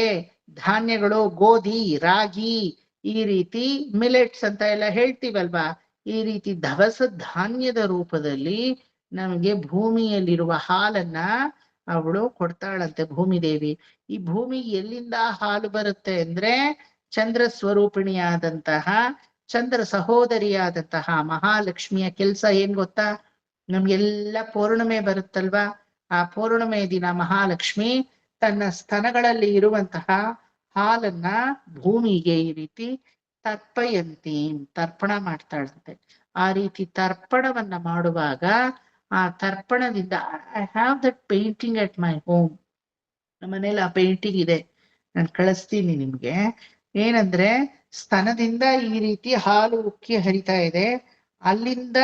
ಧಾನ್ಯಗಳು, ಗೋಧಿ, ರಾಗಿ, ಈ ರೀತಿ ಮಿಲೆಟ್ಸ್ ಅಂತ ಎಲ್ಲ ಹೇಳ್ತೀವಲ್ವಾ, ಈ ರೀತಿ ದವಸ ಧಾನ್ಯದ ರೂಪದಲ್ಲಿ ನಮಗೆ ಭೂಮಿಯಲ್ಲಿರುವ ಹಾಲನ್ನ ಅವಳು ಕೊಡ್ತಾಳಂತೆ ಭೂಮಿ ದೇವಿ. ಈ ಭೂಮಿ ಎಲ್ಲಿಂದ ಹಾಲು ಬರುತ್ತೆ ಅಂದ್ರೆ ಚಂದ್ರ ಸ್ವರೂಪಿಣಿಯಾದಂತಹ, ಚಂದ್ರ ಸಹೋದರಿಯಾದಂತಹ ಮಹಾಲಕ್ಷ್ಮಿಯ ಕೆಲ್ಸ ಏನ್ ಗೊತ್ತಾ? ನಮ್ಗೆಲ್ಲ ಪೌರ್ಣಮೆ ಬರುತ್ತಲ್ವಾ, ಆ ಪೌರ್ಣಮೆ ದಿನ ಮಹಾಲಕ್ಷ್ಮಿ ತನ್ನ ಸ್ತನಗಳಲ್ಲಿ ಇರುವಂತಹ ಹಾಲನ್ನ ಭೂಮಿಗೆ ಈ ರೀತಿ ತರ್ಪಣ ಮಾಡ್ತಾಳಂತೆ. ಆ ರೀತಿ ತರ್ಪಣವನ್ನ ಮಾಡುವಾಗ ಆ ತರ್ಪಣದಿಂದ I have that painting at my home. ನಮ್ಮ ಮನೇಲಿ ಆ ಪೇಂಟಿಂಗ್ ಇದೆ, ನಾನು ಕಳಿಸ್ತೀನಿ ನಿಮ್ಗೆ. ಏನಂದ್ರೆ ಸ್ತನದಿಂದ ಈ ರೀತಿ ಹಾಲು ಉಕ್ಕಿ ಹರಿತಾ ಇದೆ, ಅಲ್ಲಿಂದ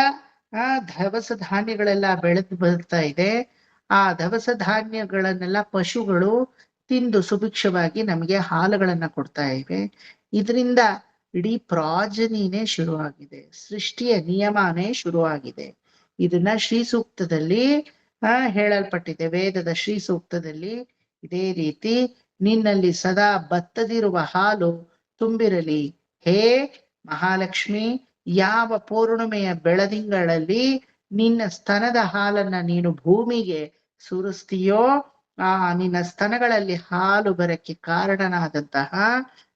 ದವಸ ಧಾನ್ಯಗಳೆಲ್ಲ ಬೆಳೆದು ಬರ್ತಾ ಇದೆ. ಆ ದವಸ ಧಾನ್ಯಗಳನ್ನೆಲ್ಲ ಪಶುಗಳು ತಿಂದು ಸುಭಿಕ್ಷವಾಗಿ ನಮಗೆ ಹಾಲುಗಳನ್ನ ಕೊಡ್ತಾ ಇವೆ. ಇದರಿಂದ ಇಡೀ ಪ್ರಾಜನಿನೇ ಶುರುವಾಗಿದೆ, ಸೃಷ್ಟಿಯ ನಿಯಮನೇ ಶುರುವಾಗಿದೆ. ಇದನ್ನ ಶ್ರೀ ಸೂಕ್ತದಲ್ಲಿ ಹೇಳಲ್ಪಟ್ಟಿದೆ. ವೇದದ ಶ್ರೀ ಸೂಕ್ತದಲ್ಲಿ ಇದೇ ರೀತಿ ನಿನ್ನಲ್ಲಿ ಸದಾ ಬತ್ತದಿರುವ ಹಾಲು ತುಂಬಿರಲಿ ಹೇ ಮಹಾಲಕ್ಷ್ಮಿ, ಯಾವ ಪೌರ್ಣಿಮೆಯ ಬೆಳದಿಂಗಳಲ್ಲಿ ನಿನ್ನ ಸ್ತನದ ಹಾಲನ್ನ ನೀನು ಭೂಮಿಗೆ ಸುರಿಸ್ತೀಯೋ ಆ ನಿನ್ನ ಸ್ತನಗಳಲ್ಲಿ ಹಾಲು ಬರಕ್ಕೆ ಕಾರಣನಾದಂತಹ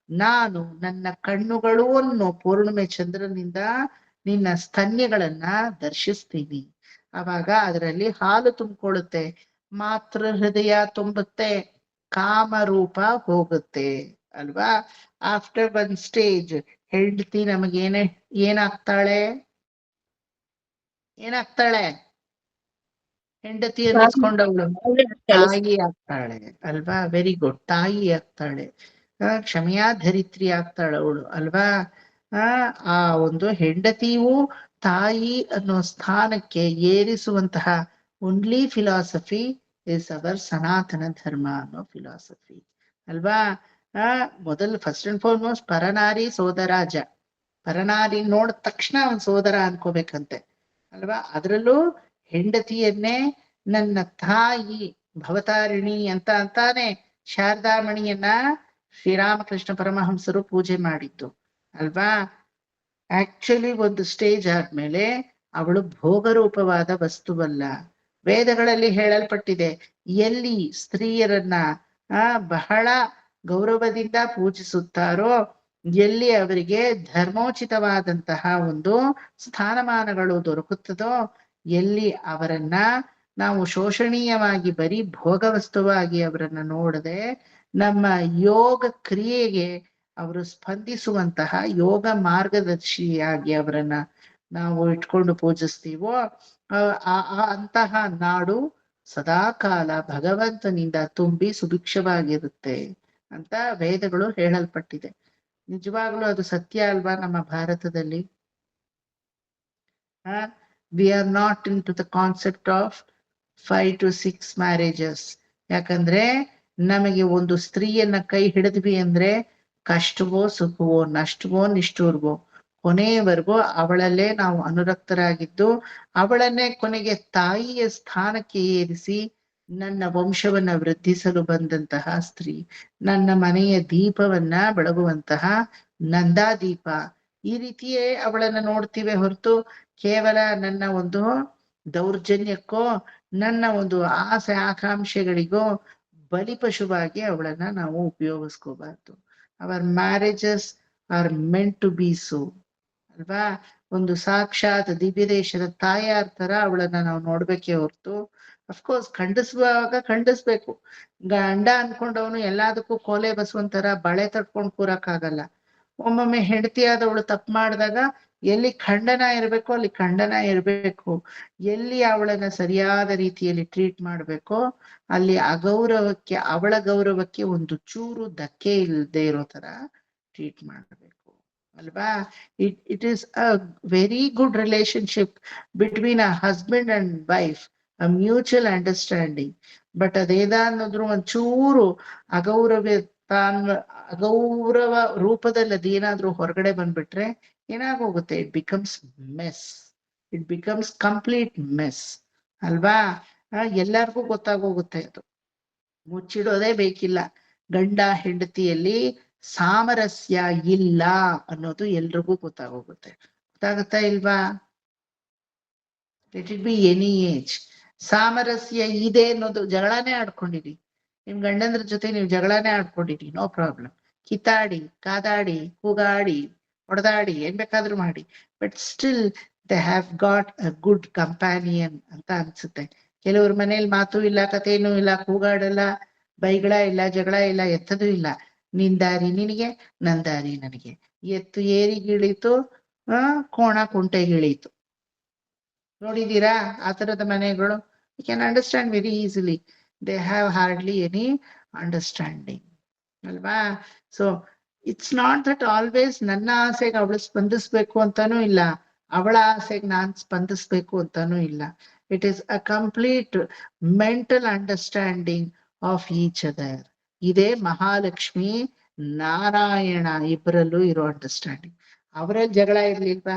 ನಾನು ನನ್ನ ಕಣ್ಣುಗಳು ಅನ್ನೋ ಪೌರ್ಣಿಮೆ ಚಂದ್ರನಿಂದ ನಿನ್ನ ಸ್ತನ್ಯಗಳನ್ನ ದರ್ಶಿಸ್ತೀನಿ. ಅವಾಗ ಅದರಲ್ಲಿ ಹಾಲು ತುಂಬಿಕೊಳ್ಳುತ್ತೆ, ಮಾತೃ ಹೃದಯ ತುಂಬುತ್ತೆ, ಕಾಮರೂಪ ಹೋಗುತ್ತೆ ಅಲ್ವಾ. ಆಫ್ಟರ್ ಒನ್ ಸ್ಟೇಜ್ ಹೆಂಡತಿ ನಮಗೇನೆ ಏನಾಗ್ತಾಳೆ ಹೆಂಡತಿ ಅನ್ನಿಸ್ಕೊಂಡವಳು ತಾಯಿ ಆಗ್ತಾಳೆ ಅಲ್ವಾ. ವೆರಿ ಗುಡ್, ತಾಯಿ ಆಗ್ತಾಳೆ, ಕ್ಷಮೆಯಾಧರಿತ್ರಿ ಆಗ್ತಾಳೆ ಅವಳು ಅಲ್ವಾ. ಆ ಒಂದು ಹೆಂಡತಿಯೂ ತಾಯಿ ಅನ್ನೋ ಸ್ಥಾನಕ್ಕೆ ಏರಿಸುವಂತಹ ಓನ್ಲಿ ಫಿಲಾಸಫಿ ಇಸ್ ಅವರ್ ಸನಾತನ ಧರ್ಮ ಅನ್ನೋ ಫಿಲಾಸಫಿ ಅಲ್ವಾ. ಮೊದಲು ಫಸ್ಟ್ ಅಂಡ್ ಫಾರ್ಮೋಸ್ಟ್ ಪರನಾರಿ ಸೋದರಾಜ, ಪರನಾರಿ ನೋಡಿದ ತಕ್ಷಣ ಅವನ್ ಸೋದರ ಅನ್ಕೋಬೇಕಂತೆ ಅಲ್ವಾ. ಅದರಲ್ಲೂ ಹೆಂಡತಿಯನ್ನೇ ನನ್ನ ತಾಯಿ ಭವತಾರಿಣಿ ಅಂತಾನೆ ಶಾರದಾಮಣಿಯನ್ನ ಶ್ರೀರಾಮಕೃಷ್ಣ ಪರಮಹಂಸರು ಪೂಜೆ ಮಾಡಿದ್ದು ಅಲ್ವಾ. ಆಕ್ಚುಲಿ ಒಂದು ಸ್ಟೇಜ್ ಆದ್ಮೇಲೆ ಅವಳು ಭೋಗರೂಪವಾದ ವಸ್ತುವಲ್ಲ. ವೇದಗಳಲ್ಲಿ ಹೇಳಲ್ಪಟ್ಟಿದೆ, ಎಲ್ಲಿ ಸ್ತ್ರೀಯರನ್ನ ಬಹಳ ಗೌರವದಿಂದ ಪೂಜಿಸುತ್ತಾರೋ, ಎಲ್ಲಿ ಅವರಿಗೆ ಧರ್ಮೋಚಿತವಾದಂತಹ ಒಂದು ಸ್ಥಾನಮಾನಗಳು ದೊರಕುತ್ತದೋ, ಎಲ್ಲಿ ಅವರನ್ನ ನಾವು ಶೋಷಣೀಯವಾಗಿ ಬರೀ ಭೋಗ ವಸ್ತುವಾಗಿ ಅವರನ್ನ ನೋಡದೆ ನಮ್ಮ ಯೋಗ ಕ್ರಿಯೆಗೆ ಅವರು ಸ್ಪಂದಿಸುವಂತಹ ಯೋಗ ಮಾರ್ಗದರ್ಶಿಯಾಗಿ ಅವರನ್ನ ನಾವು ಇಟ್ಕೊಂಡು ಪೂಜಿಸ್ತೀವೋ ಅಂತಹ ನಾಡು ಸದಾಕಾಲ ಭಗವಂತನಿಂದ ತುಂಬಿ ಸುಭಿಕ್ಷವಾಗಿರುತ್ತೆ ಅಂತ ವೇದಗಳು ಹೇಳಲ್ಪಟ್ಟಿದೆ. ನಿಜವಾಗ್ಲೂ ಅದು ಸತ್ಯ ಅಲ್ವಾ ನಮ್ಮ ಭಾರತದಲ್ಲಿ? We are not into the concept of 5 to 6 marriages. ಯಾಕಂದ್ರೆ ನಮಗೆ ಒಂದು ಸ್ತ್ರೀಯನ್ನ ಕೈ ಹಿಡಿದ್ವಿ ಅಂದ್ರೆ ಕಷ್ಟವೋ ಸುಖವೋ ನಷ್ಟವೋ ನಿಷ್ಠೂರ್ವೋ ಕೊನೆಯವರೆಗೂ ಅವಳಲ್ಲೇ ನಾವು ಅನುರಕ್ತರಾಗಿದ್ದು ಅವಳನ್ನೇ ಕೊನೆಗೆ ತಾಯಿಯ ಸ್ಥಾನಕ್ಕೆ ಏರಿಸಿ ನನ್ನ ವಂಶವನ್ನ ವೃದ್ಧಿಸಲು ಬಂದಂತಹ ಸ್ತ್ರೀ, ನನ್ನ ಮನೆಯ ದೀಪವನ್ನ ಬೆಳಗುವಂತಹ ನಂದಾದೀಪ, ಈ ರೀತಿಯೇ ಅವಳನ್ನ ನೋಡ್ತೀವಿ ಹೊರತು ಕೇವಲ ನನ್ನ ಒಂದು ದೌರ್ಜನ್ಯಕ್ಕೋ ನನ್ನ ಒಂದು ಆಸೆ ಆಕಾಂಕ್ಷೆಗಳಿಗೋ ಬಲಿಪಶುವಾಗಿ ಅವಳನ್ನ ನಾವು ಉಪಯೋಗಿಸ್ಕೋಬಾರ್ದು. Our marriages are meant to be so ಅಲ್ವಾ. ಒಂದು ಸಾಕ್ಷಾತ್ ದಿವ್ಯ ದೇಶದ ತಾಯಾರ್ ತರ ಅವಳನ್ನ ನಾವು ನೋಡ್ಬೇಕೇ ಹೊರತು ಅಫ್ಕೋರ್ಸ್ ಖಂಡಿಸ್ಬೇಕು. ಗಂಡ ಅನ್ಕೊಂಡವನು ಎಲ್ಲದಕ್ಕೂ ಕೋಲೆ ಬಸವಂತರ ಬಳೆ ತಟ್ಕೊಂಡ್ ಕೂರಕ್ಕಾಗಲ್ಲ. ಒಮ್ಮೊಮ್ಮೆ ಹೆಂಡತಿಯಾದವಳು ತಪ್ಪು ಮಾಡಿದಾಗ ಎಲ್ಲಿ ಖಂಡನ ಇರ್ಬೇಕೋ ಅಲ್ಲಿ ಖಂಡನ ಇರ್ಬೇಕು, ಎಲ್ಲಿ ಅವಳನ್ನ ಸರಿಯಾದ ರೀತಿಯಲ್ಲಿ ಟ್ರೀಟ್ ಮಾಡ್ಬೇಕೋ ಅಲ್ಲಿ ಅಗೌರವಕ್ಕೆ ಅವಳ ಗೌರವಕ್ಕೆ ಒಂದು ಚೂರು ಧಕ್ಕೆ ಇಲ್ಲದೆ ಇರೋ ತರ ಟ್ರೀಟ್ ಮಾಡ್ಬೇಕು ಅಲ್ವಾ. It is a very good relationship between a husband and wife, a mutual understanding. But ಅದೇನಾದ್ರೂ ಒಂಚೂರು ಅಗೌರವ ರೂಪದಲ್ಲಿ ಅದೇನಾದ್ರೂ ಹೊರಗಡೆ ಬಂದ್ಬಿಟ್ರೆ ಏನಾಗೋಗುತ್ತೆ? ಇಟ್ ಬಿಕಮ್ಸ್ ಕಂಪ್ಲೀಟ್ ಮೆಸ್ ಅಲ್ವಾ. ಎಲ್ಲರಿಗೂ ಗೊತ್ತಾಗೋಗುತ್ತೆ, ಅದು ಮುಚ್ಚಿಡೋದೇ ಬೇಕಿಲ್ಲ. ಗಂಡ ಹೆಂಡತಿಯಲ್ಲಿ ಸಾಮರಸ್ಯ ಇಲ್ಲ ಅನ್ನೋದು ಎಲ್ರಿಗೂ ಗೊತ್ತಾಗೋಗುತ್ತೆ. ಗೊತ್ತಾಗುತ್ತಾ ಇಲ್ವಾ? Let it be any age. ಸಾಮರಸ್ಯ ಇದೆ ಅನ್ನೋದು, ಜಗಳಾನೇ ಆಡ್ಕೊಂಡಿರಿ, ನಿಮ್ ಗಂಡಂದ್ರ ಜೊತೆ ನೀವು ಜಗಳಾನೇ ಆಡ್ಕೊಂಡಿರಿ, ನೋ ಪ್ರಾಬ್ಲಮ್. ಕಿತ್ತಾಡಿ ಕಾದಾಡಿ ಕೂಗಾಡಿ ಹೊಡೆದಾಡಿ ಏನ್ ಬೇಕಾದ್ರೂ ಮಾಡಿ, but still they have got a good companion ಅಂತ ಅನ್ಸುತ್ತೆ. ಕೆಲವ್ರ ಮನೇಲಿ ಮಾತು ಇಲ್ಲ, ಕಥೆನೂ ಇಲ್ಲ, ಕೂಗಾಡಲ್ಲ, ಬೈಗಳ ಇಲ್ಲ, ಜಗಳ ಇಲ್ಲ, ಎತ್ತದೂ ಇಲ್ಲ. ನಿನ್ ದಾರಿ ನಿನಗೆ, ನನ್ ದಾರಿ ನನಗೆ. ಎತ್ತು ಏರಿಗಿಳೀತು, ಕೋಣ ಕುಂಟೆಗಿಳೀತು. ನೋಡಿದೀರಾ ಆ ತರದ ಮನೆಗಳು? You can understand very easily. They have hardly any understanding ಅಲ್ವಾ. So it's not that always ನನ್ನ ಆಸೆಗೆ ಅವಳು ಸ್ಪಂದಿಸ್ಬೇಕು ಅಂತಾನೂ ಇಲ್ಲ, ಅವಳ ಆಸೆಗೆ ನಾನ್ ಸ್ಪಂದಿಸ್ಬೇಕು ಅಂತಾನೂ ಇಲ್ಲ. It is a complete mental understanding of each other. ಇದೇ ಮಹಾಲಕ್ಷ್ಮಿ ನಾರಾಯಣ ಇಬ್ಬರಲ್ಲೂ ಇರೋ ಅಂಡರ್ಸ್ಟ್ಯಾಂಡಿಂಗ್. ಅವರಲ್ಲಿ ಜಗಳ ಇರ್ಲಿಲ್ವಾ?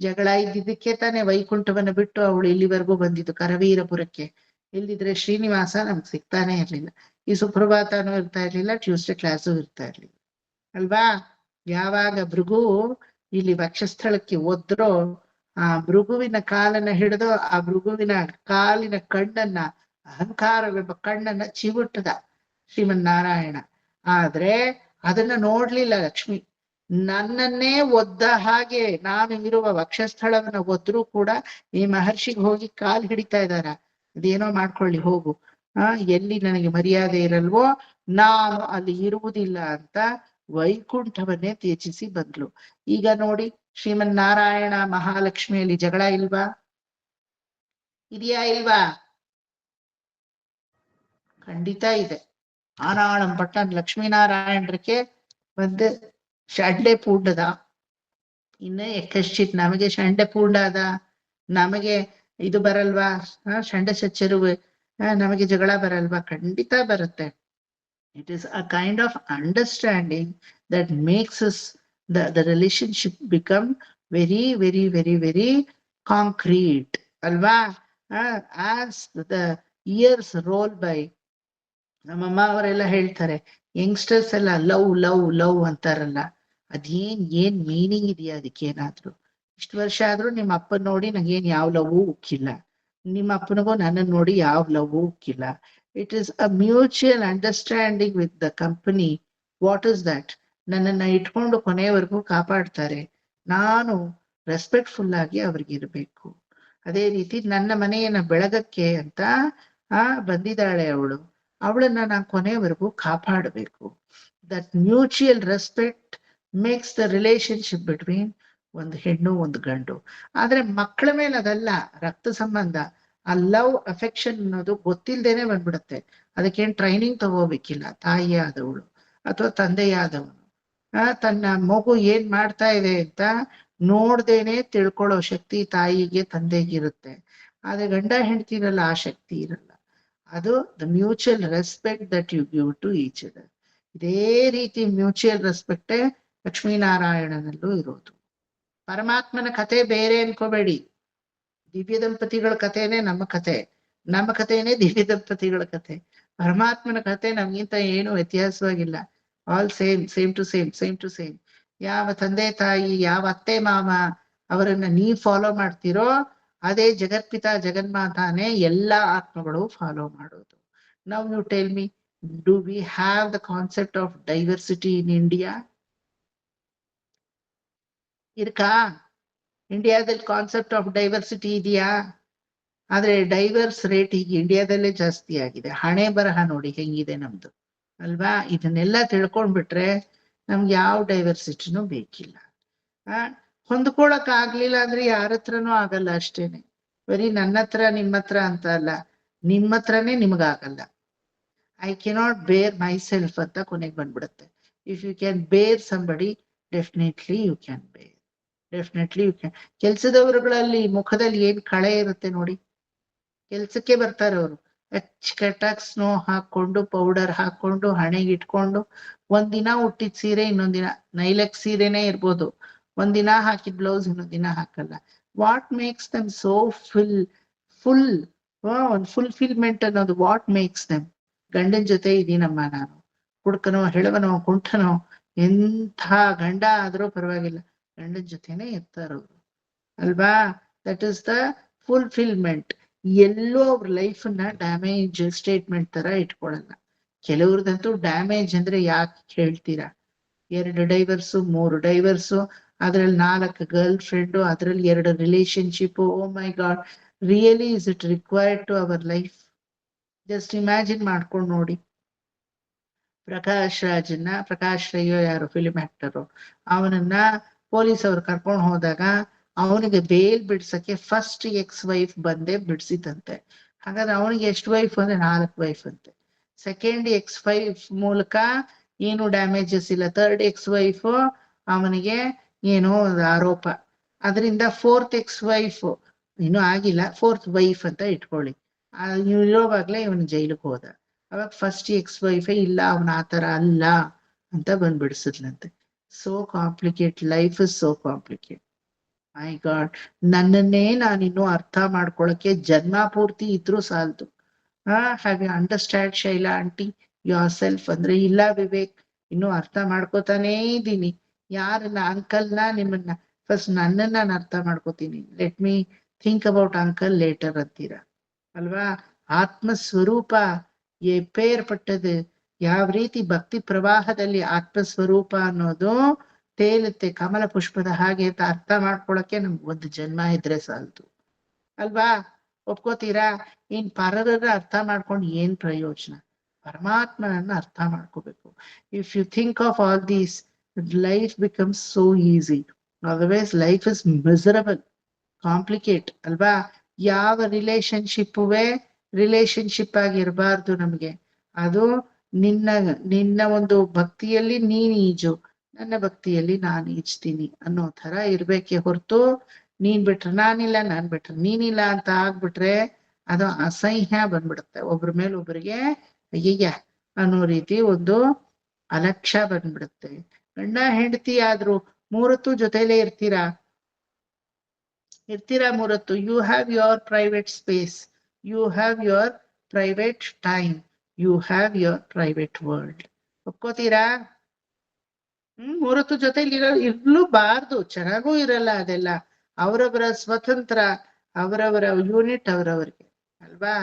ಜಗಳ ಇದ್ದಿದ್ದಕ್ಕೆ ತಾನೇ ವೈಕುಂಠವನ್ನ ಬಿಟ್ಟು ಅವಳು ಇಲ್ಲಿವರೆಗೂ ಬಂದಿದ್ದು, ಕರವೀರಪುರಕ್ಕೆ. ಇಲ್ಲಿದ್ರೆ ಶ್ರೀನಿವಾಸ ನಮ್ಗೆ ಸಿಗ್ತಾನೆ ಇರ್ಲಿಲ್ಲ, ಈ ಸುಪ್ರಭಾತನೂ ಇರ್ತಾ ಇರ್ಲಿಲ್ಲ, ಟ್ಯೂಸ್ಡೇ ಕ್ಲಾಸು ಇರ್ತಾ ಇರ್ಲಿಲ್ಲ ಅಲ್ವಾ. ಯಾವಾಗ ಭೃಗು ಇಲ್ಲಿ ವಕ್ಷಸ್ಥಳಕ್ಕೆ ಒದ್ರೋ ಆ ಭೃಗುವಿನ ಕಾಲನ್ನ ಹಿಡಿದು ಆ ಭೃಗುವಿನ ಕಾಲಿನ ಕಣ್ಣನ್ನ, ಅಹಂಕಾರವೆಂಬ ಕಣ್ಣನ್ನ ಚಿವುಟದ ಶ್ರೀಮನ್ನಾರಾಯಣ. ಆದ್ರೆ ಅದನ್ನ ನೋಡ್ಲಿಲ್ಲ ಲಕ್ಷ್ಮಿ. ನನ್ನನ್ನೇ ಒದ್ದ ಹಾಗೆ ನಾನು ಇರುವ ವಕ್ಷಸ್ಥಳವನ್ನ ಒದ್ರೂ ಕೂಡ ಈ ಮಹರ್ಷಿಗೆ ಹೋಗಿ ಕಾಲ್ ಹಿಡಿತಾ ಇದ್ದಾರ. ಅದೇನೋ ಮಾಡ್ಕೊಳ್ಳಿ ಹೋಗು, ಎಲ್ಲಿ ನನಗೆ ಮರ್ಯಾದೆ ಇರಲ್ವೋ ನಾನು ಅಲ್ಲಿ ಇರುವುದಿಲ್ಲ ಅಂತ ವೈಕುಂಠವನ್ನೇ ತ್ಯಜಿಸಿ ಬಂದ್ಲು. ಈಗ ನೋಡಿ ಶ್ರೀಮನ್ನಾರಾಯಣ ಮಹಾಲಕ್ಷ್ಮಿಯಲ್ಲಿ ಜಗಳ ಇಲ್ವಾ? ಇದೆಯಾ ಇಲ್ವಾ? ಖಂಡಿತ ಇದೆ. ஆனாலும் பட்டன் ಲಕ್ಷ್ಮೀನಾರಾಯಣರಿಗೆ வந்து ಷಂಡೆ ಪೂರ್ಣದ, ಇನ್ನು ಎಕ್ಕಶ್ಚಿತ್ ನಮಗೆ ಷಂಡೆ ಪೂರ್ಣದ, ನಮಗೆ ಇದು ಬರಲ್ವಾ? ಷಂಡ ಸಚ್ಚರುವೆ ನಮಗೆ ಜಗಳ ಬರಲ್ವಾ? ಖಂಡಿತ ಬರುತ್ತೆ. It is a kind of understanding that makes us the relationship become very, very, very, very concrete. Alva, as the years roll by, ನಮ್ಮಮ್ಮ ಅವರೆಲ್ಲ ಹೇಳ್ತಾರೆ, ಯಂಗ್ಸ್ಟರ್ಸ್ ಎಲ್ಲ ಲವ್ ಲವ್ ಲವ್ ಅಂತಾರಲ್ಲ, ಏನ್ ಮೀನಿಂಗ್ ಇದೆಯಾ ಅದಕ್ಕೆ? ಏನಾದ್ರು ಇಷ್ಟು ವರ್ಷ ಆದ್ರೂ ನಿಮ್ಮ ಅಪ್ಪನ್ ನೋಡಿ ನಂಗೇನ್ ಯಾವ ಲವ್ ಉಕ್ಕಿಲ್ಲ, ನಿಮ್ಮ ಅಪ್ಪನಿಗೂ ನನ್ನನ್ ನೋಡಿ ಯಾವ ಲವ್ ಉಕ್ಕಿಲ್ಲ. It is a mutual understanding with the company. What is that? ನನ್ನನ್ನ ಇಟ್ಕೊಂಡು ಕೊನೆಯವರೆಗೂ ಕಾಪಾಡ್ತಾರೆ, ನಾನು ರೆಸ್ಪೆಕ್ಟ್ಫುಲ್ ಆಗಿ ಅವ್ರಿಗಿರ್ಬೇಕು. ಅದೇ ರೀತಿ ನನ್ನ ಮನೆಯನ್ನ ಬೆಳಗಕ್ಕೆ ಅಂತ ಬಂದಿದ್ದಾಳೆ ಅವಳನ್ನ ನಾನು ಕೊನೆಯವರೆಗೂ ಕಾಪಾಡಬೇಕು. That mutual respect makes the relationship between ಒಂದು ಹೆಣ್ಣು ಒಂದು ಗಂಡು. ಆದ್ರೆ ಮಕ್ಕಳ ಮೇಲೆ ಅದಲ್ಲ, ರಕ್ತ ಸಂಬಂಧ. ಆ ಲವ್ ಅಫೆಕ್ಷನ್ ಅನ್ನೋದು ಗೊತ್ತಿಲ್ದೇನೆ ಬಂದ್ಬಿಡುತ್ತೆ. ಅದಕ್ಕೇನ್ ಟ್ರೈನಿಂಗ್ ತಗೋಬೇಕಿಲ್ಲ. ತಾಯಿಯಾದವಳು ಅಥವಾ ತಂದೆಯಾದವನು ತನ್ನ ಮಗು ಏನ್ ಮಾಡ್ತಾ ಇದೆ ಅಂತ ನೋಡ್ದೇನೆ ತಿಳ್ಕೊಳ್ಳೋ ಶಕ್ತಿ ತಾಯಿಗೆ ತಂದೆಗಿರುತ್ತೆ. ಆದ್ರೆ ಗಂಡ ಹೆಂಡ್ತಿರಲ್ಲ, ಆ ಶಕ್ತಿ ಇರಲ್ಲ. ಅದು the mutual respect that you give to each other. ಇದೇ ರೀತಿ ಮ್ಯೂಚುವಲ್ ರೆಸ್ಪೆಕ್ಟೇ ಲಕ್ಷ್ಮೀನಾರಾಯಣನಲ್ಲೂ ಇರೋದು. ಪರಮಾತ್ಮನ ಕತೆ ಬೇರೆ ಅನ್ಕೋಬೇಡಿ. ದಿವ್ಯ ದಂಪತಿಗಳ ಕಥೆನೇ ನಮ್ಮ ಕತೆ, ನಮ್ಮ ಕಥೆನೇ ದಿವ್ಯ ದಂಪತಿಗಳ ಕತೆ. ಪರಮಾತ್ಮನ ಕತೆ ನಮ್ಗಿಂತ ಏನು ವ್ಯತ್ಯಾಸವಾಗಿಲ್ಲ. All same, same to same, same to same. ಯಾವ ತಂದೆ ತಾಯಿ, ಯಾವ ಅತ್ತೆ ಮಾವ ಅವರನ್ನ ನೀವ್ ಫಾಲೋ ಮಾಡ್ತೀರೋ ಅದೇ ಜಗತ್ಪಿತ ಜಗನ್ಮಾತಾನೇ ಎಲ್ಲಾ ಆತ್ಮಗಳು ಫಾಲೋ ಮಾಡೋದು. Now you tell me, do we have the concept of diversity in India? ಇರ್ಕಾ? ಇಂಡಿಯಾದಲ್ಲಿ ಕಾನ್ಸೆಪ್ಟ್ ಆಫ್ ಡೈವರ್ಸಿಟಿ ಇದೆಯಾ? ಆದ್ರೆ ಡೈವರ್ಸ್ ರೇಟ್ ಈಗ ಇಂಡಿಯಾದಲ್ಲೇ ಜಾಸ್ತಿ ಆಗಿದೆ. ಹಣೆ ಬರಹ ನೋಡಿ ಹೆಂಗಿದೆ ನಮ್ದು, ಅಲ್ವಾ? ಇದನ್ನೆಲ್ಲ ತಿಳ್ಕೊಂಡ್ಬಿಟ್ರೆ ನಮ್ಗೆ ಯಾವ ಡೈವರ್ಸಿಟಿನೂ ಬೇಕಿಲ್ಲ. ಹೊಂದ್ಕೊಳಕ್ ಆಗ್ಲಿಲ್ಲ ಅಂದ್ರೆ ಯಾರ ಹತ್ರನೂ ಆಗಲ್ಲ, ಅಷ್ಟೇನೆ. ಬರೀ ನನ್ನ ಹತ್ರ ನಿಮ್ಮ ಹತ್ರ ಅಂತ ಅಲ್ಲ, ನಿಮ್ಮ ಹತ್ರನೇ ನಿಮ್ಗಾಗಲ್ಲ. ಐ ಕೆನಾಟ್ ಬೇರ್ ಮೈ ಸೆಲ್ಫ್ ಅಂತ ಕೊನೆಗೆ ಬಂದ್ಬಿಡುತ್ತೆ. ಇಫ್ ಯು ಕ್ಯಾನ್ ಬೇರ್ ಸಂಬಡಿ, ಡೆಫಿನೆಟ್ಲಿ ಯು ಕ್ಯಾನ್ ಬೇರ್, ಡೆಫಿನೆಟ್ಲಿ ಯು ಕ್ಯಾನ್. ಕೆಲ್ಸದವರುಗಳಲ್ಲಿ ಮುಖದಲ್ಲಿ ಏನ್ ಕಳೆ ಇರುತ್ತೆ ನೋಡಿ. ಕೆಲ್ಸಕ್ಕೆ ಬರ್ತಾರೆ ಅವರು, ಅಚ್ಚುಕಟ್ಟಾಗಿ ಸ್ನೋ ಹಾಕೊಂಡು, ಪೌಡರ್ ಹಾಕೊಂಡು, ಹಣೆಗೆ ಇಟ್ಕೊಂಡು, ಒಂದಿನ ಹುಟ್ಟಿದ ಸೀರೆ ಇನ್ನೊಂದಿನ ನೈಲಕ್ ಸೀರೆನೇ ಇರ್ಬೋದು, ಒಂದಿನ ಹಾಕಿದ ಬ್ಲೌಸ್ ಇನ್ನೊಂದಿನ ಹಾಕಲ್ಲ. What makes dum so full ಒಂದು ಫುಲ್ಫಿಲ್ಮೆಂಟ್ ಅನ್ನೋದು ವಾಟ್ ಮೇಕ್ಸ್ ದಮ್? ಗಂಡನ ಜೊತೆ ಇದೀನಮ್ಮ ನಾನು, ಕುಡ್ಕನೋ ಹೆಳವನೋ ಕುಂಠನೋ ಎಂಥ ಗಂಡ ಆದ್ರೂ ಪರವಾಗಿಲ್ಲ, ಗಂಡನ ಜೊತೆನೆ ಇರ್ತಾರವ್ರು, ಅಲ್ವಾ? That is the fulfilment. ಎಲ್ಲೋ ಅವ್ರ ಲೈಫನ್ನ ಡ್ಯಾಮೇಜ್ ಸ್ಟೇಟ್ಮೆಂಟ್ ತರ ಇಟ್ಕೊಳಲ್ಲ. ಕೆಲವ್ರದಂತೂ ಡ್ಯಾಮೇಜ್ ಅಂದ್ರೆ ಯಾಕೆ ಹೇಳ್ತೀರಾ? 2 ಡೈವರ್ಸು, 3 ಡೈವರ್ಸು, ಅದ್ರಲ್ಲಿ 4 ಗರ್ಲ್ ಫ್ರೆಂಡು, ಅದ್ರಲ್ಲಿ 2 relationship. Oh my God, really is it required to our life? Just imagine ಮಾಡ್ಕೊಂಡು ನೋಡಿ. ಪ್ರಕಾಶ್ ರೈಯೋ ಯಾರು ಫಿಲ್ಮ್ ಆಕ್ಟರು, ಅವನನ್ನ ಪೊಲೀಸ್ ಅವ್ರು ಕರ್ಕೊಂಡು ಹೋದಾಗ ಅವನಿಗೆ ಬೇಲ್ ಬಿಡ್ಸಕ್ಕೆ ಫಸ್ಟ್ ಎಕ್ಸ್ ವೈಫ್ ಬಂದೇ ಬಿಡ್ಸಿದಂತೆ. ಹಾಗಾದ್ರೆ ಅವನಿಗೆ ಎಷ್ಟು ವೈಫ್ ಅಂದ್ರೆ 4 ವೈಫ್ ಅಂತೆ. ಸೆಕೆಂಡ್ ಎಕ್ಸ್ ವೈಫ್ ಮೂಲಕ ಏನು ಡ್ಯಾಮೇಜಸ್ ಇಲ್ಲ. ಥರ್ಡ್ ಎಕ್ಸ್ ವೈಫ್ ಅವನಿಗೆ ಏನೋ ಆರೋಪ, ಅದರಿಂದ 4th ಎಕ್ಸ್ ವೈಫ್ ಇನ್ನೂ ಆಗಿಲ್ಲ, 4th ವೈಫ್ ಅಂತ ಇಟ್ಕೊಳ್ಳಿ. ಇರೋವಾಗ್ಲೇ ಇವನು ಜೈಲಿಗೆ ಹೋದ. ಅವಾಗ ಫಸ್ಟ್ ಎಕ್ಸ್ ವೈಫೇ ಇಲ್ಲ, ಅವನ ಆತರ ಅಲ್ಲ ಅಂತ ಬಂದ್ಬಿಡಿಸಿದ್ಲಂತೆ. So complicate, life is so complicate. My god, ನನ್ನನ್ನೇ ನಾನಿನ್ನೂ ಅರ್ಥ ಮಾಡ್ಕೊಳಕ್ಕೆ ಜನ್ಮ ಪೂರ್ತಿ ಇದ್ರೂ ಸಾಲದು. Have you understand Shaila aunty yourself ಅಂದ್ರೆ? ಇಲ್ಲ ವಿವೇಕ್, ಇನ್ನೂ ಅರ್ಥ ಮಾಡ್ಕೋತಾನೇ ಇದ್ದೀನಿ. ಯಾರನ್ನ ಅಂಕಲ್ನ ನಿಮ್ಮನ್ನ ಫಸ್ಟ್ ನನ್ನನ್ನ ನಾನು ಅರ್ಥ ಮಾಡ್ಕೋತೀನಿ, let me think about uncle later ಅಂತೀರ ಅಲ್ವಾ. ಆತ್ಮ ಸ್ವರೂಪ ಎಪ್ಪೇರ್ಪಟ್ಟದು, ಯಾವ ರೀತಿ ಭಕ್ತಿ ಪ್ರವಾಹದಲ್ಲಿ ಆತ್ಮಸ್ವರೂಪ ಅನ್ನೋದು ತೇಲುತ್ತೆ ಕಮಲ ಪುಷ್ಪದ ಹಾಗೆ ಅಂತ ಅರ್ಥ ಮಾಡ್ಕೊಳಕ್ಕೆ ನಮ್ಗೆ ಒಂದು ಜನ್ಮ ಇದ್ರೆ ಸಾಲ್ತು ಅಲ್ವಾ. ಒಪ್ಕೋತೀರಾ? ಇನ್ ಪರರನ್ನ ಅರ್ಥ ಮಾಡ್ಕೊಂಡು ಏನ್ ಪ್ರಯೋಜನ? ಪರಮಾತ್ಮನನ್ನ ಅರ್ಥ ಮಾಡ್ಕೋಬೇಕು. If you think of all these, life becomes so easy. Otherwise life is miserable, complicate ಅಲ್ವಾ. ಯಾವ ರಿಲೇಶನ್ಶಿಪ್ ಆಗಿರಬಾರ್ದು ನಮ್ಗೆ. ಅದು ನಿನ್ನ ಒಂದು ಭಕ್ತಿಯಲ್ಲಿ ನೀನ್ ಈಜು, ನನ್ನ ಭಕ್ತಿಯಲ್ಲಿ ನಾನು ಈಜ್ತೀನಿ ಅನ್ನೋ ತರ ಇರ್ಬೇಕೆ ಹೊರತು ನೀನ್ ಬಿಟ್ರೆ ನಾನಿಲ್ಲ, ನಾನ್ ಬಿಟ್ರೆ ನೀನಿಲ್ಲ ಅಂತ ಆಗ್ಬಿಟ್ರೆ ಅದು ಅಸಹ್ಯ ಬಂದ್ಬಿಡುತ್ತೆ. ಒಬ್ರ ಮೇಲೆ ಒಬ್ರಿಗೆ ಅಯ್ಯಯ್ಯ ಅನ್ನೋ ರೀತಿ ಒಂದು ಅಲಕ್ಷ್ಯ ಬಂದ್ಬಿಡುತ್ತೆ. ಗಂಡ ಹೆಂಡತಿ ಆದ್ರೂ ಮೂರತ್ತು ಜೊತೆಲೇ ಇರ್ತೀರಾ ಮೂರತ್ತು. You have your private space, you have your private time, you have your private world. ಒಪ್ಕೋತೀರಾ? ಮೂರತ್ತು ಜೊತೆಲಿ ಇರ್ಲೂಬಾರ್ದು, ಚೆನ್ನಾಗೂ ಇರಲ್ಲ ಅದೆಲ್ಲ. ಅವರವರ ಸ್ವತಂತ್ರ, ಅವರವರ ಯೂನಿಟ್ ಅವರವರಿಗೆ ಅಲ್ವಾ.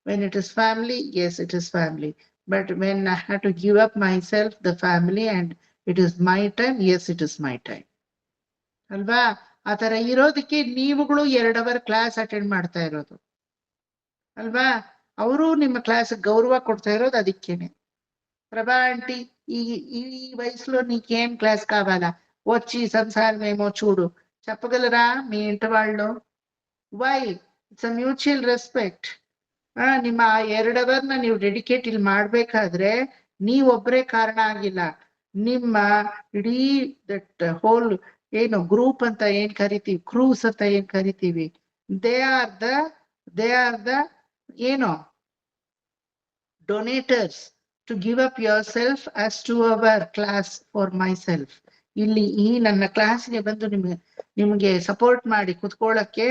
When it is family, yes it is family, but when I had to give up myself, the family, and it is my time, yes it is my time ಅಲ್ವಾ. ಆತರ ಇರೋದಕ್ಕೆ ನೀವುಗಳು 2 hour ಕ್ಲಾಸ್ ಅಟೆಂಡ್ ಮಾಡ್ತಾ ಇರೋದು ಅಲ್ವಾ. ಅವರು ನಿಮ್ಮ ಕ್ಲಾಸ್ గౌరవ ಕೊಡ್ತಾ ఇరోదు ಅದಕ್ಕೇನೆ. ప్రభా ఆంటీ ఈ వయసులో నీకేం క్లాస్ కావాలా, వచ్చి సంసారమేమో చూడు చెప్పగలరా మీ ఇంటి వాళ్ళు? Why? It's a mutual respect. ನಿಮ್ಮ 2 hour ನೀವು ಡೆಡಿಕೇಟ್ ಇಲ್ಲಿ ಮಾಡ್ಬೇಕಾದ್ರೆ ನೀವೊಬ್ಬರೇ ಕಾರಣ ಆಗಿಲ್ಲ. ನಿಮ್ಮ ಇಡೀ ದಟ್ ಹೋಲ್ ಏನು ಗ್ರೂಪ್ ಅಂತ ಏನ್ ಕರಿತೀವಿ, ಕ್ರೂಸ್ ಅಂತ ಏನ್ ಕರಿತೀವಿ, ದೇ ಆರ್ ದ ಏನು ಡೊನೇಟರ್ಸ್ to give up yourself as to our class for myself. ಇಲ್ಲಿ ಈ ನನ್ನ ಕ್ಲಾಸ್ಗೆ ಬಂದು ನಿಮ್ಗೆ ಸಪೋರ್ಟ್ ಮಾಡಿ ಕುತ್ಕೊಳ್ಳಕ್ಕೆ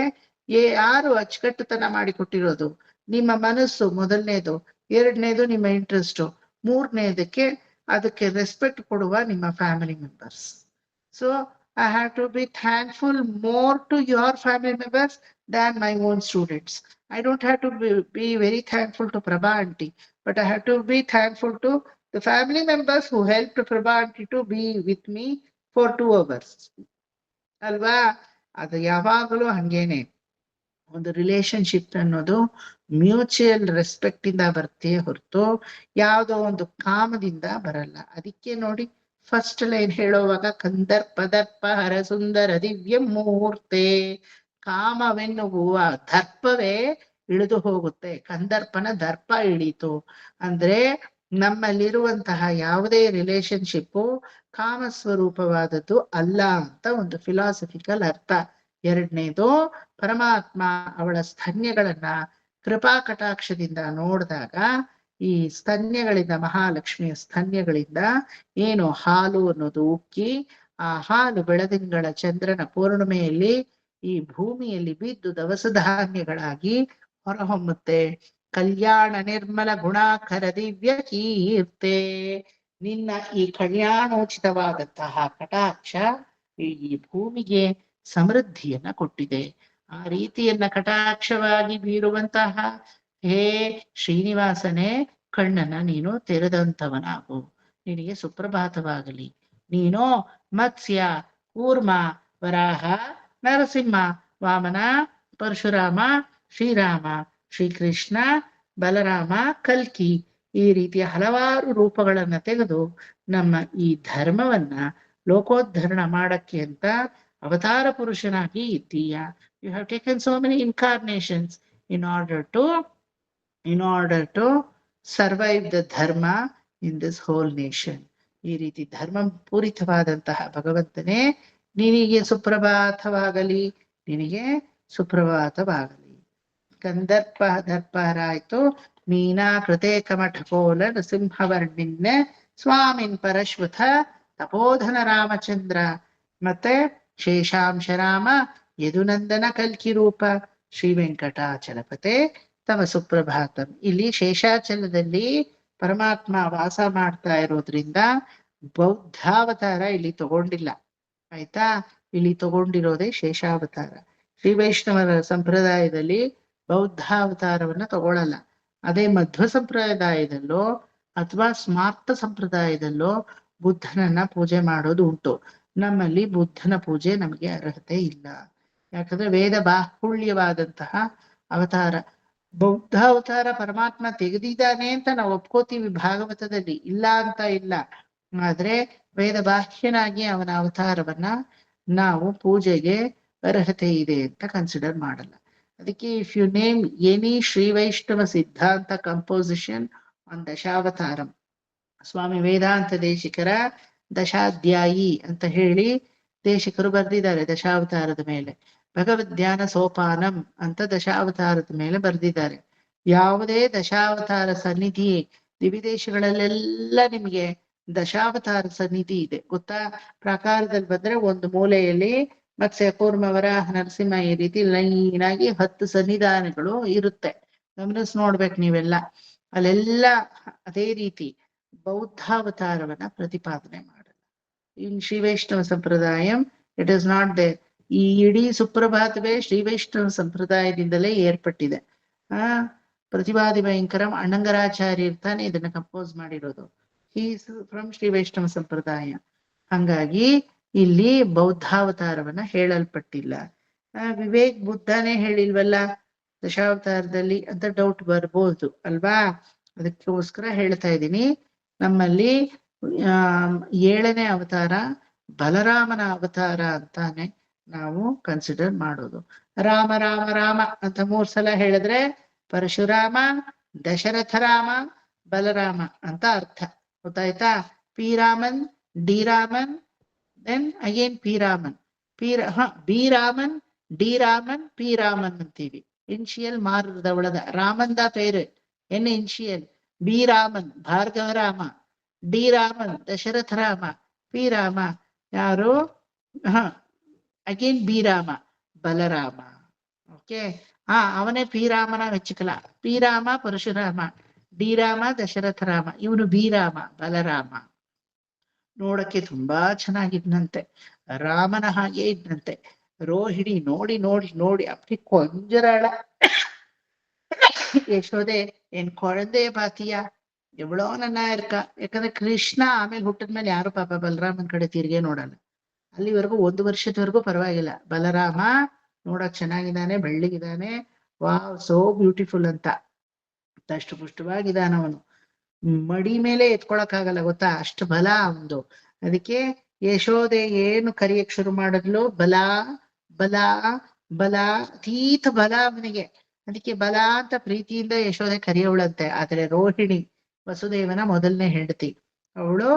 ಯಾರು ಅಚ್ಚುಕಟ್ಟುತನ ಮಾಡಿ ಕೊಟ್ಟಿರೋದು? ನಿಮ್ಮ ಮನಸ್ಸು ಮೊದಲನೇದು, 2ನೇದು ನಿಮ್ಮ ಇಂಟ್ರೆಸ್ಟ್, 3ನೇದಕ್ಕೆ ಅದಕ್ಕೆ ರೆಸ್ಪೆಕ್ಟ್ ಕೊಡುವ ನಿಮ್ಮ family members. So I have to be thankful more to your family members than my own students. I don't have to be very thankful to Prabha aunty, but I have to be thankful to the family members who helped Prabha aunty to be with me for 2 hours. ಅಲ್ವಾ. ಅದು ಯಾವಾಗಲೂ ಹಂಗೇನೆ. ಒಂದು ರಿಲೇಶನ್ಶಿಪ್ ಅನ್ನೋದು ಮ್ಯೂಚುವಲ್ ರೆಸ್ಪೆಕ್ಟ್ ಇಂದ ಬರ್ತೇ ಹೊರತು ಯಾವುದೋ ಒಂದು ಕಾಮದಿಂದ ಬರಲ್ಲ. ಅದಕ್ಕೆ ನೋಡಿ ಫಸ್ಟ್ ಲೈನ್ ಹೇಳುವಾಗ ಕಂದರ್ಪದರ್ಪ ಹರ ಸುಂದರ ದಿವ್ಯ ಮೂರ್ತೆ. ಕಾಮವೆನ್ನುವ ದರ್ಪವೇ ಇಳಿದು ಹೋಗುತ್ತೆ, ಕಂದರ್ಪನ ದರ್ಪ ಇಳೀತು ಅಂದ್ರೆ ನಮ್ಮಲ್ಲಿರುವಂತಹ ಯಾವುದೇ ರಿಲೇಶನ್ಶಿಪ್ಪು ಕಾಮಸ್ವರೂಪವಾದದ್ದು ಅಲ್ಲ ಅಂತ ಒಂದು ಫಿಲಾಸಫಿಕಲ್ ಅರ್ಥ. 2ನೇದು, ಪರಮಾತ್ಮ ಅವಳ ಸ್ತನ್ಯಗಳನ್ನ ಕೃಪಾ ಕಟಾಕ್ಷದಿಂದ ನೋಡಿದಾಗ ಈ ಸ್ತನ್ಯಗಳಿಂದ, ಮಹಾಲಕ್ಷ್ಮಿಯ ಸ್ತನ್ಯಗಳಿಂದ ಏನು ಹಾಲು ಅನ್ನೋದು ಉಕ್ಕಿ, ಆ ಹಾಲು ಬೆಳದಿಂಗಳ ಚಂದ್ರನ ಪೂರ್ಣಿಮೆಯಲ್ಲಿ ಈ ಭೂಮಿಯಲ್ಲಿ ಬಿದ್ದು ದವಸ ಧಾನ್ಯಗಳಾಗಿ ಹೊರಹೊಮ್ಮುತ್ತೆ. ಕಲ್ಯಾಣ ನಿರ್ಮಲ ಗುಣಾಕರ ದಿವ್ಯ ಕೀರ್ತೆ. ನಿನ್ನ ಈ ಕಲ್ಯಾಣೋಚಿತವಾದಂತಹ ಕಟಾಕ್ಷ ಈ ಭೂಮಿಗೆ ಸಮೃದ್ಧಿಯನ್ನ ಕೊಟ್ಟಿದೆ. ಆ ರೀತಿಯನ್ನ ಕಟಾಕ್ಷವಾಗಿ ಬೀರುವಂತಹ ಹೇ ಶ್ರೀನಿವಾಸನೇ, ಕಣ್ಣನ್ನ ನೀನು ತೆರೆದಂಥವನಾಗು, ನಿನಗೆ ಸುಪ್ರಭಾತವಾಗಲಿ. ನೀನು ಮತ್ಸ್ಯ, ಕೂರ್ಮ, ವರಾಹ, ನರಸಿಂಹ, ವಾಮನ, ಪರಶುರಾಮ, ಶ್ರೀರಾಮ, ಶ್ರೀಕೃಷ್ಣ, ಬಲರಾಮ, ಕಲ್ಕಿ ಈ ರೀತಿಯ ಹಲವಾರು ರೂಪಗಳನ್ನ ತೆಗೆದು ನಮ್ಮ ಈ ಧರ್ಮವನ್ನ ಲೋಕೋದ್ಧರಣ ಮಾಡಕ್ಕೆ ಅಂತ ಅವತಾರ ಪುರುಷನಾಗಿ ಇದ್ದೀಯ. You have taken so many incarnations in order to survive the dharma in this whole nation. ಈ ರೀತಿ ಧರ್ಮ ಪೂರಿತವಾದಂತಹ ಭಗವಂತನೇ, ನಿನಗೆ ಸುಪ್ರಭಾತವಾಗಲಿ, ನಿನಗೆ ಸುಪ್ರಭಾತವಾಗಲಿ. ಕಂದರ್ಪ ದರ್ಪರಾಯ್ತು ಮೀನಾ ಕೃತೆ ಕಮಠಕೋಲ ನೃಸಿಂಹವರ್ಣಿನ್ಯ ಸ್ವಾಮಿನ್ ಪರಶ್ವಥ ತಪೋಧನ ರಾಮಚಂದ್ರ. ಮತ್ತೆ ಶೇಷಾಂಶ ರಾಮ ಯದುನಂದನ ಕಲ್ಕಿ ರೂಪ ಶ್ರೀ ವೆಂಕಟಾಚಲಪತೆ ತಮ ಸುಪ್ರಭಾತಂ. ಇಲ್ಲಿ ಶೇಷಾಚಲದಲ್ಲಿ ಪರಮಾತ್ಮ ವಾಸ ಮಾಡ್ತಾ ಇರೋದ್ರಿಂದ ಬೌದ್ಧಾವತಾರ ಇಲ್ಲಿ ತಗೊಂಡಿಲ್ಲ. ಆಯ್ತಾ? ಇಲ್ಲಿ ತಗೊಂಡಿರೋದೇ ಶೇಷಾವತಾರ. ಶ್ರೀ ವೈಷ್ಣವರ ಸಂಪ್ರದಾಯದಲ್ಲಿ ಬೌದ್ಧಾವತಾರವನ್ನ ತಗೊಳ್ಳಲ್ಲ. ಅದೇ ಮಧ್ವ ಸಂಪ್ರದಾಯದಲ್ಲೋ ಅಥವಾ ಸ್ಮಾರ್ತ ಸಂಪ್ರದಾಯದಲ್ಲೋ ಬುದ್ಧನನ್ನ ಪೂಜೆ ಮಾಡೋದು ಉಂಟು. ನಮ್ಮಲ್ಲಿ ಬುದ್ಧನ ಪೂಜೆ ನಮಗೆ ಅರ್ಹತೆ ಇಲ್ಲ. ಯಾಕಂದ್ರೆ ವೇದ ಬಾಹುಳ್ಯವಾದಂತಹ ಅವತಾರ. ಬೌದ್ಧಾವತಾರ ಪರಮಾತ್ಮ ತೆಗೆದಿದ್ದಾನೆ ಅಂತ ನಾವು ಒಪ್ಕೋತೀವಿ ಭಾಗವತದಲ್ಲಿ, ಇಲ್ಲ ಅಂತ ಇಲ್ಲ. ಆದ್ರೆ ವೇದ ಬಾಹ್ಯನಾಗಿ ಅವನ ಅವತಾರವನ್ನ ನಾವು ಪೂಜೆಗೆ ಅರ್ಹತೆ ಇದೆ ಅಂತ ಕನ್ಸಿಡರ್ ಮಾಡಲ್ಲ. ಅದಕ್ಕೆ if you name any Shri Vaishnava ಸಿದ್ಧಾಂತ ಕಂಪೋಸಿಷನ್ ಆನ್ ದಶಾವತಾರಂ, ಸ್ವಾಮಿ ವೇದಾಂತ ದೇಶಿಕರ ದಶಾಧ್ಯಾಯಿ ಅಂತ ಹೇಳಿ ದೇಶಿಕರು ಬರೆದಿದ್ದಾರೆ ದಶಾವತಾರದ ಮೇಲೆ. ಭಗವದ್ ಧ್ಯಾನ ಸೋಪಾನಂ ಅಂತ ದಶಾವತಾರದ ಮೇಲೆ ಬರೆದಿದ್ದಾರೆ. ಯಾವುದೇ ದಶಾವತಾರ ಸನ್ನಿಧಿ ದಿವಿದೇಶಗಳಲ್ಲೆಲ್ಲ ನಿಮಗೆ ದಶಾವತಾರ ಸನ್ನಿಧಿ ಇದೆ ಗೊತ್ತಾ? ಪ್ರಾಕಾರದಲ್ಲಿ ಬಂದ್ರೆ ಒಂದು ಮೂಲೆಯಲ್ಲಿ ಮತ್ಸ್ಯ ಕೂರ್ಮ ವರಾಹ ನರಸಿಂಹ ಈ ರೀತಿ ಲೈನ್ ಆಗಿ 10 ಸನ್ನಿಧಾನಗಳು ಇರುತ್ತೆ. ಗಮನಿಸಿ ನೋಡ್ಬೇಕು ನೀವೆಲ್ಲ. ಅಲ್ಲೆಲ್ಲ ಅದೇ ರೀತಿ ಬೌದ್ಧಾವತಾರವನ್ನ ಪ್ರತಿಪಾದನೆ ಮಾಡಲ್ಲ. ಇನ್ ಶ್ರೀ ವೈಷ್ಣವ ಸಂಪ್ರದಾಯಂ ಇಟ್ ಇಸ್ ನಾಟ್ ದೇರ್. ಈ ಇಡೀ ಸುಪ್ರಭಾತವೇ ಶ್ರೀ ವೈಷ್ಣವ ಸಂಪ್ರದಾಯದಿಂದಲೇ ಏರ್ಪಟ್ಟಿದೆ. ಪ್ರತಿವಾದಿ ಭಯಂಕರಂ ಅಣ್ಣಂಗರಾಚಾರ್ಯ ಇರ್ತಾನೆ ಇದನ್ನ ಕಂಪೋಸ್ ಮಾಡಿರೋದು. ಈಸ್ ಫ್ರಮ್ ಶ್ರೀ ವೈಷ್ಣವ ಸಂಪ್ರದಾಯ. ಹಂಗಾಗಿ ಇಲ್ಲಿ ಬೌದ್ಧಾವತಾರವನ್ನ ಹೇಳಲ್ಪಟ್ಟಿಲ್ಲ. ವಿವೇಕ್ ಬುದ್ಧನೇ ಹೇಳಿಲ್ವಲ್ಲ ದಶಾವತಾರದಲ್ಲಿ ಅಂತ ಡೌಟ್ ಬರ್ಬೋದು ಅಲ್ವಾ? ಅದಕ್ಕೋಸ್ಕರ ಹೇಳ್ತಾ ಇದ್ದೀನಿ. ನಮ್ಮಲ್ಲಿ 7ನೇ ಅವತಾರ ಬಲರಾಮನ ಅವತಾರ ಅಂತಾನೆ ನಾವು ಕನ್ಸಿಡರ್ ಮಾಡೋದು. ರಾಮ ರಾಮ ರಾಮ ಅಂತ 3 ಸಲ ಹೇಳಿದ್ರೆ ಪರಶುರಾಮ, ದಶರಥ ರಾಮ, ಬಲರಾಮ ಅಂತ ಅರ್ಥ. ಗೊತ್ತಾಯ್ತಾ? P Raman, D Raman, then again P Raman, B Raman, D Raman, P Raman ಅಂತೀವಿ. ಇನ್ಶಿಯಲ್ ಮಾರುದವಳದ ರಾಮಂದ ಪೇರು என்ன initial. B Raman Bhargava Rama, D Raman Dasharatha Rama, P Rama ಯಾರು? Again B Rama Balarama. Okay, ಅವನೇ ಪಿ ರಾಮನ ಮೆಚ್ಚಿಕಲ. ಪಿ ರಾಮ ಪರಶುರಾಮ, ಡಿ ರಾಮ ದಶರಥ ರಾಮ, ಇವನು ಬಿ ರಾಮ ಬಲರಾಮ. ನೋಡಕ್ಕೆ ತುಂಬಾ ಚೆನ್ನಾಗಿದ್ನಂತೆ, ರಾಮನ ಹಾಗೆ ಇದ್ನಂತೆ. ರೋಹಿಣಿ ನೋಡಿ ನೋಡಿ ನೋಡಿ அப்படி கொஞ்சறாಳ. ಯಶೋದೆ ಎನ್ ಕೊಳಂದೆ ಪಾತಿಯಾ ಎವಳೋ ನನ್ನ ಇರ್ಕ. ಯಾಕಂದ್ರೆ ಕೃಷ್ಣ ಆಮೇಲೆ ಹುಟ್ಟಿದ್ಮೇಲೆ ಯಾರು ಪಾಪ ಬಲರಾಮನ್ ಕಡೆ ತಿರ್ಗೆ ನೋಡಲ್ಲ. ಅಲ್ಲಿವರೆಗೂ 1 ವರ್ಷದವರೆಗೂ ಪರವಾಗಿಲ್ಲ. ಬಲರಾಮ ನೋಡಕ್ ಚೆನ್ನಾಗಿದ್ದಾನೆ, ಬೆಳ್ಳಿಗಿದ್ದಾನೆ, ವಾವ್ ಸೋ ಬ್ಯೂಟಿಫುಲ್ ಅಂತ ಅಷ್ಟು ಪುಷ್ಟವಾಗಿದ್ದಾನ ಅವನು. ಮಡಿ ಮೇಲೆ ಎತ್ಕೊಳಕ್ಕಾಗಲ್ಲ ಗೊತ್ತಾ, ಅಷ್ಟು ಬಲ ಅವನು. ಅದಕ್ಕೆ ಯಶೋದೆ ಏನು ಕರಿಯಕ್ ಶುರು ಮಾಡಿದ್ಲು, ಬಲ ಬಲ ಬಲ, ಅತೀತ ಬಲ ಅವನಿಗೆ. ಅದಕ್ಕೆ ಬಲ ಅಂತ ಪ್ರೀತಿಯಿಂದ ಯಶೋದೆ ಕರೆಯವಳಂತೆ. ಆದ್ರೆ ರೋಹಿಣಿ ವಸುದೇವನ ಮೊದಲನೇ ಹೆಂಡತಿ, ಅವಳು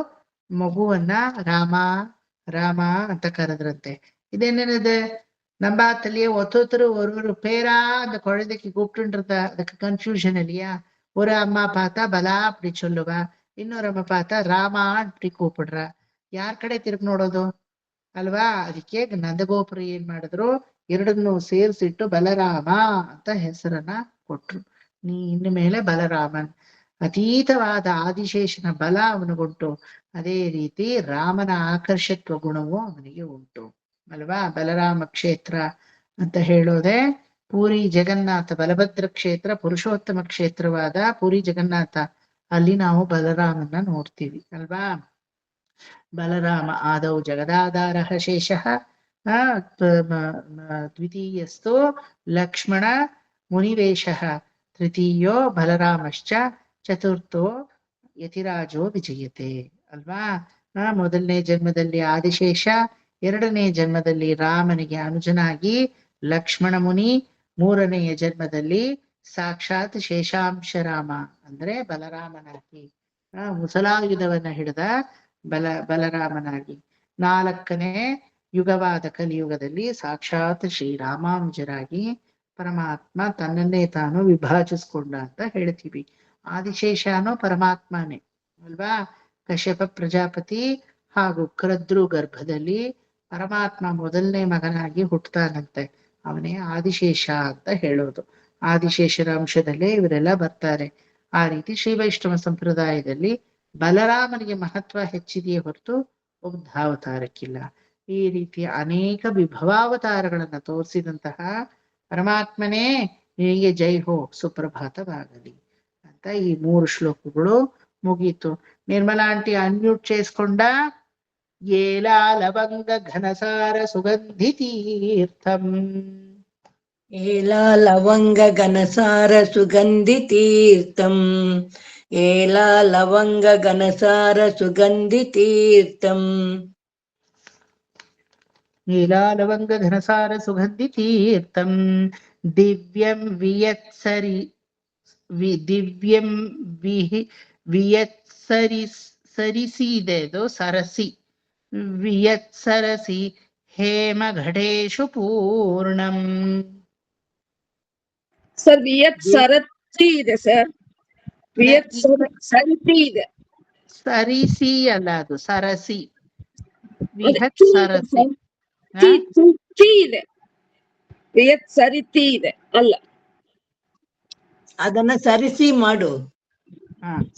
ಮಗುವನ್ನ ರಾಮ ರಾಮ ಅಂತ ಕರೆದ್ರಂತೆ. ಇದೇನೇನಿದೆ நம்பாத்திலேயே ஒருத்தர் ஒரு பேரா அந்த குழந்தைக்கு கூப்பிட்டுன்றத அதுக்கு கன்ஃபியூஷன் இல்லையா? ஒரு அம்மா பார்த்தா பலா அப்படி சொல்லுவா, இன்னொரு ಅಮ್ಮ பார்த்தா ರಾಮಾ அப்படி ಕೂಪಿಡ್ರ. ಯಾರ್ ಕಡೆ ತಿರುಗಿ ನೋಡೋದು ಅಲ್ವಾ? ಅದಕ್ಕೆ ನಂದಗೋಪುರ ಏನ್ ಮಾಡಿದ್ರು, ಎರಡನ್ನೂ ಸೇರಿಸಿಟ್ಟು ಬಲರಾಮ ಅಂತ ಹೆಸರನ್ನ ಕೊಟ್ರು. ಇನ್ನು ಮೇಲೆ ಬಲರಾಮನ್. ಅತೀತವಾದ ಆದಿಶೇಷನ ಬಲ ಅವನಿಗುಂಟು, ಅದೇ ರೀತಿ ರಾಮನ ಆಕರ್ಷತ್ವ ಗುಣವೂ ಅವನಿಗೆ ಉಂಟು ಅಲ್ವಾ? ಬಲರಾಮ ಕ್ಷೇತ್ರ ಅಂತ ಹೇಳೋದೆ ಪೂರಿ ಜಗನ್ನಾಥ ಬಲಭದ್ರ ಕ್ಷೇತ್ರ, ಪುರುಷೋತ್ತಮ ಕ್ಷೇತ್ರವಾದ ಪೂರಿ ಜಗನ್ನಾಥ, ಅಲ್ಲಿ ನಾವು ಬಲರಾಮನ್ನ ನೋಡ್ತೀವಿ ಅಲ್ವಾ? ಬಲರಾಮ ಆದೌ ಜಗದಾಧಾರ ಶೇಷ, ದ್ವಿತೀಯಸ್ತು ಲಕ್ಷ್ಮಣ ಮುನಿವೇಶ, ತೃತೀಯೋ ಬಲರಾಮಶ್ಚ, ಚತುರ್ಥೋ ಯತಿರಾಜೋ ವಿಜಯತೆ ಅಲ್ವಾ? ಮೊದಲನೇ ಜನ್ಮದಲ್ಲಿ ಆದಿಶೇಷ, ಎರಡನೇ ಜನ್ಮದಲ್ಲಿ ರಾಮನಿಗೆ ಅನುಜನಾಗಿ ಲಕ್ಷ್ಮಣ ಮುನಿ, ಮೂರನೆಯ ಜನ್ಮದಲ್ಲಿ ಸಾಕ್ಷಾತ್ ಶೇಷಾಂಶ ರಾಮ ಅಂದ್ರೆ ಬಲರಾಮನಾಗಿ, ಮುಸಲಾಯುಧವನ್ನ ಹಿಡಿದ ಬಲರಾಮನಾಗಿ, ನಾಲ್ಕನೇ ಯುಗವಾದ ಕಲಿಯುಗದಲ್ಲಿ ಸಾಕ್ಷಾತ್ ಶ್ರೀರಾಮಾನುಜರಾಗಿ ಪರಮಾತ್ಮ ತನ್ನನ್ನೇ ತಾನು ವಿಭಾಜಿಸ್ಕೊಂಡ ಅಂತ ಹೇಳ್ತೀವಿ. ಆದಿಶೇಷನೂ ಪರಮಾತ್ಮನೇ ಅಲ್ವಾ? ಕಶ್ಯಪ ಪ್ರಜಾಪತಿ ಹಾಗೂ ಕ್ರದ್ರು ಗರ್ಭದಲ್ಲಿ ಪರಮಾತ್ಮ ಮೊದಲನೇ ಮಗನಾಗಿ ಹುಟ್ಟುತ್ತಾನಂತೆ. ಅವನೇ ಆದಿಶೇಷ ಅಂತ ಹೇಳೋದು. ಆದಿಶೇಷರ ಅಂಶದಲ್ಲೇ ಇವರೆಲ್ಲ ಬರ್ತಾರೆ. ಆ ರೀತಿ ಶ್ರೀ ವೈಷ್ಣವ ಸಂಪ್ರದಾಯದಲ್ಲಿ ಬಲರಾಮನಿಗೆ ಮಹತ್ವ ಹೆಚ್ಚಿದೆಯೇ ಹೊರತು ಬೌದ್ಧಾವತಾರಕ್ಕಿಲ್ಲ. ಈ ರೀತಿಯ ಅನೇಕ ವಿಭವಾವತಾರಗಳನ್ನ ತೋರಿಸಿದಂತಹ ಪರಮಾತ್ಮನೇ ನಿನಗೆ ಜೈ ಹೋ, ಸುಪ್ರಭಾತವಾಗಲಿ ಅಂತ ಈ 3 ಶ್ಲೋಕಗಳು ಮುಗೀತು. ನಿರ್ಮಲಾ ಆಂಟಿ ಅನ್ಮ್ಯೂಟ್ చేసుಕೊಂಡ. ಏಲಾ ಲವಂಗ ಘನಸಾರ ಸುಗಂಧಿ ತೀರ್ಥಂ. ಏಲಾ ಲವಂಗ ಘನಸಾರ ಸುಗಂಧಿ ತೀರ್ಥಂ. ಏಲಾ ಲವಂಗ ಘನಸಾರ ಸುಗಂಧಿ ತೀರ್ಥಂ. ಏಲಾ ಲವಂಗ ಘನಸಾರ ಸುಗಂಧಿ ತೀರ್ಥಂ. ದಿವ್ಯಂ ವಿಯತ್ಸರಿ ದಿವ್ಯಂ ವಿಯತ್ಸರಿ ಸರಿಸಿ ಇದೆ ಅದು ಸರಸಿ. ವಿಯತ್ಸರಸಿ ಹೇಮ ಘಟೇಶು ಪೂರ್ಣಂ. ಸರ್ ವಿಯತ್ ಸರತಿ ಇದೆ ಸರ್. ವಿಯತ್ ಸರಿತಿ ಇದೆ. ಸರಿಸಿ ಅಲ್ಲ, ಅದು ಸರಸಿ. ಅದೇ ವಿಹತ್ ತಿ ಇದೆ ಸರಸಿ. ಸರ್. ತಿ ಇದೆ. ವಿಯತ್ ಸರಿತಿ ಇದೆ ಅಲ್ಲ. ಅದನ್ನ ಸರಿಸಿ ಮಾಡು.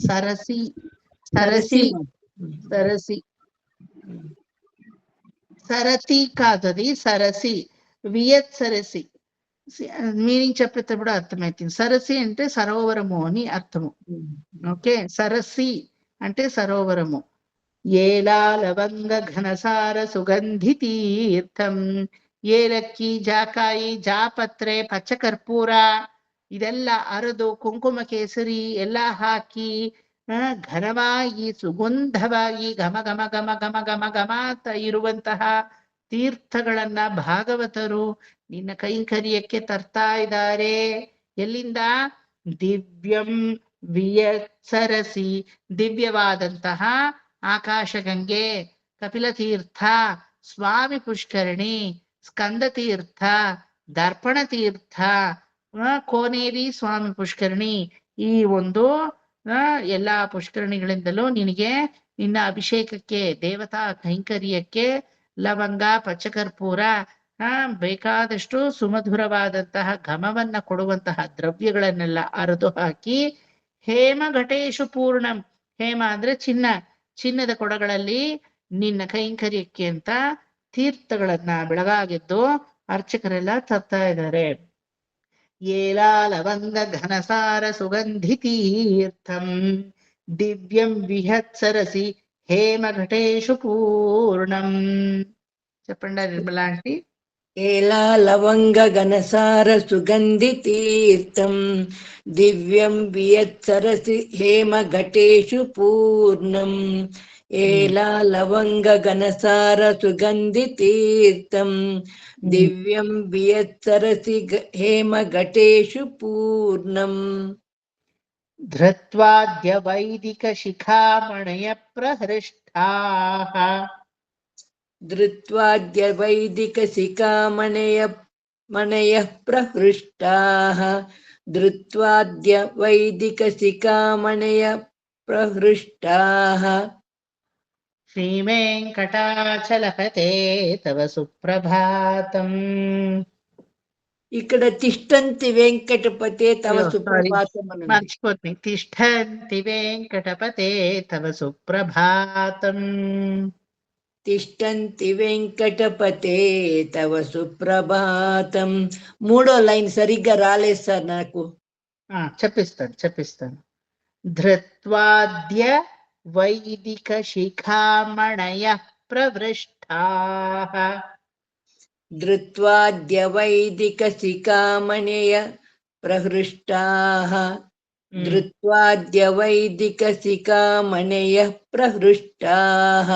ಸರಸಿ ಸರಸಿ ಸರಸಿ ಮಾಡು. సరసి సరతి కాదది సరసి. వియత్ సరసి మీనింగ్ చెప్పేటప్పుడు అర్థమవుతుంది. సరసి అంటే సరోవరము అని అర్థము. ఓకే, సరసి అంటే సరోవరము. ఏలా లవంగ ఘనసార సుగంధి తీర్థం. ಏಲಕ್ಕಿ, ಜಾಕಾಯಿ, ಜಾಪತ್ರೆ, ಪಚ್ಚಕರ್ಪೂರ ಇದೆಲ್ಲ ಅರೆದು ಕುಂಕುಮ ಕೇಸರಿ ಎಲ್ಲ ಹಾಕಿ ಘನವಾಗಿ ಸುಗಂಧವಾಗಿ ಘಮ ಘಮ ಘಮ ಘಮ ಘಮ ಘಮ ಅಂತ ಇರುವಂತಹ ತೀರ್ಥಗಳನ್ನ ಭಾಗವತರು ನಿನ್ನ ಕೈಂಕರ್ಯಕ್ಕೆ ತರ್ತಾ ಇದ್ದಾರೆ. ಎಲ್ಲಿಂದ? ದಿವ್ಯಂ ವಿಯತ್ಸರಸಿ, ದಿವ್ಯವಾದಂತಹ ಆಕಾಶಗಂಗೆ, ಕಪಿಲ ತೀರ್ಥ, ಸ್ವಾಮಿ ಪುಷ್ಕರಣಿ, ಸ್ಕಂದ ತೀರ್ಥ, ದರ್ಪಣ ತೀರ್ಥ, ಕೋನೇರಿ ಸ್ವಾಮಿ ಪುಷ್ಕರಣಿ, ಈ ಒಂದು ಎಲ್ಲಾ ಪುಷ್ಕರಣಿಗಳಿಂದಲೂ ನಿನಗೆ ನಿನ್ನ ಅಭಿಷೇಕಕ್ಕೆ, ದೇವತಾ ಕೈಂಕರ್ಯಕ್ಕೆ ಲವಂಗ, ಪಚ್ಚಕರ್ಪೂರ, ಬೇಕಾದಷ್ಟು ಸುಮಧುರವಾದಂತಹ ಘಮವನ್ನ ಕೊಡುವಂತಹ ದ್ರವ್ಯಗಳನ್ನೆಲ್ಲ ಅರೆದು ಹಾಕಿ ಹೇಮ ಘಟೇಶು ಪೂರ್ಣಂ. ಹೇಮ ಅಂದ್ರೆ ಚಿನ್ನ, ಚಿನ್ನದ ಕೊಡಗಳಲ್ಲಿ ನಿನ್ನ ಕೈಂಕರ್ಯಕ್ಕೆ ಅಂತ ತೀರ್ಥಗಳನ್ನ ಬೆಳಗಾಗಿದ್ದು ಅರ್ಚಕರೆಲ್ಲ ತರ್ತಾ ಇದ್ದಾರೆ. ಏಲಾ ಲವಂಗ ಘನಸಾರ ಸುಗಂಧಿ ತೀರ್ಥಂ ದಿವ್ಯಂ ವಿಹತ್ಸರಸಿ ಹೇಮ ಘಟೇಶು ಪೂರ್ಣಂ. చెప్పండి నిర్మలా ఆంటీ. ఏలా లవంగ ఘనసార సుగంధి తీర్థం దివ్యం వియత్సరసి హేమ ఘటేషు పూర్ణం. ఏలా లవంగ ఘనసార సుగంధి తీర్థం దివ్యం వియత్సరసి హేమ ఘటేషు పూర్ణం. ಧೃತ್ವಾದ್ಯ ವೈದಿಕ ಶಿಖಾಮಣಯ ಪ್ರಹೃಷ್ಟಾಃ. ಧೃತ್ವಾದ್ಯ ವೈದಿಕ ಶಿಖಾಮಣಯಃ ಪ್ರಹೃಷ್ಟಾಃ. ಧೃತ್ವಾದ್ಯ ವೈದಿಕ ಶಿಖಾಮಣಯಃ ಪ್ರಹೃಷ್ಟಾಃ. ಶ್ರೀವೆಂಕಟಾಚಲಪತೆ ತವ ಸುಪ್ರಭಾತಂ. ఇక్కడ తిష్టంతి వెంకటపతే తవ అయ్యో, సుప్రభాతం. మర్చిపోతుంది. తిష్టంతి వెంకటపతే తవ సుప్రభాతం. తిష్టంతి వెంకటపతే తవ సుప్రభాతం. 3వ లైన్ సరిగ్గా రాలేదు సార్ నాకు. చెప్పిస్తాను. ధృత్వాద్య వైదిక శిఖామణయ ప్రవృష్టాః. ధృత్వాద్య వైదిక శిఖామణయ ప్రహృష్టాః. ధృత్వాద్య వైదిక శిఖామణయ ప్రహృష్టాః.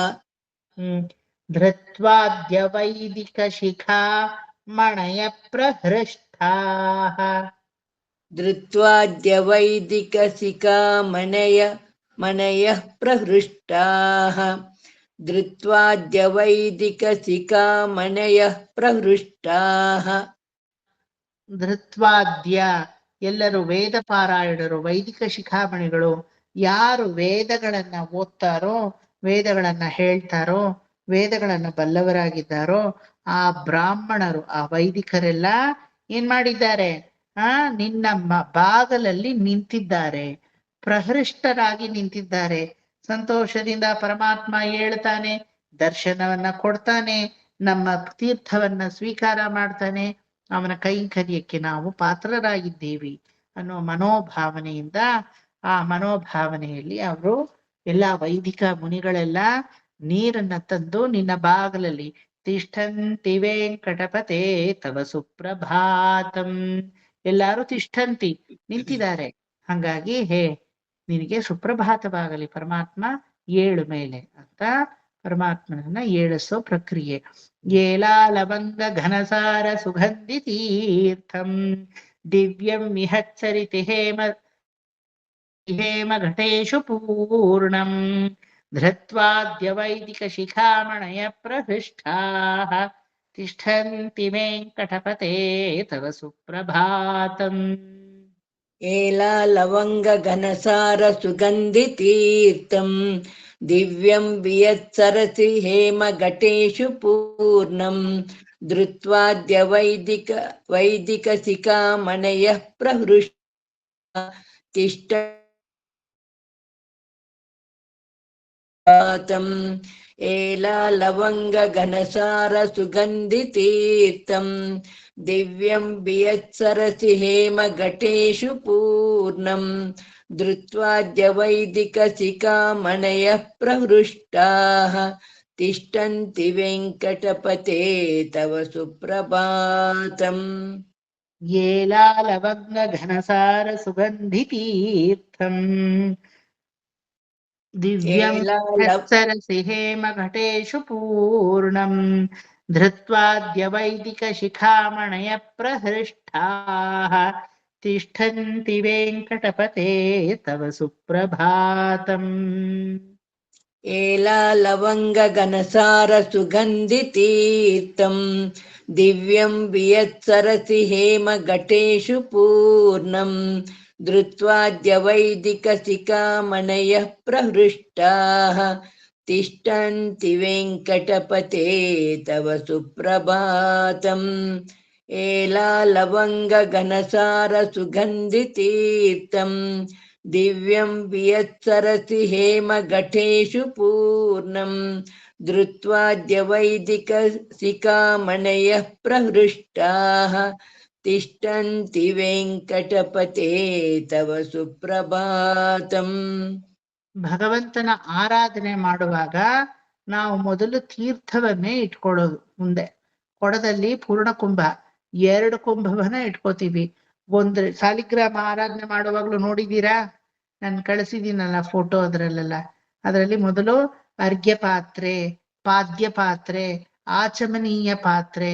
ధృత్వాద్య వైదిక శిఖామణయ ప్రహృష్టాః. ధృత్వాద్య వైదిక శిఖామణయః ప్రహృష్టాః. ధృత్వాద్య వైదిక శిఖామణయః ಪ್ರಹೃಷ್ಟಾಃ. ಧೃತ್ವಾದ್ಯ ಎಲ್ಲರೂ ವೇದ ಪಾರಾಯಣರು, ವೈದಿಕ ಶಿಖಾಮಣಿಗಳು, ಯಾರು ವೇದಗಳನ್ನ ಓದ್ತಾರೋ, ವೇದಗಳನ್ನ ಹೇಳ್ತಾರೋ, ವೇದಗಳನ್ನ ಬಲ್ಲವರಾಗಿದ್ದಾರೋ ಆ ಬ್ರಾಹ್ಮಣರು, ಆ ವೈದಿಕರೆಲ್ಲ ಏನ್ ಮಾಡಿದ್ದಾರೆ? ನಿನ್ನ ಬಾಗಲಲ್ಲಿ ನಿಂತಿದ್ದಾರೆ, ಪ್ರಹೃಷ್ಟರಾಗಿ ನಿಂತಿದ್ದಾರೆ. ಸಂತೋಷದಿಂದ ಪರಮಾತ್ಮ ಹೇಳ್ತಾನೆ, ದರ್ಶನವನ್ನ ಕೊಡ್ತಾನೆ, ನಮ್ಮ ತೀರ್ಥವನ್ನ ಸ್ವೀಕಾರ ಮಾಡ್ತಾನೆ, ಅವನ ಕೈಂಕರ್ಯಕ್ಕೆ ನಾವು ಪಾತ್ರರಾಗಿದ್ದೇವೆ ಅನ್ನೋ ಮನೋಭಾವನೆಯಿಂದ, ಆ ಮನೋಭಾವನೆಯಲ್ಲಿ ಅವರು ಎಲ್ಲ ವೈದಿಕ ಮುನಿಗಳೆಲ್ಲ ನೀರನ್ನ ತಂದು ನಿನ್ನ ಬಾಗಲಲ್ಲಿ ತಿಷ್ಠಂತಿ ವೆಂಕಟಪತೆ ತವ ಸುಪ್ರಭಾತಂ, ಎಲ್ಲಾರು ತಿಷ್ಠಂತಿ ನಿಂತಿದ್ದಾರೆ. ಹಂಗಾಗಿ ಹೇ ನಿನಗೆ ಸುಪ್ರಭಾತವಾಗಲಿ ಪರಮಾತ್ಮ, ಏಳು ಮೇಲೆ ಅಂತ ಪರಮಾತ್ಮನನ್ನ ಏಳಿಸೋ ಪ್ರಕ್ರಿಯೆ. ಏಲಾ ಲವಂಗ ಘನಸಾರ ಸುಗಂಧಿ ತೀರ್ಥಂ ದಿವ್ಯಂ ವಿಹಚ್ಚರಿತಿ ಹೇಮ ಹೇಮ ಘಟೇಶು ಪೂರ್ಣಂ ಧೃತ್ವಾದ್ಯ ವೈದಿಕ ಶಿಖಾಮಣಯ ಪ್ರಹೃಷ್ಟಾಃ ತಿಷ್ಠಂತಿ ವೆಂಕಟಪತೆ ತವ ಸುಪ್ರಭಾತಂ. ಏಲಾ ಲವಂಗ ಘನಸಾರ ಸುಗಂಧಿ ತೀರ್ಥಂ ದಿವ್ಯಂ ವಿಯತ್ಸರಸಿ ಹೇಮ ಘಟೇಶು ಪೂರ್ಣಂ ಧೃತ್ವಾದ್ಯ ವೈದಿಕ ಸಿಕಾಮಣಯ ಪ್ರಹೃಷ್ಟ ತಿಷ್ಠ ಏಲಾ ಲವಂಗ ಘನಸಾರ ಸುಗಂಧಿ ತೀರ್ಥಂ ದಿವ್ಯಂ ವಿಯತ್ಸರಸಿ ಹೇಮ ಘಟೇಶು ಪೂರ್ಣಂ ಧೃತ್ವಾದ್ಯ ವೈದಿಕ ಸಿಕಾಮಣಯ ಪ್ರಹೃಷ್ಟಾಃ ತಿಷ್ಠಂತಿ ವೆಂಕಟಪತೆ ತವ ಸುಪ್ರಭಾತಂ. ಏಲಾ ಲವಂಗ ಘನಸಾರ ಸುಗಂಧಿ ತೀರ್ಥಂ ದಿವ್ಯಂ ಸರಸಿ ಹೇಮ ಘಟೇಶು ಪೂರ್ಣಂ ಧೃತ್ವಾದ್ಯ ವೈದಿಕ ಶಿಖಾಮಣಯ ಪ್ರಹೃಷ್ಟಾಃ ತಿಷ್ಠಂತಿ ವೆಂಕಟಪತೆ ತವ ಸುಪ್ರಭಾತಂ. ಏಲಾ ಲವಂಗ ಘನಸಾರ ಸುಗಂಧಿ ತೀರ್ಥಂ ದಿವ್ಯಂ ವಿಯತ್ಸರಸಿ ಹೇಮ ಘಟೇಶು ಪೂರ್ಣಂ ಧೃತ್ವಾದ್ಯ ವೈದಿಕ ಸಿಕಾಮಣಯ ಪ್ರಹೃಷ್ಟಾಃ ತಿಷ್ಠಂತಿ ವೆಂಕಟಪತೆ ತವ ಸುಪ್ರಭಾತಂ. ಏಲಾ ಲವಂಗ ಘನಸಾರ ಸುಗಂಧಿ ತೀರ್ಥಂ ದಿವ್ಯಂ ವಿಯತ್ಸರಸಿ ಹೇಮ ಘಟೇಶು ಪೂರ್ಣಂ ಧೃತ್ವಾದ್ಯ ವೈದಿಕ ಸಿಕಾಮಣಯ ಪ್ರಹೃಷ್ಟಾಃ ತಿಷ್ಠಂತಿ ವೆಂಕಟಪತೆ ತವ ಸುಪ್ರಭಾತಂ. ಭಗವಂತನ ಆರಾಧನೆ ಮಾಡುವಾಗ ನಾವು ಮೊದಲು ತೀರ್ಥವನ್ನೇ ಇಟ್ಕೊಳ್ಳೋದು. ಮುಂದೆ ಕೊಡದಲ್ಲಿ ಪೂರ್ಣ ಕುಂಭ, 2 ಕುಂಭವನ್ನ ಇಟ್ಕೋತೀವಿ. ಒಂದು ಸಾಲಿಗ್ರಾಮ ಆರಾಧನೆ ಮಾಡುವಾಗ್ಲೂ ನೋಡಿದೀರಾ, ನಾನು ಕಳಿಸಿದ್ದೀನಲ್ಲ ಫೋಟೋ, ಅದರಲ್ಲಿ ಮೊದಲು ಅರ್ಘ್ಯ ಪಾತ್ರೆ, ಪಾದ್ಯ ಪಾತ್ರೆ, ಆಚಮನೀಯ ಪಾತ್ರೆ,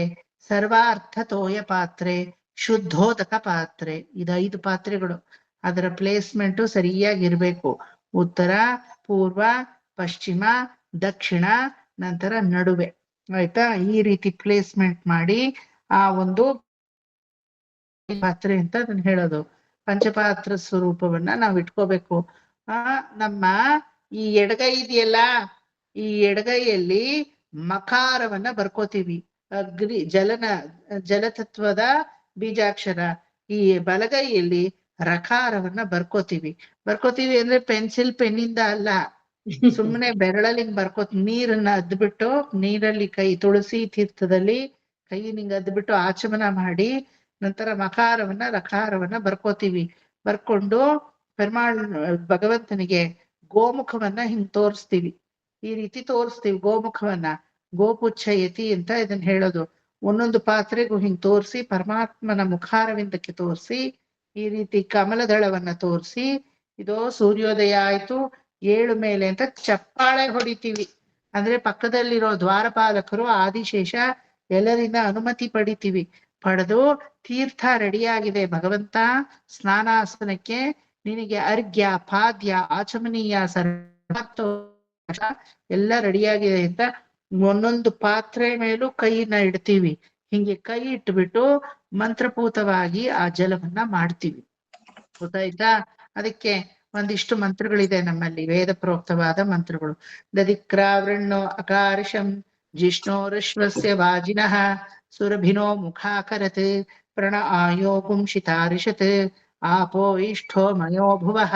ಸರ್ವಾರ್ಥ ತೋಯ ಪಾತ್ರೆ, ಶುದ್ಧೋದಕ ಪಾತ್ರೆ, ಇದು 5 ಪಾತ್ರೆಗಳು. ಅದರ ಪ್ಲೇಸ್ಮೆಂಟು ಸರಿಯಾಗಿರ್ಬೇಕು. ಉತ್ತರ, ಪೂರ್ವ, ಪಶ್ಚಿಮ, ದಕ್ಷಿಣ, ನಂತರ ನಡುವೆ. ಆಯ್ತಾ? ಈ ರೀತಿ ಪ್ಲೇಸ್ಮೆಂಟ್ ಮಾಡಿ ಆ ಒಂದು ಪಾತ್ರೆ ಅಂತ ಅದನ್ನ ಹೇಳೋದು. ಪಂಚಪಾತ್ರ ಸ್ವರೂಪವನ್ನ ನಾವು ಇಟ್ಕೋಬೇಕು. ನಮ್ಮ ಈ ಎಡಗೈ ಇದೆಯಲ್ಲ, ಈ ಎಡಗೈಯಲ್ಲಿ ಮಕಾರವನ್ನ ಬರ್ಕೋತೀವಿ, ಅಗ್ನಿ ಜಲತತ್ವದ ಬೀಜಾಕ್ಷರ. ಈ ಬಲಗೈಯಲ್ಲಿ ರಕಾರವನ್ನ ಬರ್ಕೋತೀವಿ ಅಂದ್ರೆ ಪೆನ್ನಿಂದ ಅಲ್ಲ, ಸುಮ್ಮನೆ ಬೆರಳಲ್ಲಿ ನೀರನ್ನ ಅದ್ಬಿಟ್ಟು, ನೀರಲ್ಲಿ ಕೈ ತುಳಸಿ ತೀರ್ಥದಲ್ಲಿ ಕೈ ಅದ್ಬಿಟ್ಟು ಆಚಮನ ಮಾಡಿ ನಂತರ ಮಕಾರವನ್ನ ರಕಾರವನ್ನ ಬರ್ಕೋತೀವಿ. ಬರ್ಕೊಂಡು ಭಗವಂತನಿಗೆ ಗೋಮುಖವನ್ನ ಹಿಂಗ್ ತೋರಿಸ್ತೀವಿ. ಈ ರೀತಿ ತೋರಿಸ್ತೀವಿ ಗೋಮುಖವನ್ನ. ಗೋಪುಚ್ಛಯತಿ ಅಂತ ಇದನ್ನ ಹೇಳೋದು. ಒಂದೊಂದು ಪಾತ್ರೆಗೂ ಹಿಂಗ್ ತೋರಿಸಿ ಪರಮಾತ್ಮನ ಮುಖಾರವಿಂದಕ್ಕೆ ತೋರಿಸಿ, ಈ ರೀತಿ ಕಮಲದಳವನ್ನ ತೋರಿಸಿ, ಇದೋ ಸೂರ್ಯೋದಯ ಆಯ್ತು 7 ಮೇಲೆ ಅಂತ ಚಪ್ಪಾಳೆ ಹೊಡಿತೀವಿ. ಅಂದ್ರೆ ಪಕ್ಕದಲ್ಲಿರೋ ದ್ವಾರಪಾಲಕರು ಆದಿಶೇಷ ಎಲ್ಲರಿಂದ ಅನುಮತಿ ಪಡೆದು ತೀರ್ಥ ರೆಡಿಯಾಗಿದೆ ಭಗವಂತ, ಸ್ನಾನಾಸನಕ್ಕೆ ನಿನಗೆ ಅರ್ಘ್ಯ, ಪಾದ್ಯ, ಆಚಮನೀಯ, ಎಲ್ಲ ರೆಡಿಯಾಗಿದೆ ಅಂತ ಒಂದೊಂದು ಪಾತ್ರೆ ಮೇಲೂ ಕೈನ ಇಡ್ತೀವಿ. ಹಿಂಗೆ ಕೈ ಇಟ್ಬಿಟ್ಟು ಮಂತ್ರಪೂತವಾಗಿ ಆ ಜಲವನ್ನ ಮಾಡ್ತೀವಿ. ಗೊತ್ತಾಯ್ತಾ? ಅದಕ್ಕೆ ಒಂದಿಷ್ಟು ಮಂತ್ರಗಳಿದೆ ನಮ್ಮಲ್ಲಿ, ವೇದ ಪ್ರೋಕ್ತವಾದ ಮಂತ್ರಗಳು. ದದಿಕ್ರಾವೃಣ್ಣೋ ಅಕಾರ್ಷಂ ಜಿಷ್ಣೋರಶ್ವಸ್ಯ ವಾಜಿನಃ ಸುರಭಿನೋ ಮುಖಾಕರತ್ ಪ್ರಣ ಆಯೋ ಪುಂಷಿತಾರಿಷತ್ ಆಪೋ ಇಷ್ಠೋ ಮಯೋ ಭುವಃ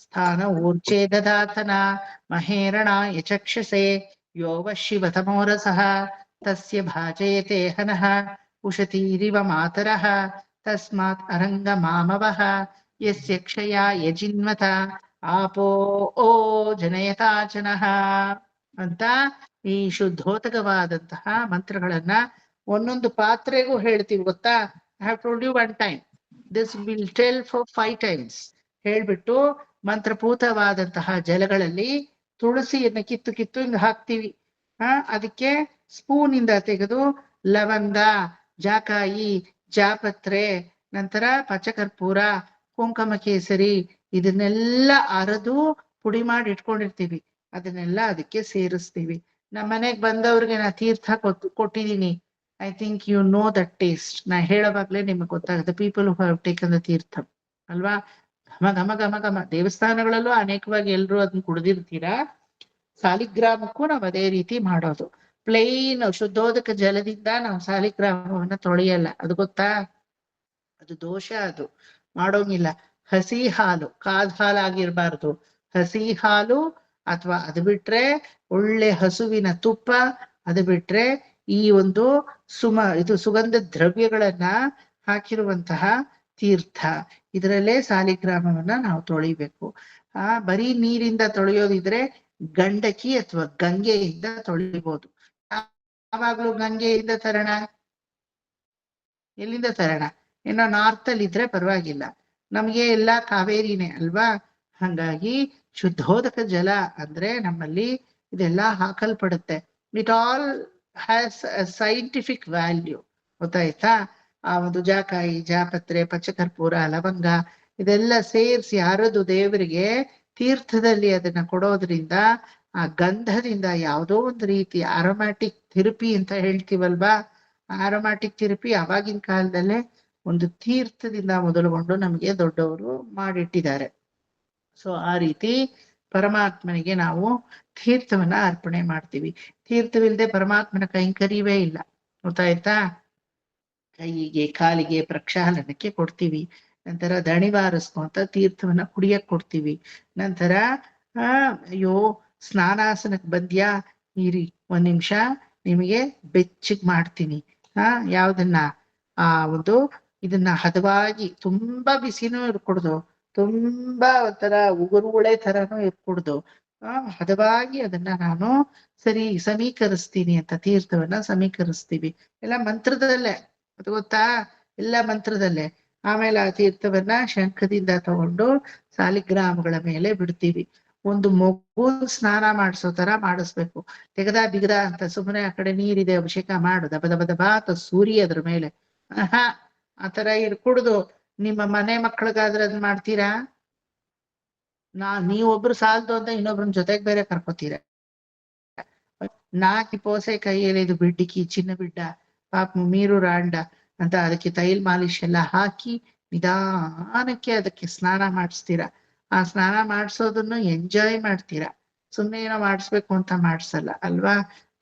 ಸ್ಥಾನ ಊರ್ಚೆ ದದಾತನ ಮಹೇರಣ ಯಚಕ್ಷಸೆ ಯೋ ವ ಶಿವತಮೋರಸಃ ತಸ್ಯ ಭಾಜಯತೆ ಹನಃ ಉಷತೀರಿವ ಮಾತರಃ ತಸ್ಮಾತ್ ಅರಂಗ ಮಾಮವಃ ಯಸ್ಯ ಕ್ಷಯಾ ಯಜಿನ್ಮತ ಆಪೋ ಓ ಜನಯತಾಚನಃ ಅಂತ ಈ ಶುದ್ಧೋತಕವಾದಂತಹ ಮಂತ್ರಗಳನ್ನ ಒಂದೊಂದು ಪಾತ್ರೆಗೂ ಹೇಳ್ತೀವಿ ಗೊತ್ತಾ. I have told you one time, this will tell for 5 times. ಹೇಳ್ಬಿಟ್ಟು ಮಂತ್ರಪೂತವಾದಂತಹ ಜಲಗಳಲ್ಲಿ ತುಳಸಿಯನ್ನ ಕಿತ್ತು ಕಿತ್ತು ಹಿಂಗ್ ಹಾಕ್ತಿವಿ. ಅದಕ್ಕೆ ಸ್ಪೂನ್ ಇಂದ ತೆಗೆದು ಲವಂಗ, ಜಾಕಾಯಿ, ಜಾಪತ್ರೆ, ನಂತರ ಪಚ್ಚಕರ್ಪೂರ, ಕುಂಕುಮ ಕೇಸರಿ ಇದನ್ನೆಲ್ಲ ಅರೆದು ಪುಡಿ ಮಾಡಿ ಇಟ್ಕೊಂಡಿರ್ತೀವಿ. ಅದನ್ನೆಲ್ಲ ಅದಕ್ಕೆ ಸೇರಿಸ್ತೀವಿ. ನಮ್ಮ ಮನೆಗ್ ಬಂದವ್ರಿಗೆ ನಾ ತೀರ್ಥ ಕೊಟ್ಟಿದ್ದೀನಿ. I think you know that taste. ನಾ ಹೇಳೋವಾಗ್ಲೇ ನಿಮ್ಗೆ ಗೊತ್ತಾಗುತ್ತೆ. People who have taken the tirtha ಅಲ್ವಾ. ಘಮ ಘಮ ಘಮ ಘಮ. ದೇವಸ್ಥಾನಗಳಲ್ಲೂ ಅನೇಕವಾಗಿ ಎಲ್ರು ಅದನ್ನ ಕುಡ್ದಿರ್ತೀರಾ. ಸಾಲಿಗ್ರಾಮಕ್ಕೂ ನಾವು ಅದೇ ರೀತಿ ಮಾಡೋದು. ಪ್ಲೈನ್ ಶುದ್ಧೋದಕ ಜಲದಿಂದ ನಾವು ಸಾಲಿಗ್ರಾಮವನ್ನ ತೊಳೆಯಲ್ಲ, ಅದು ಗೊತ್ತಾ. ಅದು ದೋಷ, ಅದು ಮಾಡೋಂಗಿಲ್ಲ. ಹಸಿ ಹಾಲು, ಕಾದ್ ಹಾಲಾಗಿರ್ಬಾರ್ದು, ಹಸಿ ಹಾಲು ಅಥವಾ ಅದು ಬಿಟ್ರೆ ಒಳ್ಳೆ ಹಸುವಿನ ತುಪ್ಪ, ಅದು ಬಿಟ್ರೆ ಈ ಒಂದು ಇದು ಸುಗಂಧ ದ್ರವ್ಯಗಳನ್ನ ಹಾಕಿರುವಂತಹ ತೀರ್ಥ, ಇದರಲ್ಲೇ ಸಾಲಿಗ್ರಾಮವನ್ನ ನಾವು ತೊಳಿಬೇಕು. ಬರೀ ನೀರಿಂದ ತೊಳೆಯೋದಿದ್ರೆ ಗಂಡಕಿ ಅಥವಾ ಗಂಗೆಯಿಂದ ತೊಳಿಬಹುದು. ಯಾವಾಗ್ಲೂ ಗಂಗೆಯಿಂದ ತರೋಣ, ಎಲ್ಲಿಂದ ತರೋಣ? ಏನೋ ನಾರ್ತ್ ಅಲ್ಲಿ ಇದ್ರೆ ಪರವಾಗಿಲ್ಲ, ನಮ್ಗೆ ಎಲ್ಲಾ ಕಾವೇರಿನೇ ಅಲ್ವಾ. ಹಂಗಾಗಿ ಶುದ್ಧೋದಕ ಜಲ ಅಂದ್ರೆ ನಮ್ಮಲ್ಲಿ ಇದೆಲ್ಲ ಹಾಕಲ್ಪಡುತ್ತೆ. It all has scientific value, ಗೊತ್ತಾಯ್ತಾ. ಆ ಒಂದು ಜಾಕಾಯಿ, ಜಾಪತ್ರೆ, ಪಚ್ಚಕರ್ಪೂರ, ಲವಂಗ ಇದೆಲ್ಲ ಸೇರಿಸಿ ಅರೆದು ದೇವರಿಗೆ ತೀರ್ಥದಲ್ಲಿ ಅದನ್ನ ಕೊಡೋದ್ರಿಂದ ಆ ಗಂಧದಿಂದ ಯಾವುದೋ ಒಂದು ರೀತಿ ಅರೋಮ್ಯಾಟಿಕ್ ಥೆರಪಿ ಅಂತ ಹೇಳ್ತೀವಲ್ವಾ. ಆರೋಮ್ಯಾಟಿಕ್ ಥೆರಪಿ ಆವಾಗಿನ ಕಾಲದಲ್ಲೇ ಒಂದು ತೀರ್ಥದಿಂದ ಮೊದಲುಗೊಂಡು ನಮಗೆ ದೊಡ್ಡವರು ಮಾಡಿಟ್ಟಿದ್ದಾರೆ. ಸೊ ಆ ರೀತಿ ಪರಮಾತ್ಮನಿಗೆ ನಾವು ತೀರ್ಥವನ್ನ ಅರ್ಪಣೆ ಮಾಡ್ತೀವಿ. ತೀರ್ಥವಿಲ್ಲದೆ ಪರಮಾತ್ಮನ ಕೈಂಕರ್ಯವೇ ಇಲ್ಲ, ಗೊತ್ತಾಯ್ತಾ. ಕೈಗೆ ಕಾಲಿಗೆ ಪ್ರಕ್ಷಾಲನಕ್ಕೆ ಕೊಡ್ತೀವಿ. ನಂತರ ದಣಿವಾರಿಸ್ಕೊಂತ ತೀರ್ಥವನ್ನ ಕುಡಿಯಕ್ ಕೊಡ್ತೀವಿ. ನಂತರ ಅಯ್ಯೋ ಸ್ನಾನಾಸನಕ್ ಬಂದ್ಯಾ, ಇರಿ ಒಂದ್ ನಿಮಿಷ ನಿಮಗೆ ಬೆಚ್ಚಗ್ ಮಾಡ್ತೀನಿ. ಯಾವ್ದನ್ನ ಒಂದು ಇದನ್ನ ಹದವಾಗಿ, ತುಂಬಾ ಬಿಸಿನೂ ಇರ್ಕೊಡ್ದು, ತುಂಬಾ ಒಂಥರ ಉಗುರುಳೆ ತರನೂ ಇರ್ಕೊಡ್ದು, ಹದವಾಗಿ ಅದನ್ನ ನಾನು ಸರಿ ಸಮೀಕರಿಸ್ತೀನಿ ಅಂತ ತೀರ್ಥವನ್ನ ಸಮೀಕರಿಸ್ತೀವಿ. ಎಲ್ಲ ಮಂತ್ರದಲ್ಲೇ, ಅದು ಗೊತ್ತಾ, ಎಲ್ಲ ಮಂತ್ರದಲ್ಲೇ. ಆಮೇಲೆ ಆ ತೀರ್ಥವನ್ನ ಶಂಖದಿಂದ ತಗೊಂಡು ಸಾಲಿಗ್ರಾಮಗಳ ಮೇಲೆ ಬಿಡ್ತೀವಿ. ಒಂದು ಮಗು ಸ್ನಾನ ಮಾಡಿಸೋ ತರ ಮಾಡಿಸ್ಬೇಕು. ತೆಗದ ಬಿಗದ ಅಂತ ಸುಮ್ಮನೆ ಆ ಕಡೆ ನೀರಿದೆ ಅಭಿಷೇಕ ಮಾಡು, ದಬ ದಬ ದಬ ಅಂತ ಸೂರ್ಯ ಅದ್ರ ಮೇಲೆ ಆ ತರ ಕುಡ್ದು ನಿಮ್ಮ ಮನೆ ಮಕ್ಳಿಗಾದ್ರೆ ಅದ್ ಮಾಡ್ತೀರಾ? ನೀವೊಬ್ರು ಸಾಲದು ಅಂತ ಇನ್ನೊಬ್ರನ್ನ ಜೊತೆಗ್ ಬೇರೆ ಕರ್ಕೋತೀರ. ನಾಕಿ ಪೋಸೆ ಕೈಯಲ್ಲಿ ಇದು ಬಿಡ್ಡಿಕಿ ಚಿನ್ನ ಬಿಡ್ಡ ಪಾಪ ಮೀರು ರಾಂಡ ಅಂತ ಅದಕ್ಕೆ ತೈಲ್ ಮಾಲಿಶ್ ಎಲ್ಲ ಹಾಕಿ ನಿಧಾನಕ್ಕೆ ಅದಕ್ಕೆ ಸ್ನಾನ ಮಾಡಿಸ್ತೀರಾ. ಆ ಸ್ನಾನ ಮಾಡಿಸೋದನ್ನು ಎಂಜಾಯ್ ಮಾಡ್ತೀರಾ, ಸುಮ್ಮನೆ ಏನೋ ಮಾಡಿಸ್ಬೇಕು ಅಂತ ಮಾಡಿಸಲ್ಲ ಅಲ್ವಾ.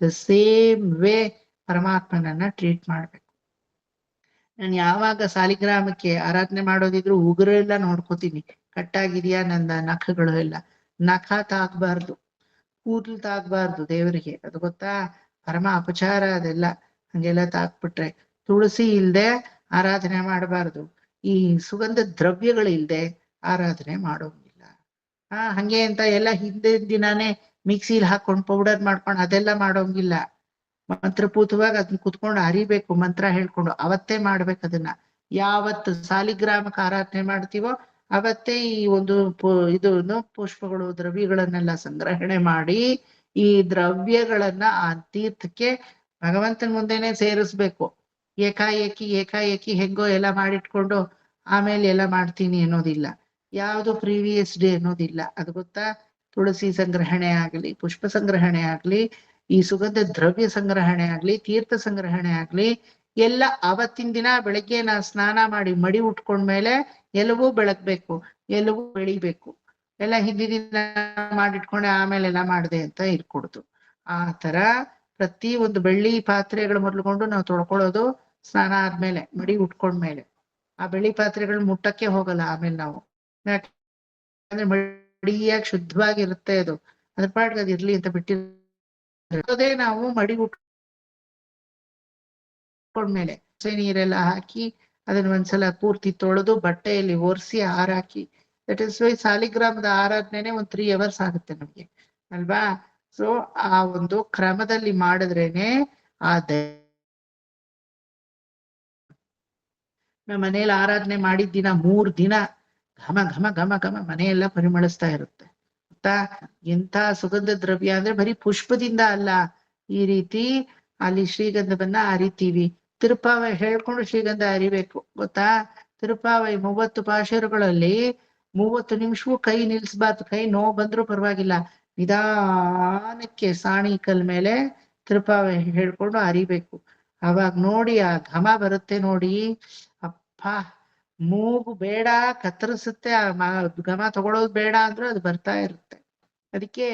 ದ ಸೇಮ್ ವೇ ಪರಮಾತ್ಮನನ್ನ ಟ್ರೀಟ್ ಮಾಡ್ಬೇಕು. ನಾನು ಯಾವಾಗ ಸಾಲಿಗ್ರಾಮಕ್ಕೆ ಆರಾಧನೆ ಮಾಡೋದಿದ್ರು ಉಗುರೆಲ್ಲ ನೋಡ್ಕೋತೀನಿ, ಕಟ್ಟಾಗಿದ್ಯಾ ನನ್ನ ನಖಗಳು ಎಲ್ಲ. ನಖ ತಾಕ್ಬಾರ್ದು, ಕೂದಲು ತಾಕ್ಬಾರ್ದು ದೇವರಿಗೆ, ಅದು ಗೊತ್ತಾ. ಪರಮ ಅಪಚಾರ ಅದೆಲ್ಲ, ಹಂಗೆಲ್ಲ ತಾಕ್ಬಿಟ್ರೆ. ತುಳಸಿ ಇಲ್ದೆ ಆರಾಧನೆ ಮಾಡಬಾರ್ದು, ಈ ಸುಗಂಧ ದ್ರವ್ಯಗಳಿಲ್ದೆ ಆರಾಧನೆ ಮಾಡೋಂಗಿಲ್ಲ. ಹಂಗೆ ಅಂತ ಎಲ್ಲ ಹಿಂದಿನ ದಿನಾನೇ ಮಿಕ್ಸಿಲಿ ಹಾಕೊಂಡು ಪೌಡರ್ ಮಾಡ್ಕೊಂಡು ಅದೆಲ್ಲ ಮಾಡೋಂಗಿಲ್ಲ. ಮಂತ್ರಪೂತವಾಗಿ ಅದನ್ನ ಕುತ್ಕೊಂಡು ಅರಿಬೇಕು, ಮಂತ್ರ ಹೇಳ್ಕೊಂಡು ಅವತ್ತೇ ಮಾಡ್ಬೇಕು ಅದನ್ನ. ಯಾವತ್ತು ಸಾಲಿಗ್ರಾಮಕ್ಕೆ ಆರಾಧನೆ ಮಾಡ್ತೀವೋ ಅವತ್ತೇ ಈ ಒಂದು ಇದನ್ನು ಪುಷ್ಪಗಳು ದ್ರವ್ಯಗಳನ್ನೆಲ್ಲ ಸಂಗ್ರಹಣೆ ಮಾಡಿ ಈ ದ್ರವ್ಯಗಳನ್ನ ಆ ತೀರ್ಥಕ್ಕೆ ಭಗವಂತನ ಮುಂದೆನೆ ಸೇರಿಸ್ಬೇಕು. ಏಕಾಏಕಿ ಹೆಂಗೋ ಎಲ್ಲ ಮಾಡಿಟ್ಕೊಂಡು ಆಮೇಲೆ ಎಲ್ಲ ಮಾಡ್ತೀನಿ ಅನ್ನೋದಿಲ್ಲ, ಯಾವುದು ಪ್ರೀವಿಯಸ್ ಡೇ ಅನ್ನೋದಿಲ್ಲ, ಅದು ಗೊತ್ತಾ. ತುಳಸಿ ಸಂಗ್ರಹಣೆ ಆಗ್ಲಿ, ಪುಷ್ಪ ಸಂಗ್ರಹಣೆ ಆಗ್ಲಿ, ಈ ಸುಗಂಧ ದ್ರವ್ಯ ಸಂಗ್ರಹಣೆ ಆಗ್ಲಿ, ತೀರ್ಥ ಸಂಗ್ರಹಣೆ ಆಗ್ಲಿ, ಎಲ್ಲ ಅವತ್ತಿನ ದಿನ ಬೆಳಗ್ಗೆ ನಾ ಸ್ನಾನ ಮಾಡಿ ಮಡಿ ಉಟ್ಕೊಂಡ್ಮೇಲೆ ಎಲ್ಲವೂ ಬೆಳಗ್ಬೇಕು, ಎಲ್ಲವೂ ಬೆಳಿಬೇಕು. ಎಲ್ಲ ಹಿಂದಿನ ಮಾಡಿಟ್ಕೊಂಡೆ ಆಮೇಲೆ ಎಲ್ಲ ಮಾಡ್ದೆ ಅಂತ ಇರ್ಕೊಡ್ತು. ಆ ತರ ಪ್ರತಿ ಒಂದು ಬೆಳ್ಳಿ ಪಾತ್ರೆಗಳು ಮೊದಲುಕೊಂಡು ನಾವು ತೊಳ್ಕೊಳ್ಳೋದು ಸ್ನಾನ ಆದ್ಮೇಲೆ, ಮಡಿ ಉಟ್ಕೊಂಡ್ಮೇಲೆ. ಆ ಬೆಳ್ಳಿ ಪಾತ್ರೆಗಳು ಮುಟ್ಟಕ್ಕೆ ಹೋಗಲ್ಲ ಆಮೇಲೆ ನಾವು, ಯಾಕಂದ್ರೆ ಮಡಿಯಾಗಿ ಶುದ್ಧವಾಗಿರುತ್ತೆ ಅದು, ಅದ್ರ ಪಾಡ್ಗೆ ಅದು ಇರ್ಲಿ ಅಂತ ಬಿಟ್ಟಿರ್ ಅದೇ ನಾವು ಮಡಿ ಉಟ್ಕೊಂಡ್ಮೇಲೆ ನೀರೆಲ್ಲ ಹಾಕಿ ಅದನ್ನ ಒಂದ್ಸಲ ಪೂರ್ತಿ ತೊಳೆದು ಬಟ್ಟೆಯಲ್ಲಿ ಒರೆಸಿ ಹಾರಾಕಿ ದಟ್ ಇಸ್ ವೈ ಸಾಲಿಗ್ರಾಮದ ಆರಾಧನೆ ಒಂದ್ 3 hours ಆಗುತ್ತೆ ನಮ್ಗೆ ಅಲ್ವಾ. ಸೊ ಆ ಒಂದು ಕ್ರಮದಲ್ಲಿ ಮಾಡಿದ್ರೇನೆ ಆ ಮನೇಲಿ ಆರಾಧನೆ ಮಾಡಿದ ದಿನ 3 ದಿನ ಘಮ ಘಮ ಘಮ ಘಮ ಮನೆಯೆಲ್ಲ ಪರಿಮಳಿಸ್ತಾ ಇರುತ್ತೆ ಗೊತ್ತಾ. ಎಂಥ ಸುಗಂಧ ದ್ರವ್ಯ ಅಂದ್ರೆ ಬರೀ ಪುಷ್ಪದಿಂದ ಅಲ್ಲ, ಈ ರೀತಿ ಅಲ್ಲಿ ಶ್ರೀಗಂಧವನ್ನ ಅರಿತೀವಿ. ತಿರುಪಾವೈ ಹೇಳ್ಕೊಂಡು ಶ್ರೀಗಂಧ ಅರಿಬೇಕು ಗೊತ್ತಾ. ತಿರುಪಾವೈ 30 ಪಾಶರುಗಳಲ್ಲಿ 30 ನಿಮಿಷವೂ ಕೈ ನಿಲ್ಸ್ಬಾರ್ದು. ಕೈ ನೋವು ಬಂದ್ರೂ ಪರವಾಗಿಲ್ಲ, ನಿಧಾನಕ್ಕೆ ಸಾಣಿ ಕಲ್ ಮೇಲೆ ತಿರುಪಾವೈ ಹೇಳ್ಕೊಂಡು ಅರಿಬೇಕು. ಅವಾಗ ನೋಡಿ ಆ ಘಮ ಬರುತ್ತೆ ನೋಡಿ, ಅಪ್ಪ ಮೂಗು ಬೇಡ ಕತ್ತರಿಸುತ್ತೆ. ಆ ಘಮ ತಗೊಳೋದು ಬೇಡ ಅಂದ್ರೂ ಅದು ಬರ್ತಾ ಇರುತ್ತೆ. ಅದಕ್ಕೆ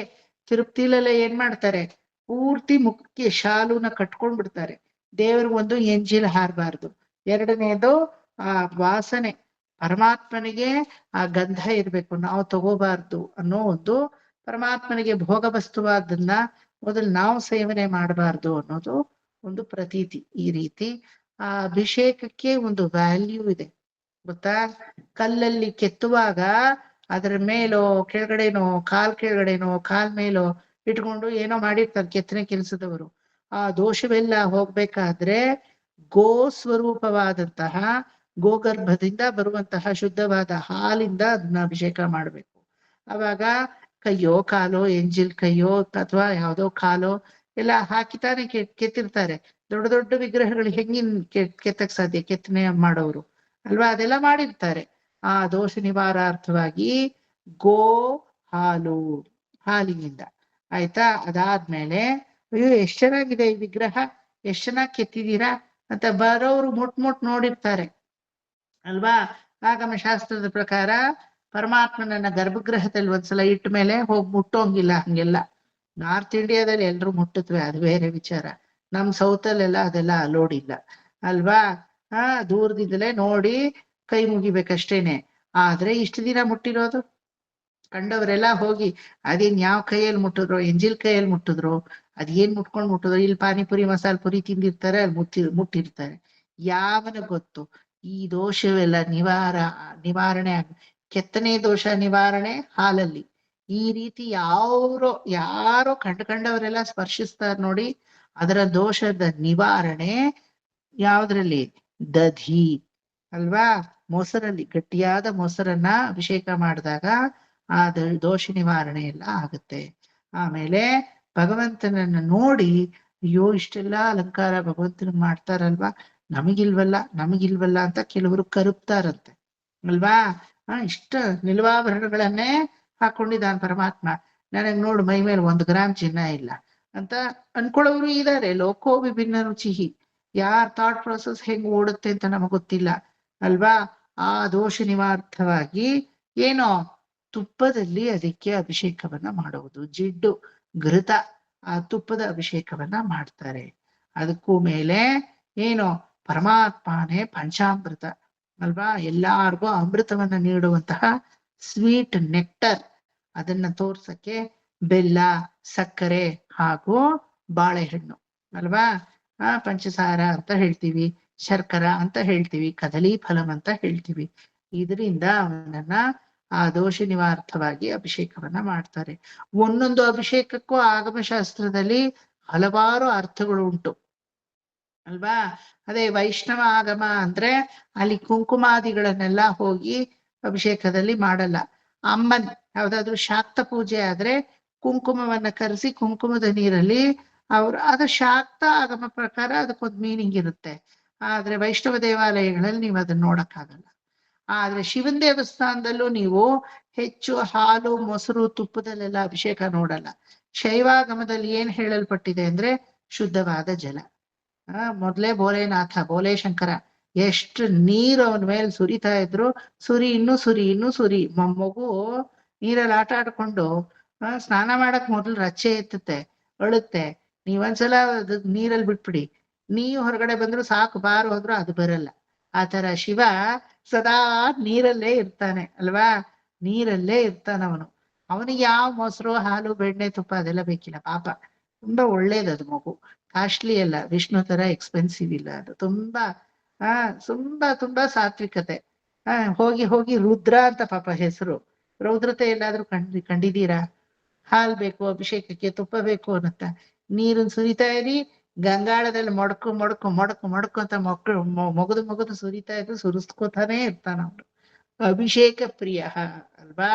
ತಿರುಪ್ತಿಲೆಲ್ಲ ಏನ್ ಮಾಡ್ತಾರೆ, ಪೂರ್ತಿ ಮುಖಕ್ಕೆ ಶಾಲುನ ಕಟ್ಕೊಂಡ್ ಬಿಡ್ತಾರೆ. ದೇವ್ರಿಗೊಂದು ಎಂಜಿಲ್ ಹಾರಬಾರ್ದು. ಎರಡನೇದು ಆ ವಾಸನೆ, ಪರಮಾತ್ಮನಿಗೆ ಆ ಗಂಧ ಇರ್ಬೇಕು, ನಾವು ತಗೋಬಾರ್ದು ಅನ್ನೋ ಒಂದು, ಪರಮಾತ್ಮನಿಗೆ ಭೋಗ ವಸ್ತುವಾದನ್ನ ಮೊದಲು ನಾವು ಸೇವನೆ ಮಾಡಬಾರ್ದು ಅನ್ನೋದು ಒಂದು ಪ್ರತೀತಿ. ಈ ರೀತಿ ಆ ಅಭಿಷೇಕಕ್ಕೆ ಒಂದು ವ್ಯಾಲ್ಯೂ ಇದೆ ಗೊತ್ತಾ. ಕಲ್ಲಲ್ಲಿ ಕೆತ್ತುವಾಗ ಅದರ ಮೇಲೋ ಕೆಳಗಡೆನೋ ಕಾಲ್ ಮೇಲೋ ಇಟ್ಕೊಂಡು ಏನೋ ಮಾಡಿರ್ತಾರೆ ಕೆತ್ತನೆ ಕೆಲಸದವರು. ಆ ದೋಷವೆಲ್ಲ ಹೋಗ್ಬೇಕಾದ್ರೆ ಗೋ ಸ್ವರೂಪವಾದಂತಹ ಗೋಗರ್ಭದಿಂದ ಬರುವಂತಹ ಶುದ್ಧವಾದ ಹಾಲಿಂದ ಅದನ್ನ ಅಭಿಷೇಕ ಮಾಡ್ಬೇಕು. ಅವಾಗ ಕೈಯೋ ಕಾಲೋ, ಎಂಜಿಲ್ ಕೈಯೋ ಅಥವಾ ಯಾವ್ದೋ ಕಾಲೋ ಎಲ್ಲ ಹಾಕಿತಾನೆ ಕೆತ್ತಿರ್ತಾರೆ. ದೊಡ್ಡ ದೊಡ್ಡ ವಿಗ್ರಹಗಳು ಹೆಂಗಿನ್ ಕೆತ್ತಕ್ ಸಾಧ್ಯ, ಕೆತ್ತನೆ ಮಾಡೋರು ಅಲ್ವಾ, ಅದೆಲ್ಲ ಮಾಡಿರ್ತಾರೆ. ಆ ದೋಷ ನಿವಾರಾರ್ಥವಾಗಿ ಗೋ ಹಾಲಿನಿಂದ ಆಯ್ತಾ. ಅದಾದ್ಮೇಲೆ ಅಯ್ಯೋ ಎಷ್ಟ್ ಚೆನ್ನಾಗಿದೆ ಈ ವಿಗ್ರಹ, ಎಷ್ಟ್ ಚೆನ್ನಾಗಿ ಕೆತ್ತಿದೀರಾ ಅಂತ ಬರೋರು ಮುಟ್ ನೋಡಿರ್ತಾರೆ ಅಲ್ವಾ. ಆಗಮ ಶಾಸ್ತ್ರದ ಪ್ರಕಾರ ಪರಮಾತ್ಮನನ್ನ ಗರ್ಭಗೃಹದಲ್ಲಿ ಒಂದ್ಸಲ ಇಟ್ಟ ಮೇಲೆ ಹೋಗಿ ಮುಟ್ಟೋಂಗಿಲ್ಲ ಹಂಗೆಲ್ಲ. ನಾರ್ತ್ ಇಂಡಿಯಾದಲ್ಲಿ ಎಲ್ರು ಮುಟ್ಟತ್ವೆ, ಅದು ಬೇರೆ ವಿಚಾರ. ನಮ್ ಸೌತ್ ಅಲ್ಲೆಲ್ಲ ಅದೆಲ್ಲ ಅಲೋಡ್ ಇಲ್ಲ ಅಲ್ವಾ. ದೂರದಿಂದಲೇ ನೋಡಿ ಕೈ ಮುಗಿಬೇಕಷ್ಟೇನೆ. ಆದ್ರೆ ಇಷ್ಟು ದಿನ ಮುಟ್ಟಿರೋದು ಕಂಡವರೆಲ್ಲ ಹೋಗಿ ಅದೇನ್ ಯಾವ ಕೈಯಲ್ಲಿ ಮುಟ್ಟಿದ್ರು, ಎಂಜಿಲ್ ಕೈಯಲ್ಲಿ ಮುಟ್ಟಿದ್ರು, ಅದೇನ್ ಮುಟ್ಟಿದ್ರು. ಇಲ್ಲಿ ಪಾನಿಪುರಿ ಮಸಾಲ ಪುರಿ ತಿಂದಿರ್ತಾರೆ, ಅಲ್ಲಿ ಮುಟ್ಟಿರ್ತಾರೆ. ಯಾವನ ಗೊತ್ತು ಈ ದೋಷವೆಲ್ಲ ನಿವಾರಣೆ ಕೆತ್ತನೆ ದೋಷ ನಿವಾರಣೆ ಹಾಲಲ್ಲಿ. ಈ ರೀತಿ ಯಾರೋ ಕಂಡವರೆಲ್ಲ ಸ್ಪರ್ಶಿಸ್ತಾರೆ ನೋಡಿ, ಅದರ ದೋಷದ ನಿವಾರಣೆ ಯಾವ್ದ್ರಲ್ಲಿ, ದಧಿ ಅಲ್ವಾ. ಮೊಸರಲ್ಲಿ ಗಟ್ಟಿಯಾದ ಮೊಸರನ್ನ ಅಭಿಷೇಕ ಮಾಡಿದಾಗ ಆ ದೋಷ ನಿವಾರಣೆ ಎಲ್ಲ ಆಗುತ್ತೆ. ಆಮೇಲೆ ಭಗವಂತನನ್ನ ನೋಡಿ ಅಯ್ಯೋ ಇಷ್ಟೆಲ್ಲಾ ಅಲಂಕಾರ ಭಗವಂತನಿಗೆ ಮಾಡ್ತಾರಲ್ವಾ, ನಮಗಿಲ್ವಲ್ಲ ಅಂತ ಕೆಲವರು ಕರುಪ್ತಾರಂತೆ ಅಲ್ವಾ. ಇಷ್ಟ ನಿಲ್ವಾಭರಣಗಳನ್ನೇ ಹಾಕೊಂಡಿದ್ದಾನೆ ಪರಮಾತ್ಮ, ನನಗ್ ನೋಡು ಮೈ ಮೇಲೆ 1 ಗ್ರಾಮ್ ಚಿನ್ನ ಇಲ್ಲ ಅಂತ ಅನ್ಕೊಳ್ಳೋರು ಇದಾರೆ. ಲೋಕೋ ವಿಭಿನ್ನ ರುಚಿಹಿ, ಯಾರ್ ಥಾಟ್ ಪ್ರೊಸೆಸ್ ಹೆಂಗ್ ಓಡುತ್ತೆ ಅಂತ ನಮಗ್ ಗೊತ್ತಿಲ್ಲ ಅಲ್ವಾ. ಆ ದೋಷ ನಿವಾರ್ಥವಾಗಿ ಏನೋ ತುಪ್ಪದಲ್ಲಿ ಅದಕ್ಕೆ ಅಭಿಷೇಕವನ್ನ ಮಾಡುವುದು, ಜಿಡ್ಡು ಘೃತ ಆ ತುಪ್ಪದ ಅಭಿಷೇಕವನ್ನ ಮಾಡ್ತಾರೆ. ಅದಕ್ಕೂ ಮೇಲೆ ಏನೋ ಪರಮಾತ್ಮನೇ ಪಂಚಾಮೃತ ಅಲ್ವಾ, ಎಲ್ಲಾರ್ಗೂ ಅಮೃತವನ್ನ ನೀಡುವಂತಹ ಸ್ವೀಟ್ ನೆಕ್ಟರ್, ಅದನ್ನ ತೋರ್ಸಕ್ಕೆ ಬೆಲ್ಲ, ಸಕ್ಕರೆ ಹಾಗೂ ಬಾಳೆಹಣ್ಣು ಅಲ್ವಾ. ಪಂಚಸಾರ ಅಂತ ಹೇಳ್ತೀವಿ, ಶರ್ಕರ ಅಂತ ಹೇಳ್ತೀವಿ, ಕದಲಿ ಫಲಂ ಅಂತ ಹೇಳ್ತೀವಿ. ಇದರಿಂದ ಅವನನ್ನ ಆ ದೋಷ ನಿವಾರ್ಥವಾಗಿ ಅಭಿಷೇಕವನ್ನ ಮಾಡ್ತಾರೆ. ಒಂದೊಂದು ಅಭಿಷೇಕಕ್ಕೂ ಆಗಮಶಾಸ್ತ್ರದಲ್ಲಿ ಹಲವಾರು ಅರ್ಥಗಳು ಉಂಟು ಅಲ್ವಾ. ಅದೇ ವೈಷ್ಣವ ಆಗಮ ಅಂದ್ರೆ ಅಲ್ಲಿ ಕುಂಕುಮಾದಿಗಳನ್ನೆಲ್ಲ ಹೋಗಿ ಅಭಿಷೇಕದಲ್ಲಿ ಮಾಡಲ್ಲ. ಅಮ್ಮನ್ ಯಾವ್ದಾದ್ರು ಶಾಕ್ತ ಪೂಜೆ ಆದ್ರೆ ಕುಂಕುಮವನ್ನ ಕರೆಸಿ ಕುಂಕುಮದ ನೀರಲ್ಲಿ ಅದು ಶಾಕ್ತ ಆಗಮ ಪ್ರಕಾರ ಅದಕ್ಕೊಂದು ಮೀನಿಂಗ್ ಇರುತ್ತೆ. ಆದ್ರೆ ವೈಷ್ಣವ ದೇವಾಲಯಗಳಲ್ಲಿ ನೀವು ಅದನ್ನ ನೋಡಕ್ಕಾಗಲ್ಲ. ಆದ್ರೆ ಶಿವನ್ ದೇವಸ್ಥಾನದಲ್ಲೂ ನೀವು ಹೆಚ್ಚು ಹಾಲು, ಮೊಸರು, ತುಪ್ಪದಲ್ಲೆಲ್ಲ ಅಭಿಷೇಕ ನೋಡಲ್ಲ. ಶೈವಾಗಮದಲ್ಲಿ ಏನ್ ಹೇಳಲ್ಪಟ್ಟಿದೆ ಅಂದ್ರೆ ಶುದ್ಧವಾದ ಜಲ. ಮೊದ್ಲೇ ಬೋಲೆ ಶಂಕರ ಎಷ್ಟು ನೀರು ಅವನ ಮೇಲೆ ಸುರಿತಾ ಇದ್ರು, ಇನ್ನೂ ಸುರಿ. ಮಗು ನೀರಲ್ಲಿ ಆಟ ಆಡ್ಕೊಂಡು ಸ್ನಾನ ಮಾಡಕ್ ಮೊದ್ಲು ರಚ್ಚೆ ಎತ್ತುತ್ತೆ, ಅಳುತ್ತೆ. ನೀವೊಂದ್ಸಲ ನೀರಲ್ಲಿ ಬಿಟ್ಬಿಡಿ, ನೀವು ಹೊರಗಡೆ ಬಂದ್ರು ಸಾಕು, ಬಾರು ಹೋದ್ರು ಅದು ಬರಲ್ಲ. ಆತರ ಶಿವ ಸದಾ ನೀರಲ್ಲೇ ಇರ್ತಾನೆ ಅಲ್ವಾ. ನೀರಲ್ಲೇ ಇರ್ತಾನವನು. ಅವನಿಗೆ ಯಾವ ಮೊಸರು, ಹಾಲು, ಬೆಣ್ಣೆ, ತುಪ್ಪ ಅದೆಲ್ಲ ಬೇಕಿಲ್ಲ ಪಾಪ. ತುಂಬಾ ಒಳ್ಳೇದದು ಮಗು. ಕಾಸ್ಟ್ಲಿ ಅಲ್ಲ, ವಿಷ್ಣು ತರ ಎಕ್ಸ್ಪೆನ್ಸಿವ್ ಇಲ್ಲ ಅದು. ತುಂಬಾ ತುಂಬಾ ಸಾತ್ವಿಕತೆ. ಹೋಗಿ ಹೋಗಿ ರುದ್ರ ಅಂತ ಪಾಪ ಹೆಸರು. ರೌದ್ರತೆ ಎಲ್ಲಾದ್ರೂ ಕಂಡಿದ್ದೀರಾ? ಹಾಲ್ ಬೇಕು ಅಭಿಷೇಕಕ್ಕೆ, ತುಪ್ಪ ಬೇಕು ಅನ್ನತ್ತ. ನೀರನ್ ಸುರಿತಾ ಇರಿ, ಗಂಗಾಳದಲ್ಲಿ ಮೊಡಕು ಅಂತ ಮಕ್ಕಳು ಮೊಗದು ಸುರಿತಾ ಇದ್ರು ಸುರಿಸ್ಕೋತಾನೆ ಇರ್ತಾನ ಅವನು. ಅಭಿಷೇಕ ಪ್ರಿಯ ಅಲ್ವಾ?